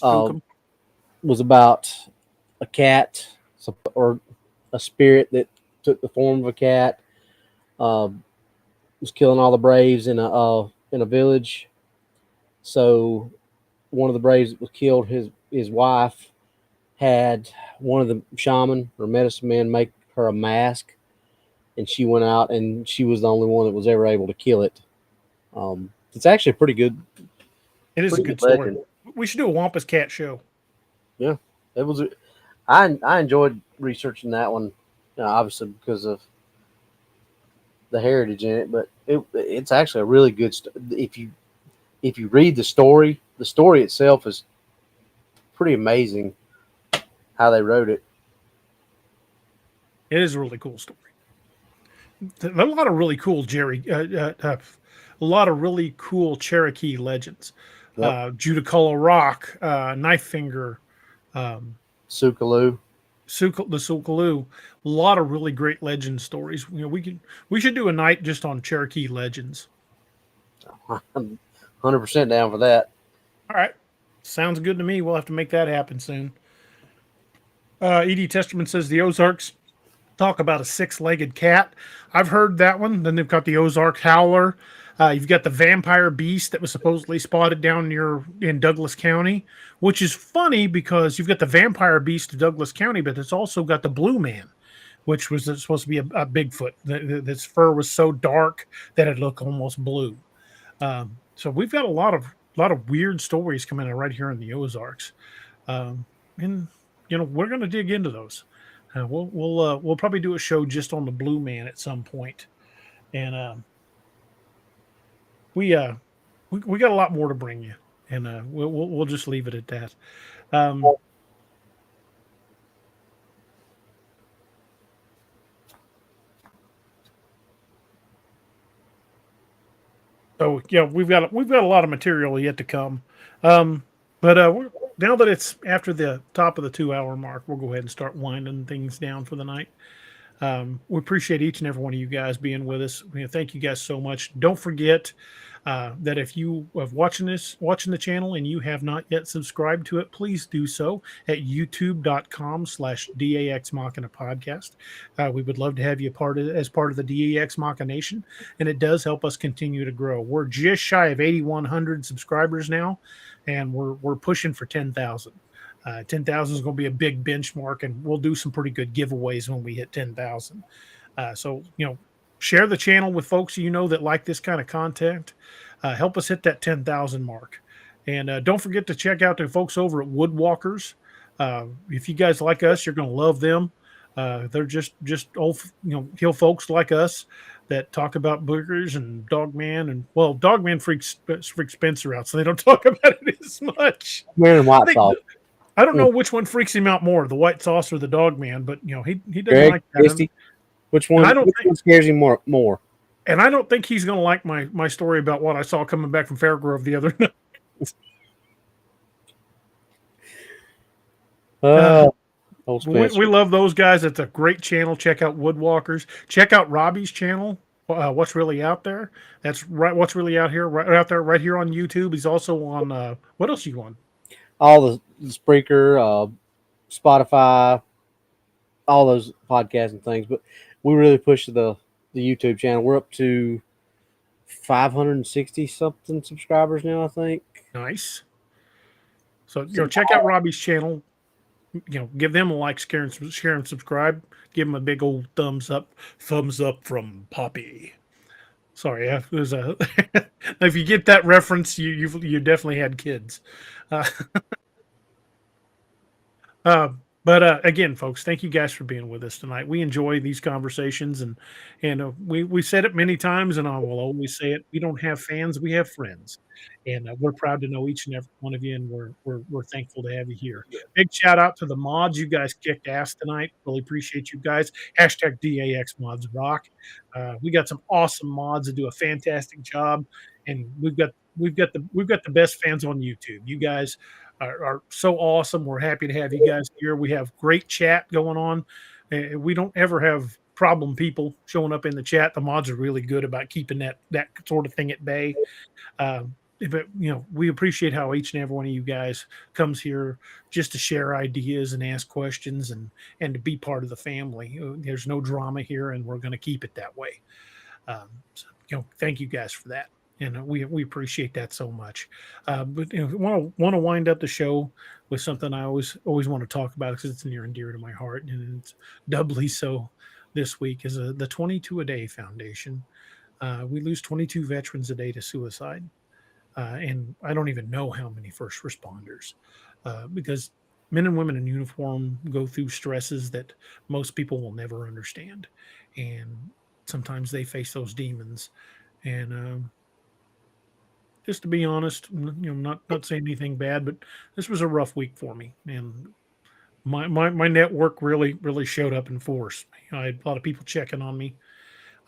was about a cat or a spirit that took the form of a cat, was killing all the braves in a village. So one of the braves that was killed, his wife had one of the shaman or medicine men make her a mask, and she went out, and she was the only one that was ever able to kill it. It's actually a pretty good. It is a good story. Legend. We should do a wampus cat show. Yeah, it was. I enjoyed researching that one, obviously because of the heritage in it, but it's actually a really good. If you read the story itself is pretty amazing how they wrote it. It is a really cool story. A lot of really cool a lot of really cool Cherokee legends. Yep. Judaculla Rock, Knife Finger, Sukaloo. The Sukaloo. A lot of really great legend stories. We should do a night just on Cherokee legends. I'm 100% down for that. All right. Sounds good to me. We'll have to make that happen soon. E.D. Testerman says the Ozarks talk about a 6-legged cat. I've heard that one. Then they've got the Ozark Howler. You've got the vampire beast that was supposedly spotted down in Douglas County, which is funny because you've got the vampire beast of Douglas County, but it's also got the Blue Man, which was supposed to be a Bigfoot. This fur was so dark that it looked almost blue. So we've got a lot of weird stories coming out right here in the Ozarks, and we're going to dig into those. We'll probably do a show just on the Blue Man at some point, and we got a lot more to bring you, and we'll just leave it at that. So yeah, we've got a lot of material yet to come. But now that it's after the top of the 2 hour mark, we'll go ahead and start winding things down for the night. We appreciate each and every one of you guys being with us. Thank you guys so much. Don't forget that if you are watching the channel and you have not yet subscribed to it, please do so at youtube.com/DAX Machina podcast. We would love to have you as part of the DAX MachiNation, and it does help us continue to grow. We're just shy of 8,100 subscribers now, and we're pushing for 10,000. 10,000 is going to be a big benchmark, and we'll do some pretty good giveaways when we hit 10,000. So, share the channel with folks that like this kind of content. Help us hit that 10,000 mark. And don't forget to check out the folks over at Woodwalkers. If you guys like us, you're going to love them. They're just old, hill folks like us that talk about boogers and Dogman. And, well, Dogman freaks Spencer out, so they don't talk about it as much. Wearing white sauce. I don't know which one freaks him out more, the white sauce or the dog man, but he doesn't Greg, like that. Which one scares him more? And I don't think he's going to like my story about what I saw coming back from Fairgrove the other night. We love those guys. It's a great channel. Check out Woodwalkers. Check out Robbie's channel. What's Really Out There? That's right. What's Really Out Here? Right out there, right here on YouTube. He's also on. What else are you on? All the Spreaker, Spotify, all those podcasts and things. But we really push the YouTube channel. We're up to 560 something subscribers now, I think. Nice. So check out Robbie's channel. Give them a like, share and subscribe. Give them a big old thumbs up from Poppy. Sorry, there's a. If you get that reference, you definitely had kids. But again, folks, thank you guys for being with us tonight. We enjoy these conversations, and we said it many times, and I will always say it. We don't have fans, we have friends, and we're proud to know each and every one of you, and we're thankful to have you here. Big shout out to the mods. You guys kicked ass tonight. Really appreciate you guys. Hashtag DAX mods rock. We got some awesome mods that do a fantastic job, and we've got the best fans on YouTube. You guys are so awesome. We're happy to have you guys here. We have great chat going on. We don't ever have problem people showing up in the chat. The mods are really good about keeping that sort of thing at bay. But we appreciate how each and every one of you guys comes here just to share ideas and ask questions and to be part of the family. There's no drama here, and we're going to keep it that way. Thank you guys for that. And we appreciate that so much. But want to wind up the show with something I always want to talk about because it's near and dear to my heart, and it's doubly so this week. Is the 22 a Day Foundation. We lose 22 veterans a day to suicide, and I don't even know how many first responders, because men and women in uniform go through stresses that most people will never understand, and sometimes they face those demons, and just to be honest, not saying anything bad, but this was a rough week for me, and my network really showed up in force. I had a lot of people checking on me.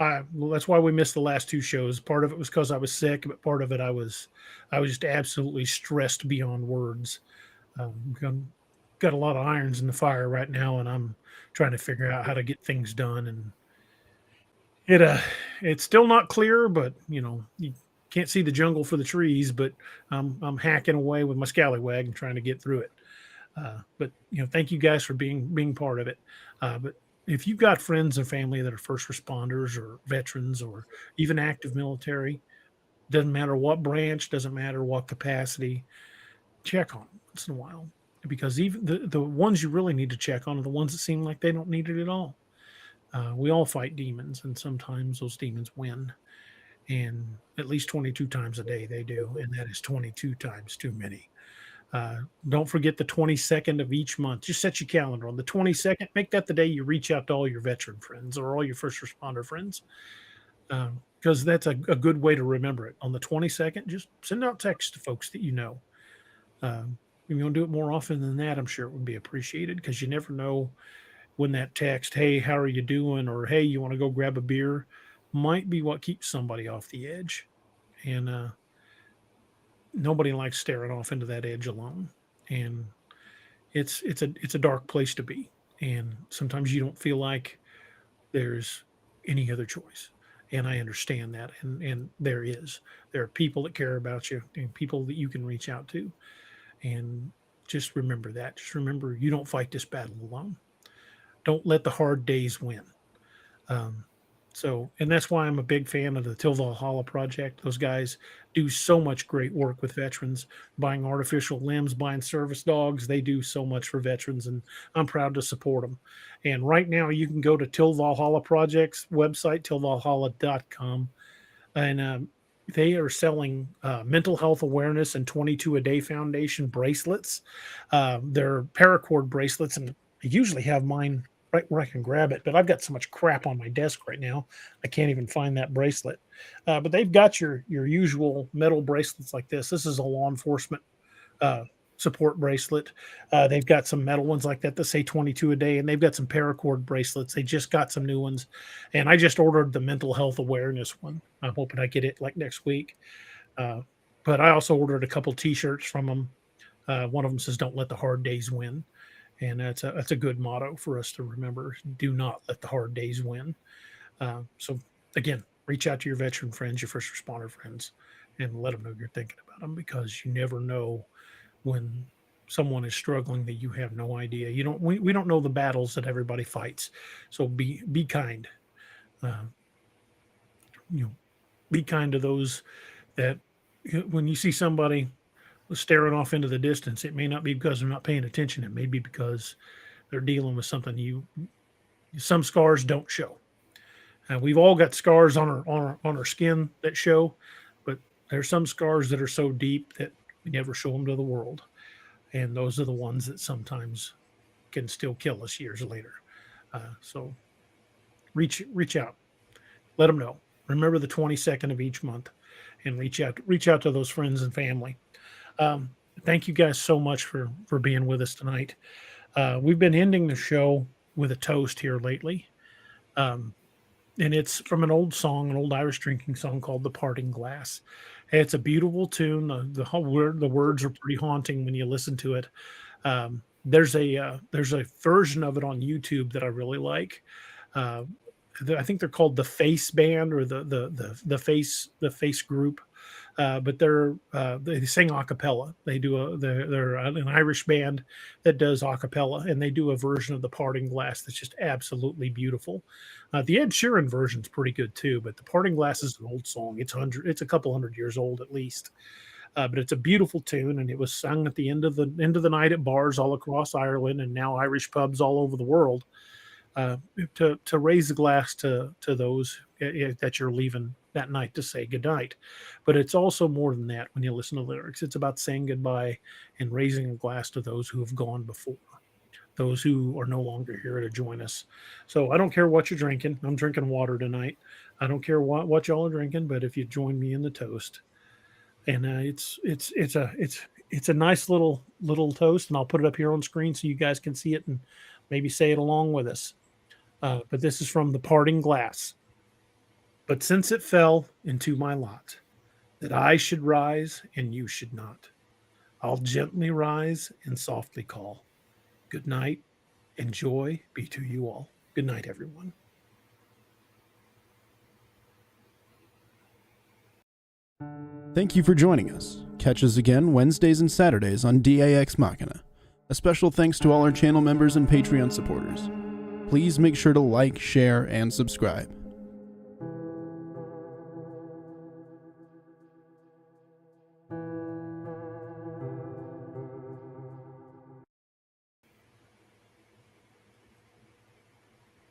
That's why we missed the last two shows. Part of it was because I was sick, but part of it I was just absolutely stressed beyond words. Got a lot of irons in the fire right now, and I'm trying to figure out how to get things done. And it's still not clear, but you can't see the jungle for the trees, but I'm hacking away with my scallywag and trying to get through it. But thank you guys for being part of it. But if you've got friends and family that are first responders or veterans or even active military, doesn't matter what branch, doesn't matter what capacity, check on them once in a while, because even the ones you really need to check on are the ones that seem like they don't need it at all. We all fight demons, and sometimes those demons win. And at least 22 times a day they do, and that is 22 times too many. Don't forget the 22nd of each month. Just set your calendar on the 22nd. Make that the day you reach out to all your veteran friends or all your first responder friends, because that's a good way to remember it. On the 22nd, just send out texts to folks that you know. If you want to do it more often than that, I'm sure it would be appreciated, because you never know when that text, hey, how are you doing? Or, hey, you want to go grab a beer, might be what keeps somebody off the edge. And nobody likes staring off into that edge alone. And it's a dark place to be. And sometimes you don't feel like there's any other choice. And I understand that. And there are people that care about you and people that you can reach out to. And just remember that. Just remember, you don't fight this battle alone. Don't let the hard days win. And that's why I'm a big fan of the Till Valhalla project. Those guys do so much great work with veterans, buying artificial limbs, buying service dogs. They do so much for veterans, and I'm proud to support them. And right now, you can go to Till Valhalla Project's website, tillvalhalla.com, and they are selling mental health awareness and 22 a Day Foundation bracelets. They're paracord bracelets, and I usually have mine right where I can grab it, but I've got so much crap on my desk right now, I can't even find that bracelet. But they've got your usual metal bracelets like this. This is a law enforcement support bracelet. They've got some metal ones like that say 22 a day, and they've got some paracord bracelets. They just got some new ones, and I just ordered the mental health awareness one. I'm hoping I get it like next week. But I also ordered a couple t-shirts from them. One of them says, "Don't let the hard days win." And that's a good motto for us to remember. Do not let the hard days win. So again, reach out to your veteran friends, your first responder friends, and let them know you're thinking about them, because you never know when someone is struggling that you have no idea. We don't know the battles that everybody fights. So be kind. Be kind to those that, when you see somebody staring off into the distance, it may not be because they're not paying attention. It may be because they're dealing with something. Some scars don't show. We've all got scars on our skin that show, but there's some scars that are so deep that we never show them to the world. And those are the ones that sometimes can still kill us years later. So reach out, let them know. Remember the 22nd of each month, and reach out to those friends and family. Thank you guys so much for being with us tonight. We've been ending the show with a toast here lately. And it's from an old Irish drinking song called The Parting Glass. It's a beautiful tune. The words are pretty haunting when you listen to it. There's a version of it on YouTube that I really like. I think they're called the Face Band, or the Face Group. But they sing a cappella. They're an Irish band that does a cappella, and they do a version of The Parting Glass that's just absolutely beautiful. The Ed Sheeran version's pretty good too, but The Parting Glass is an old song. It's a couple hundred years old at least. But it's a beautiful tune, and it was sung at the end of the night at bars all across Ireland, and now Irish pubs all over the world, to raise a glass to those that you're leaving that night to say goodnight. But it's also more than that. When you listen to lyrics, it's about saying goodbye and raising a glass to those who have gone before, those who are no longer here to join us. So I don't care what you're drinking. I'm drinking water tonight. I don't care what y'all are drinking, but if you join me in the toast, and it's a nice little toast, and I'll put it up here on screen so you guys can see it and maybe say it along with us. But this is from The Parting Glass. But since it fell into my lot that I should rise and you should not, I'll gently rise and softly call. Good night, and joy be to you all. Good night, everyone. Thank you for joining us. Catch us again Wednesdays and Saturdays on Ex Machina. A special thanks to all our channel members and Patreon supporters. Please make sure to like, share, and subscribe.